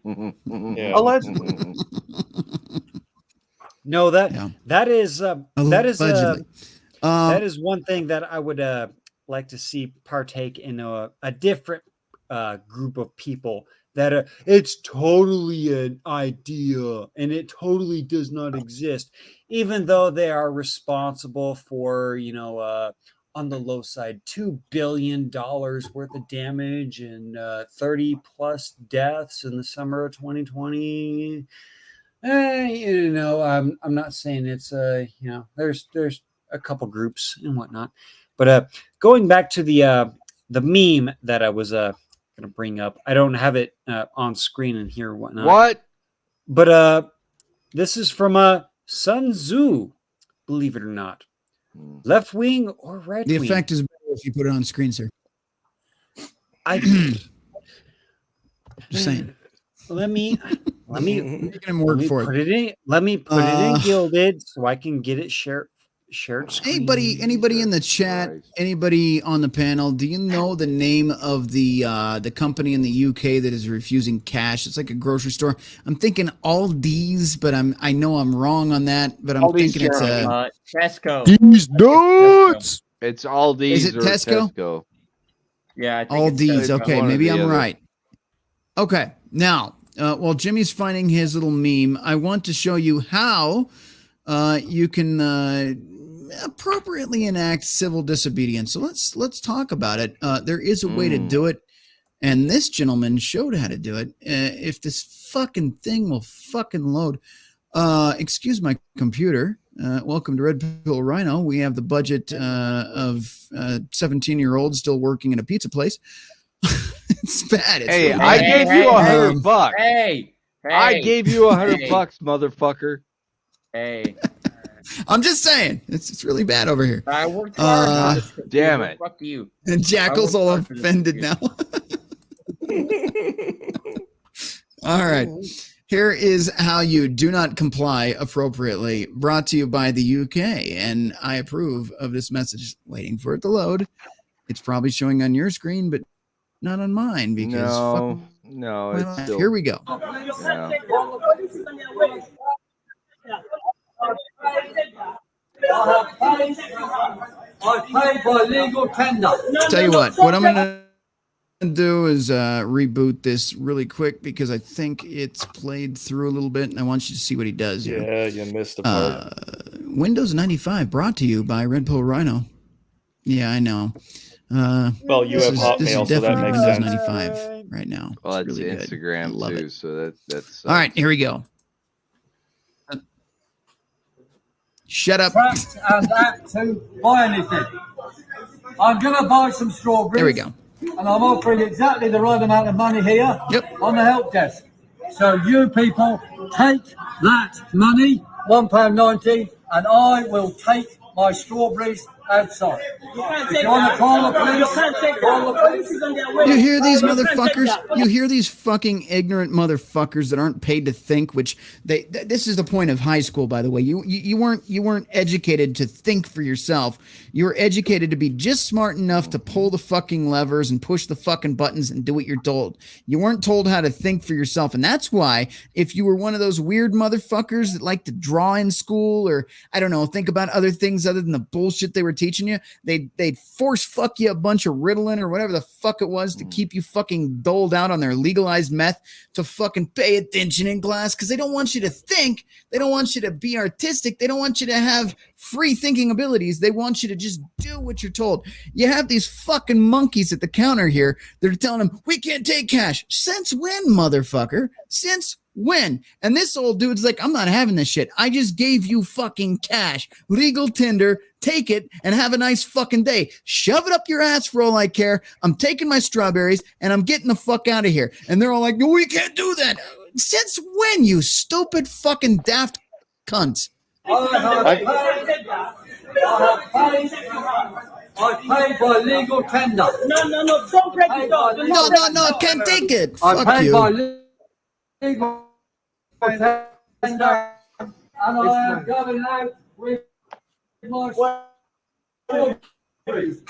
Yeah. Allegedly. No, that is Allegedly. that is one thing that I would like to see partake in a different group of people. That it's totally an idea and it totally does not exist, even though they are responsible for on the low side, $2 billion worth of damage and 30 plus deaths in the summer of 2020. I'm not saying it's there's a couple groups and whatnot, but going back to the meme that I was gonna bring up, I don't have it on screen and here and whatnot. What? But this is from Sun Tzu, believe it or not. Left wing or right The wing? effect is better if you put it on screen, sir. Just saying. Let me Making him work for put it. it in. Let me put it in Gilded so I can get it shared screen. Anybody in the chat, anybody on the panel, do you know the name of the company in the UK that is refusing cash? It's like a grocery store. I'm thinking Aldi's, but I know I'm wrong on that, but I'm Aldi's, thinking it's Tesco. These nuts. It's Aldi's Is it or Tesco? Tesco. Yeah, I think it's Aldi's. Tesco. Okay, One or maybe the I'm other. right. Okay, now while Jimmy's finding his little meme, I want to show you how you can appropriately enact civil disobedience. So let's talk about it. There is a way to do it, and this gentleman showed how to do it. If this fucking thing will fucking load. Excuse my computer. Welcome to Red Pill Rhino. We have the budget of 17-year-olds still working in a pizza place. It's bad. It's Hey, really I bad. gave you $100. Hey, I gave you $100, hey. motherfucker. Hey, I'm just saying, it's really bad over here. I worked hard. on this computer. Damn it. Fuck you. And Jackal's all I worked hard for this offended now. All right. Here is how you do not comply appropriately. Brought to you by the UK. And I approve of this message. Waiting for it to load. It's probably showing on your screen, but not on mine because No, well, it's still. here we go. Yeah. Tell you what I'm gonna do is reboot this really quick because I think it's played through a little bit, and I want you to see what he does here. Yeah, you missed the part. Windows 95 brought to you by Red Pill Rhino. Yeah, I know. Well, you have Hotmail, this is so that definitely makes Windows sense. 95 right now. Well, It's that's really good. I Instagram love too, it. so that's. All right, here we go. Shut up. And that to buy anything. I'm gonna buy some strawberries. There we go. and I'm offering exactly the right amount of money here on the help desk. So you people take that money, £1.90, and I will take my strawberries outside. If you want to call the police, call the police. You hear these motherfuckers? You hear these fucking ignorant motherfuckers that aren't paid to think, which this is the point of high school, by the way. You weren't educated to think for yourself. You were educated to be just smart enough to pull the fucking levers and push the fucking buttons and do what you're told. You weren't told how to think for yourself. And that's why if you were one of those weird motherfuckers that like to draw in school, or I don't know, think about other things other than the bullshit they were teaching you, they'd force fuck you a bunch of Ritalin or whatever the fuck it was to keep you fucking doled out on their legalized meth to fucking pay attention in class, because they don't want you to think. They don't want you to be artistic. They don't want you to have free thinking abilities. They want you to just do what you're told. You have these fucking monkeys at the counter here. They're telling them, we can't take cash. Since when, motherfucker? Since when? And this old dude's like, I'm not having this shit. I just gave you fucking cash. Legal tender. Take it and have a nice fucking day. Shove it up your ass for all I care. I'm taking my strawberries and I'm getting the fuck out of here. And they're all like, no, we can't do that. Since when, you stupid fucking daft cunts? I paid by legal tender. No, don't break it down. No, I can't take it. I Fuck paid you. by legal tender, and I am going out with my strawberries.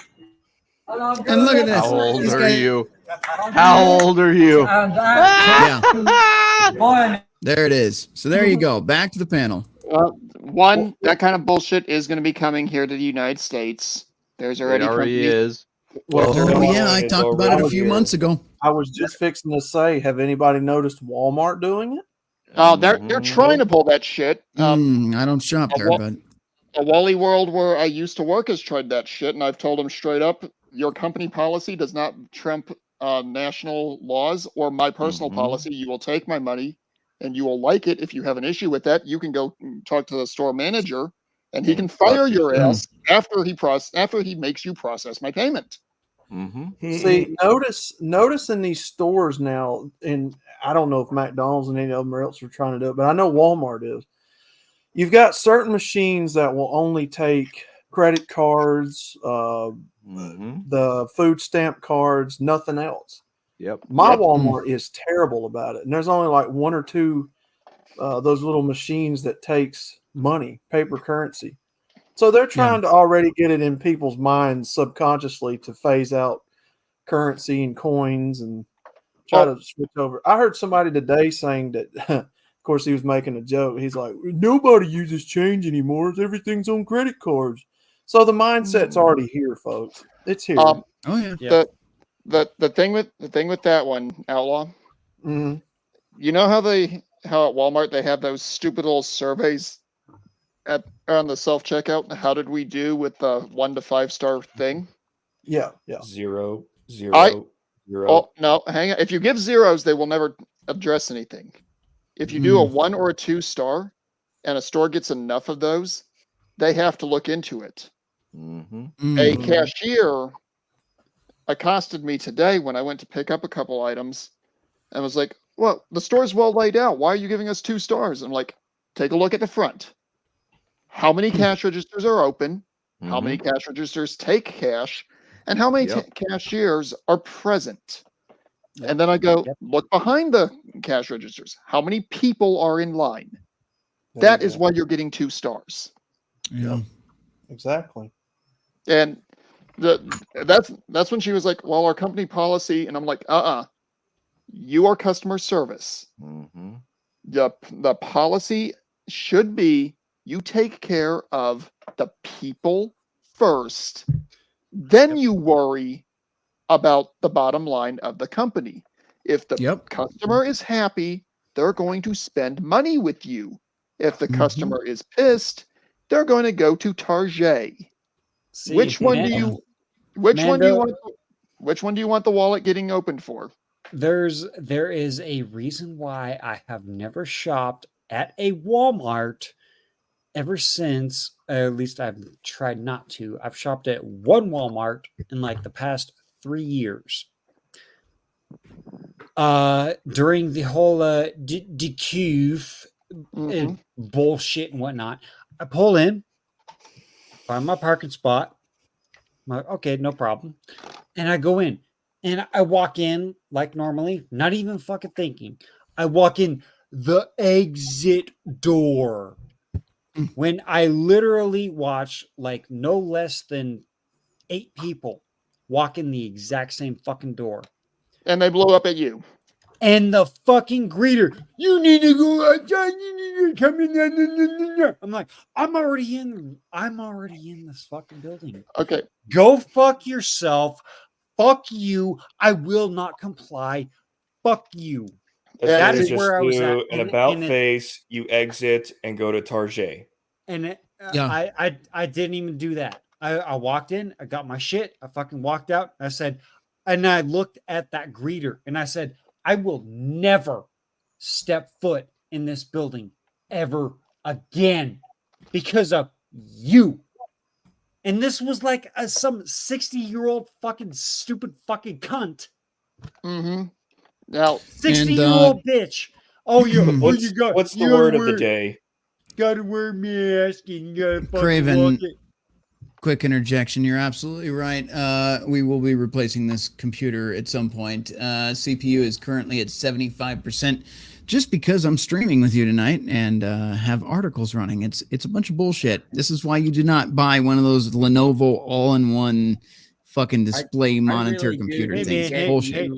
And look at this. How old This are guy- you? How old are you? Yeah. There it is. So there you go. Back to the panel. Well, one, that kind of bullshit is going to be coming here to the United States. There's already It already companies- is. Oh, yeah, I talked about it a few months ago. I was just fixing to say, have anybody noticed Walmart doing it? Oh, they're trying to pull that shit. I don't shop there, but A Wally World where I used to work has tried that shit, and I've told them straight up, your company policy does not trump national laws or my personal policy. You will take my money, and you will like it. If you have an issue with that, you can go talk to the store manager, and he can fire your ass after he makes you process my payment. See, notice in these stores now, and I don't know if McDonald's and any of them else are trying to do it, but I know Walmart is. You've got certain machines that will only take credit cards, the food stamp cards, nothing else. Yep. My Walmart is terrible about it, and there's only like one or two those little machines that takes money, paper currency. So they're trying to already get it in people's minds subconsciously to phase out currency and coins and try to switch over. I heard somebody today saying that, of course, he was making a joke. He's like, nobody uses change anymore. Everything's on credit cards. So the mindset's already here, folks. It's here. Oh yeah. The thing with that one, Outlaw. You know how at Walmart they have those stupid little surveys on the self checkout. How did we do with the 1 to 5 star thing? Yeah. Zero. Oh no, hang on. If you give zeros, they will never address anything. If you do a 1 or a 2 star, and a store gets enough of those, they have to look into it. A cashier accosted me today when I went to pick up a couple items, and was like, "Well, the store's well laid out. Why are you giving us 2 stars?" I'm like, "Take a look at the front. How many cash registers are open? How many cash registers take cash? And how many cashiers are present?" And then I go, look behind the cash registers. How many people are in line? That is why you're getting 2 stars. Yeah. Exactly. And that's when she was like, well, our company policy. And I'm like, you are customer service. The policy should be you take care of the people first. Then you worry about the bottom line of the company. If the customer is happy, they're going to spend money with you. If the customer is pissed, they're going to go to Target. Which one do you want the wallet getting opened for? There is a reason why I have never shopped at a Walmart ever since, at least I've tried not to. I've shopped at one Walmart in like the past 3 years. During the whole DQ bullshit and whatnot, I pull in, find my parking spot. I'm like, okay, no problem. And I go in and I walk in like normally, not even fucking thinking. I walk in the exit door when I literally watched like no less than 8 people walk in the exact same fucking door. And they blow up at you. And the fucking greeter, you need to go outside, you need to come in. I'm like, I'm already in this fucking building. Okay. Go fuck yourself. Fuck you. I will not comply. Fuck you. That is where I was at. An about face, you exit and go to Target. And I didn't even do that. I walked in, I got my shit, I fucking walked out. I said, and I looked at that greeter and I said, I will never step foot in this building ever again because of you. And this was like some 60-year-old fucking stupid fucking cunt. Mm-hmm. Now, 60-year-old bitch. Oh, you got. What's the word of the day? Gotta wear mask and you gotta fucking Craven, walk it. quick interjection. You're absolutely right. We will be replacing this computer at some point. CPU is currently at 75%, just because I'm streaming with you tonight and have articles running. It's a bunch of bullshit. This is why you do not buy one of those Lenovo all-in-one fucking display monitor really computer do. things. Hey, Bullshit.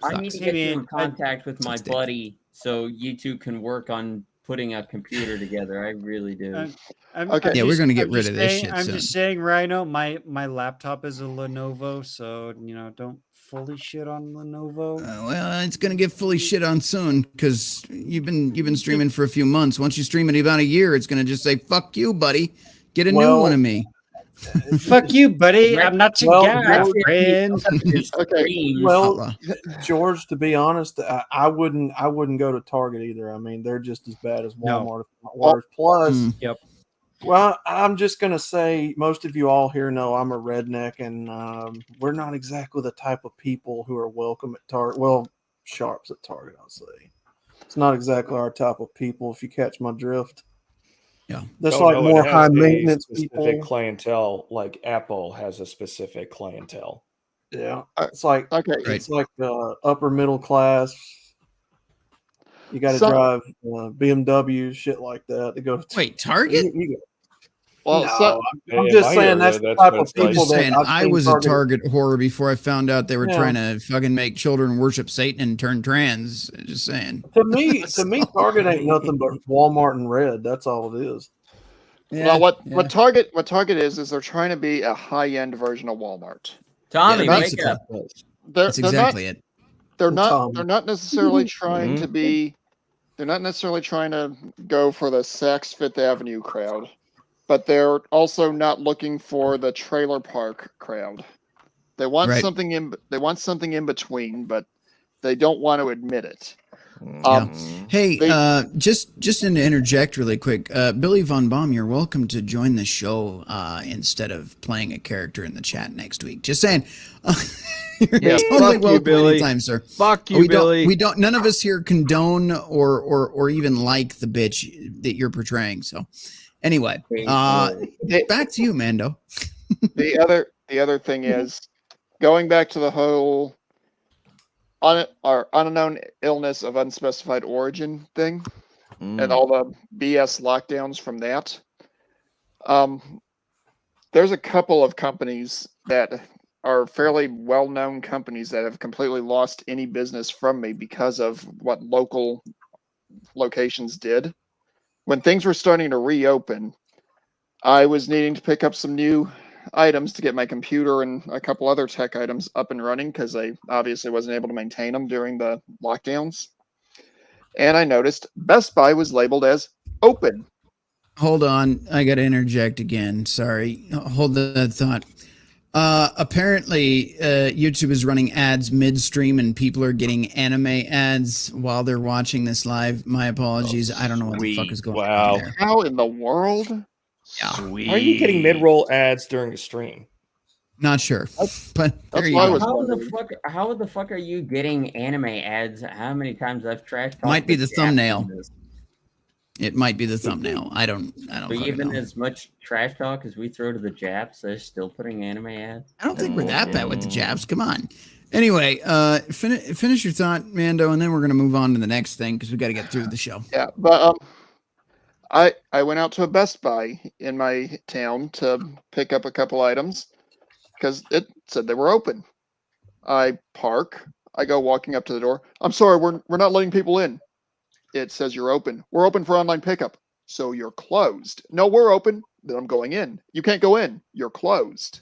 I need to get you in contact with my buddy so you two can work on putting a computer together. I really do. Yeah, we're going to get rid of this shit I'm soon. just saying, Rhino, my laptop is a Lenovo, so don't fully shit on Lenovo. Well, it's going to get fully shit on soon because you've been streaming for a few months. Once you stream it about a year, it's going to just say, fuck you, buddy. Get a new one of me. Fuck you, buddy. I'm not your guy, friend. Okay. Well, George, to be honest, I wouldn't go to Target either. I mean, they're just as bad as Walmart. Plus, yep. Well, I'm just gonna say most of you all here know I'm a redneck, and we're not exactly the type of people who are welcome at Target. Well, sharps at Target, I'll say. It's not exactly our type of people, if you catch my drift. Yeah, that's like more high maintenance specific people. Clientele, like Apple has a specific clientele. Yeah, it's like okay, it's like upper middle class. You got to drive BMW, shit like that to go to. Wait, Target? Well, no, I'm just saying that's the type of people that I was a Target whore before I found out they were trying to fucking make children worship Satan and turn trans. Just saying. To me, Target ain't nothing but Walmart and red. That's all it is. Well, what Target is they're trying to be a high-end version of Walmart. Tommy, wake up. That's exactly it. They're not necessarily trying to be. They're not necessarily trying to go for the Saks Fifth Avenue crowd, but they're also not looking for the trailer park crowd. They want something in. They want something in between, but they don't want to admit it. Hey, just to interject really quick, Billy Von Baum, you're welcome to join the show instead of playing a character in the chat next week. Just saying. You're totally welcome Billy. anytime, sir. Fuck you, Billy. We don't. None of us here condone or even like the bitch that you're portraying. So, anyway, back to you, Mando. The other thing is going back to the whole unknown illness of unspecified origin thing and all the BS lockdowns from that. There's a couple of companies that are fairly well-known companies that have completely lost any business from me because of what local locations did. When things were starting to reopen, I was needing to pick up some new items to get my computer and a couple other tech items up and running because I obviously wasn't able to maintain them during the lockdowns. And I noticed Best Buy was labeled as open. Hold on. I got to interject again. Sorry. Hold that thought. Apparently, YouTube is running ads midstream and people are getting anime ads while they're watching this live. My apologies. I don't know what the fuck is going on there. How in the world? Yeah. How are you getting mid-roll ads during a stream? Not sure, but there you why I go. was How the fuck are you getting anime ads? How many times I've trash talked? Might be the Japs thumbnail. in this. It might be the thumbnail. I don't So fucking even know. as much trash talk as we throw to the Japs, they're still putting anime ads. I don't think we're that bad with the jabs. Come on. Anyway, finish your thought, Mando, and then we're gonna move on to the next thing because we got to get through the show. Yeah, but I went out to a Best Buy in my town to pick up a couple items because it said they were open. I park. I go walking up to the door. I'm sorry, we're not letting people in. It says you're open. We're open for online pickup. So you're closed. No, we're open. Then I'm going in. You can't go in. You're closed.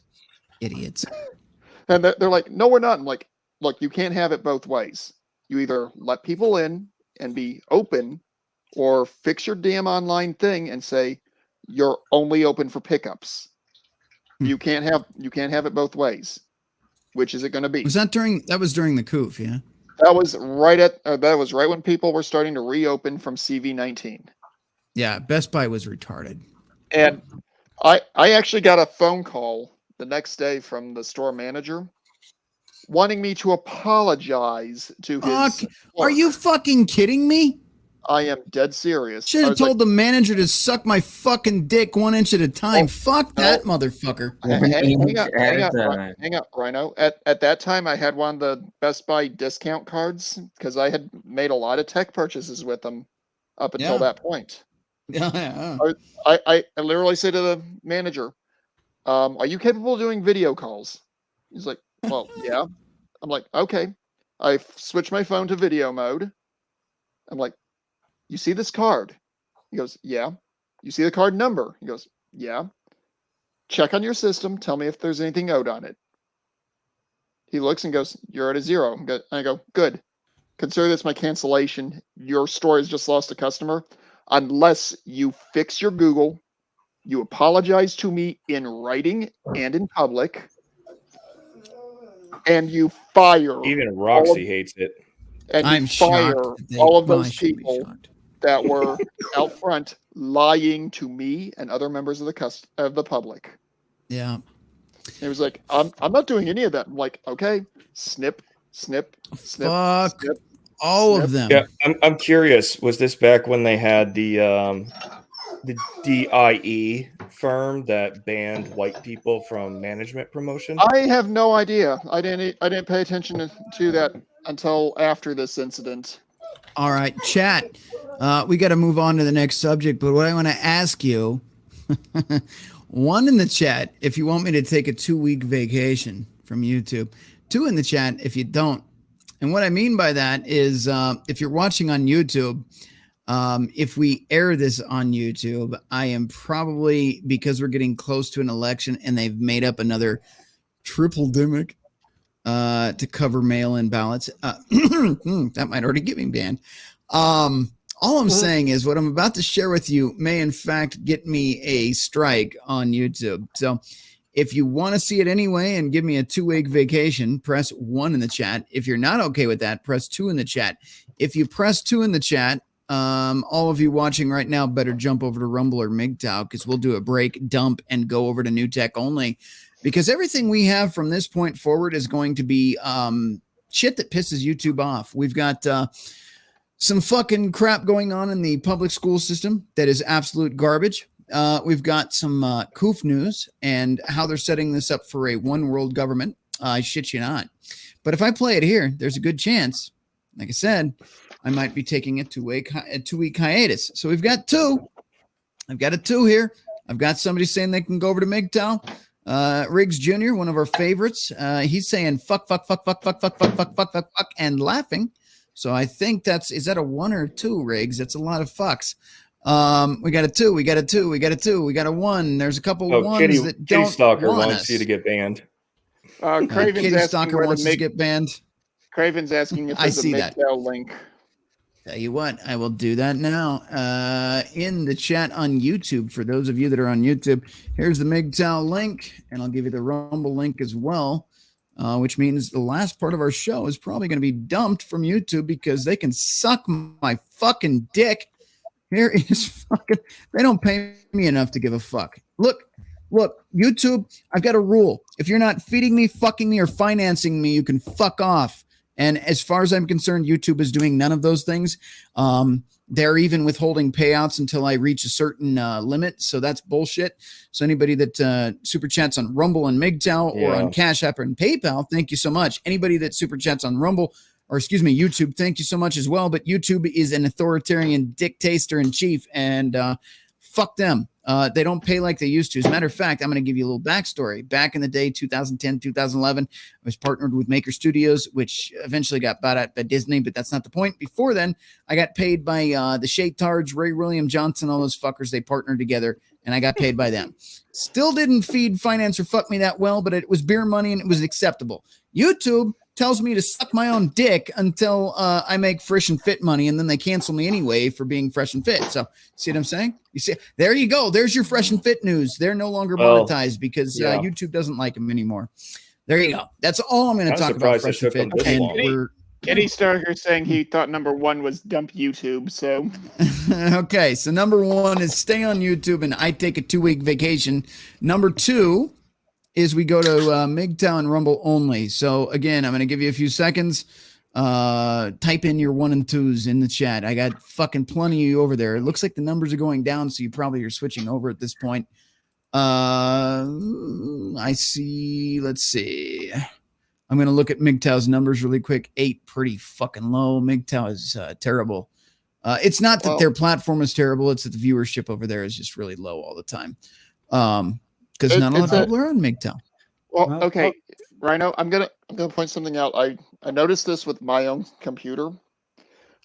Idiots. And they're like, no, we're not. I'm like, look, you can't have it both ways. You either let people in and be open, or fix your damn online thing and say you're only open for pickups. You can't have it both ways. Which is it going to be? Was that during the COOF? Yeah. That was right when people were starting to reopen from CV-19. Yeah, Best Buy was retarded. And I actually got a phone call the next day from the store manager wanting me to apologize to his. Are you fucking kidding me? I am dead serious. Should have told the manager to suck my fucking dick 1 inch at a time. Fuck that motherfucker. Hang up, Rhino. At that time, I had one of the Best Buy discount cards because I had made a lot of tech purchases with them up until that point. Yeah. I literally said to the manager, are you capable of doing video calls? He's like, well, yeah. I'm like, okay. I switched my phone to video mode. I'm like, you see this card? He goes, yeah. You see the card number? He goes, yeah. Check on your system. Tell me if there's anything owed on it. He looks and goes, you're at a 0. And I go, good. Consider this my cancellation. Your store has just lost a customer. Unless you fix your Google, you apologize to me in writing and in public, and you fire. Even Roxy hates it. And I'm you fire shocked. all of Well, I those should be people that were out front lying to me and other members of the public. Yeah. It was like, I'm not doing any of that. I'm like, okay, snip, snip, snip. Fuck snip, all snip. of them. Yeah, I'm curious. Was this back when they had the DIE firm that banned white people from management promotion? I have no idea. I didn't pay attention to that until after this incident. All right, chat. We got to move on to the next subject, but what I want to ask you, one in the chat, if you want me to take a 2-week vacation from YouTube, 2 in the chat if you don't. And what I mean by that is if you're watching on YouTube, if we air this on YouTube, I am probably, because we're getting close to an election and they've made up another triple demic to cover mail-in ballots. That might already get me banned. All I'm saying is what I'm about to share with you may in fact get me a strike on YouTube. So if you want to see it anyway and give me a 2-week vacation, press 1 in the chat. If you're not okay with that, press 2 in the chat. If you press 2 in the chat, all of you watching right now better jump over to Rumble or MGTOW because we'll do a break, dump, and go over to New Tech Only. Because everything we have from this point forward is going to be shit that pisses YouTube off. We've got some fucking crap going on in the public school system that is absolute garbage. We've got some COOF news and how they're setting this up for a one world government. I shit you not. But if I play it here, there's a good chance, like I said, I might be taking a 2-week hiatus. So we've got 2. I've got a 2 here. I've got somebody saying they can go over to MGTOW. Riggs Jr., one of our favorites. He's saying fuck, and laughing. So I think is that a 1 or 2, Riggs? That's a lot of fucks. We got a 2, we got a 2, we got a 2, we got a 1. There's a couple ones that don't Kitty Stalker want wants us. you to get banned. Craven's Kitty asking Stalker where wants the to get banned. Craven's asking if I there's a see that. MGTOW link. Tell you what, I will do that now. In the chat on YouTube, for those of you that are on YouTube, here's the MGTOW link, and I'll give you the Rumble link as well, which means the last part of our show is probably going to be dumped from YouTube because they can suck my fucking dick. Here is fucking, they don't pay me enough to give a fuck. Look Look, YouTube, I've got a rule. If you're not feeding me, fucking me, or financing me, you can fuck off. And as far as I'm concerned, YouTube is doing none of those things. They're even withholding payouts until I reach a certain limit. So that's bullshit. So anybody that super chats on Rumble and MGTOW or on Cash App and PayPal, thank you so much. Anybody that super chats on Rumble, or excuse me, YouTube, thank you so much as well. But YouTube is an authoritarian dictator in chief, and fuck them. They don't pay like they used to. As a matter of fact, I'm going to give you a little backstory. Back in the day, 2010, 2011, I was partnered with Maker Studios, which eventually got bought out by Disney, but that's not the point. Before then, I got paid by the Shaytards, Ray William Johnson, all those fuckers. They partnered together, and I got paid by them. Still didn't feed, finance, or fuck me that well, but it was beer money, and it was acceptable. YouTube tells me to suck my own dick until I make fresh and fit money, and then they cancel me anyway for being fresh and fit. So, see what I'm saying? You see, there you go. There's your fresh and fit news. They're no longer monetized because YouTube doesn't like them anymore. There you go. That's all I'm going to talk about fresh and fit. And Eddie Starker saying he thought number one was dump YouTube. So, okay. So number one is stay on YouTube, and I take a 2-week vacation. Number two is we go to MGTOW and Rumble only. So again, I'm going to give you a few seconds. Type in your 1 and 2s in the chat. I got fucking plenty of you over there. It looks like the numbers are going down, so you probably are switching over at this point. I see. Let's see. I'm going to look at MGTOW's numbers really quick. 8, pretty fucking low. MGTOW is terrible. It's not that their platform is terrible. It's that the viewership over there is just really low all the time. Because not a lot of people are on MGTOW. Well, okay, Rhino, I'm gonna point something out. I noticed this with my own computer.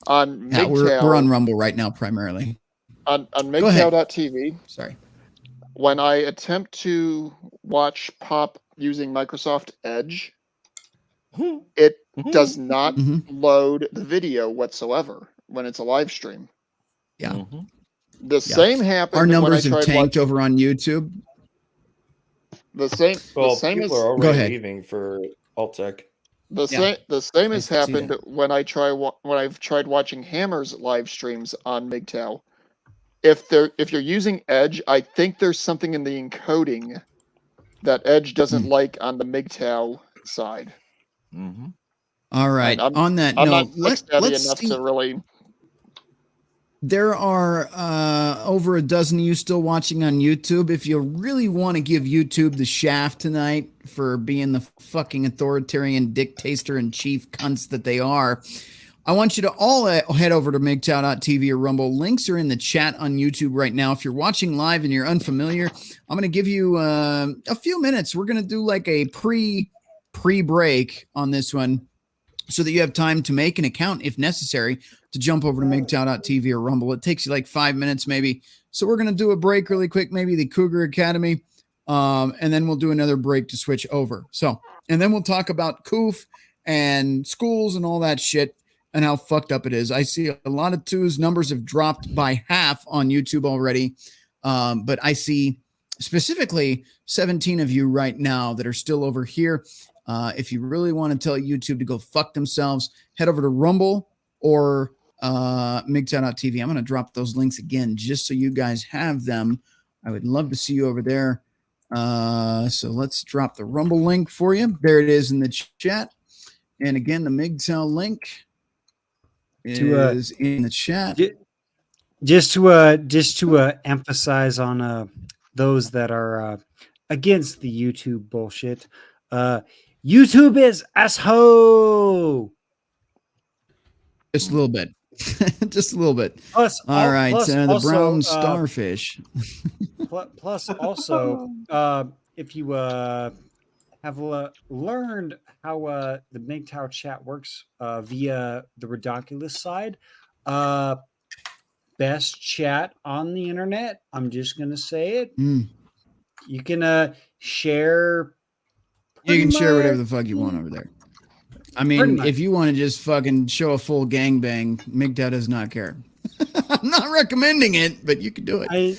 On MGTOW, we're on Rumble right now primarily. On MGTOW.tv. Sorry. When I attempt to watch Pop using Microsoft Edge, it does not load the video whatsoever when it's a live stream. Yeah. The same happened. Our numbers when I have tried tanked over on YouTube. The same. Well, the same people is, are already leaving for Alt-Tech. The same has happened when I've tried watching Hammer's live streams on MGTOW. If you're using Edge, I think there's something in the encoding that Edge doesn't like on the MGTOW side. All right. On that I'm note, not let's enough see. to really. There are over a dozen of you still watching on YouTube. If you really want to give YouTube the shaft tonight for being the fucking authoritarian dictator and chief cunts that they are, I want you to all head over to MGTOW.tv or Rumble. Links are in the chat on YouTube right now. If you're watching live and you're unfamiliar, I'm going to give you a few minutes. We're going to do like a pre-break on this one so that you have time to make an account if necessary to jump over to MGTOW.tv or Rumble. It takes you like 5 minutes maybe. So we're going to do a break really quick, maybe the Cougar Academy, and then we'll do another break to switch over. So, and then we'll talk about COOF and schools and all that shit and how fucked up it is. I see a lot of 2s. Numbers have dropped by half on YouTube already, but I see specifically 17 of you right now that are still over here. If you really want to tell YouTube to go fuck themselves, head over to Rumble or MGTOW.tv. I'm going to drop those links again just so you guys have them. I would love to see you over there. So let's drop the Rumble link for you. There it is in the chat. And again, the MGTOW link is in the chat. Just to emphasize on those that are against the YouTube bullshit. YouTube is asshole. Just a little bit. Just a little bit. Plus, all right. The also, brown starfish. Plus, also, if you have learned how the MGTOW chat works via the Redonkulous side, best chat on the internet. I'm just gonna say it. You can share. You can share whatever the fuck you want over there. I mean, if you want to just fucking show a full gangbang, MGTOW does not care. I'm not recommending it, but you can do it. I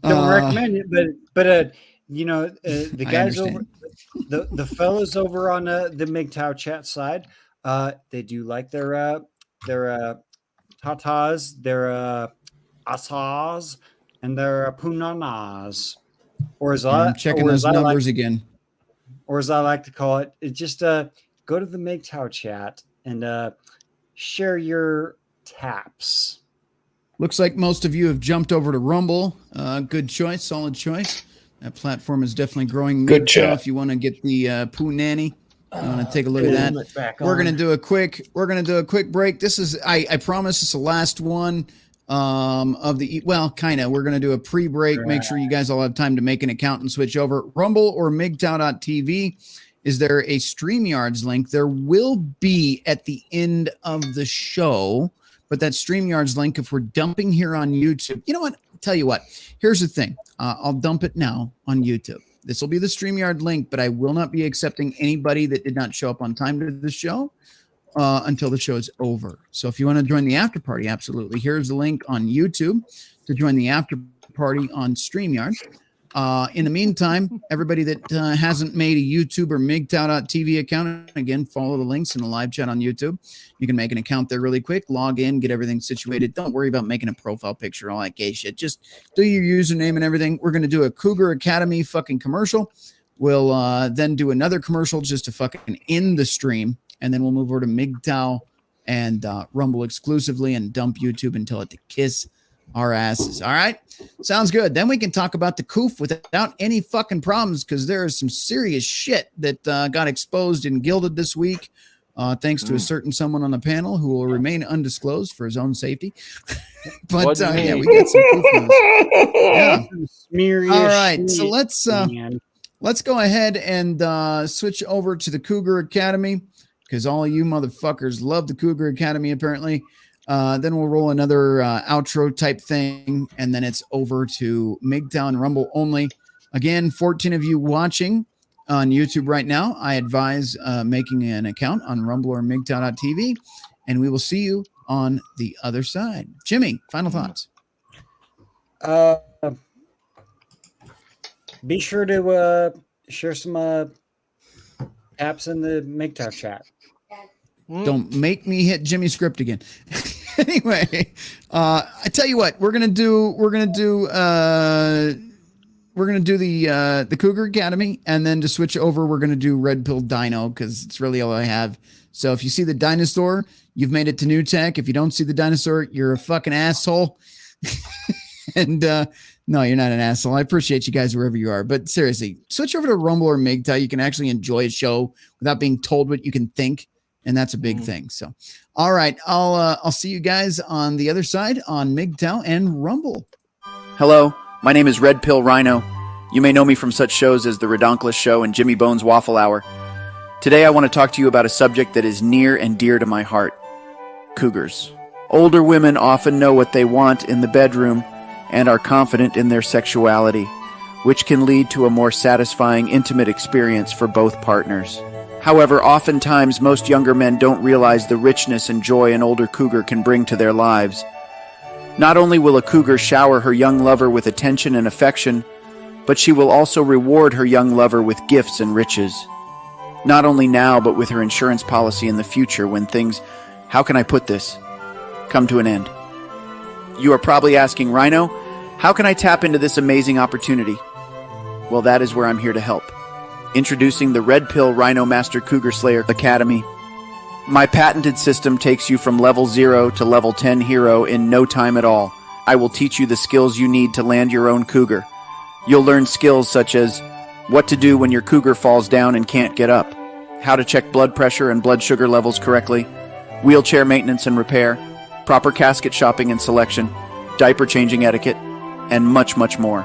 don't recommend it, but you know, the guys over, the fellows over on the MGTOW chat side, they do like their tatas, their asas, and their punanas. Or as I'm checking those numbers again. Or as I like to call it, just go to the MGTOW chat and share your taps. Looks like most of you have jumped over to Rumble. Good choice, solid choice. That platform is definitely growing. Good MGTOW, chat. if you want to get the Pooh Nanny, I want to take a look at that. We're gonna do a quick break. This is I promise it's the last one of the kind of. We're gonna do a pre-break. Make sure you guys all have time to make an account and switch over. Rumble or MGTOW.tv. Is there a StreamYards link? There will be at the end of the show, but that StreamYards link, if we're dumping here on YouTube, you know what? I'll tell you what. Here's the thing. I'll dump it now on YouTube. This will be the StreamYard link, but I will not be accepting anybody that did not show up on time to the show until the show is over. So if you want to join the after party, absolutely. Here's the link on YouTube to join the after party on StreamYard. In the meantime, everybody that hasn't made a YouTube or MGTOW.tv account, again, follow the links in the live chat on YouTube. You can make an account there really quick, log in, get everything situated. Don't worry about making a profile picture, all that gay shit. Just do your username and everything. We're going to do a Cougar Academy fucking commercial. We'll then do another commercial just to fucking end the stream. And then we'll move over to MGTOW and Rumble exclusively and dump YouTube and tell it to kiss our asses. All right. Sounds good. Then we can talk about the coof without any fucking problems, because there is some serious shit that got exposed and gilded this week, thanks to a certain someone on the panel who will remain undisclosed for his own safety. But yeah, we got some coof news. Yeah. All right. So let's go ahead and switch over to the Cougar Academy, because all of you motherfuckers love the Cougar Academy apparently. Then we'll roll another outro type thing, and then it's over to MGTOW and Rumble only. Again, 14 of you watching on YouTube right now, I advise making an account on Rumble or MGTOW.tv, and we will see you on the other side. Jimmy, final thoughts? Be sure to share some apps in the MGTOW chat. Don't make me hit Jimmy's script again. Anyway, I tell you what, we're gonna do the Cougar Academy, and then to switch over, we're gonna do Red Pill Dino, because it's really all I have. So if you see the dinosaur, you've made it to New Tech. If you don't see the dinosaur, you're a fucking asshole. And no, you're not an asshole. I appreciate you guys wherever you are, but seriously, switch over to Rumble or MGTOW. You can actually enjoy a show without being told what you can think. And that's a big thing. So, all right, I'll see you guys on the other side on MGTOW and Rumble. Hello, my name is Red Pill Rhino. You may know me from such shows as The Redonkulous Show and Jimmy Bones Waffle Hour. Today I want to talk to you about a subject that is near and dear to my heart: cougars. Older women often know what they want in the bedroom and are confident in their sexuality, which can lead to a more satisfying, intimate experience for both partners. However, oftentimes most younger men don't realize the richness and joy an older cougar can bring to their lives. Not only will a cougar shower her young lover with attention and affection, but she will also reward her young lover with gifts and riches. Not only now, but with her insurance policy in the future when things, how can I put this, come to an end. You are probably asking, Rhino, how can I tap into this amazing opportunity? Well, that is where I'm here to help. Introducing the Red Pill Rhino Master Cougar Slayer Academy. My patented system takes you from level 0 to level 10 hero in no time at all. I will teach you the skills you need to land your own cougar. You'll learn skills such as what to do when your cougar falls down and can't get up, how to check blood pressure and blood sugar levels correctly, wheelchair maintenance and repair, proper casket shopping and selection, diaper changing etiquette, and much, much more.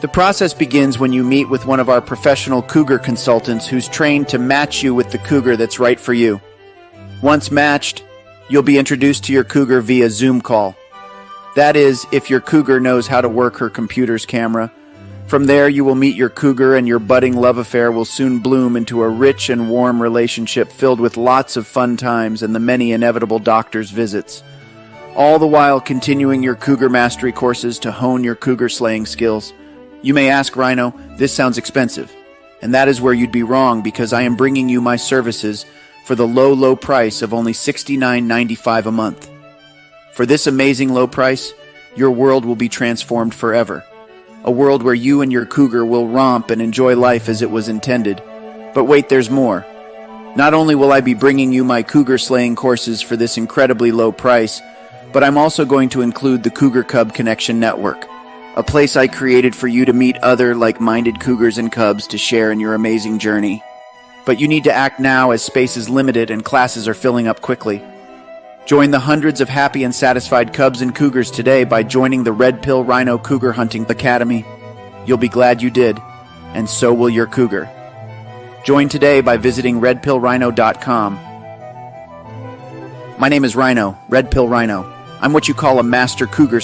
The process begins when you meet with one of our professional cougar consultants who's trained to match you with the cougar that's right for you. Once matched, you'll be introduced to your cougar via Zoom call. That is, if your cougar knows how to work her computer's camera. From there, you will meet your cougar, and your budding love affair will soon bloom into a rich and warm relationship filled with lots of fun times and the many inevitable doctor's visits. All the while continuing your cougar mastery courses to hone your cougar slaying skills. You may ask, Rhino, this sounds expensive. And that is where you'd be wrong, because I am bringing you my services for the low, low price of only $69.95 a month. For this amazing low price, your world will be transformed forever. A world where you and your cougar will romp and enjoy life as it was intended. But wait, there's more. Not only will I be bringing you my cougar slaying courses for this incredibly low price, but I'm also going to include the Cougar Cub Connection Network, a place I created for you to meet other like-minded cougars and cubs to share in your amazing journey. But you need to act now as space is limited and classes are filling up quickly. Join the hundreds of happy and satisfied cubs and cougars today by joining the Red Pill Rhino Cougar Hunting Academy. You'll be glad you did, and so will your cougar. Join today by visiting redpillrhino.com. My name is Rhino, Red Pill Rhino. I'm what you call a master cougar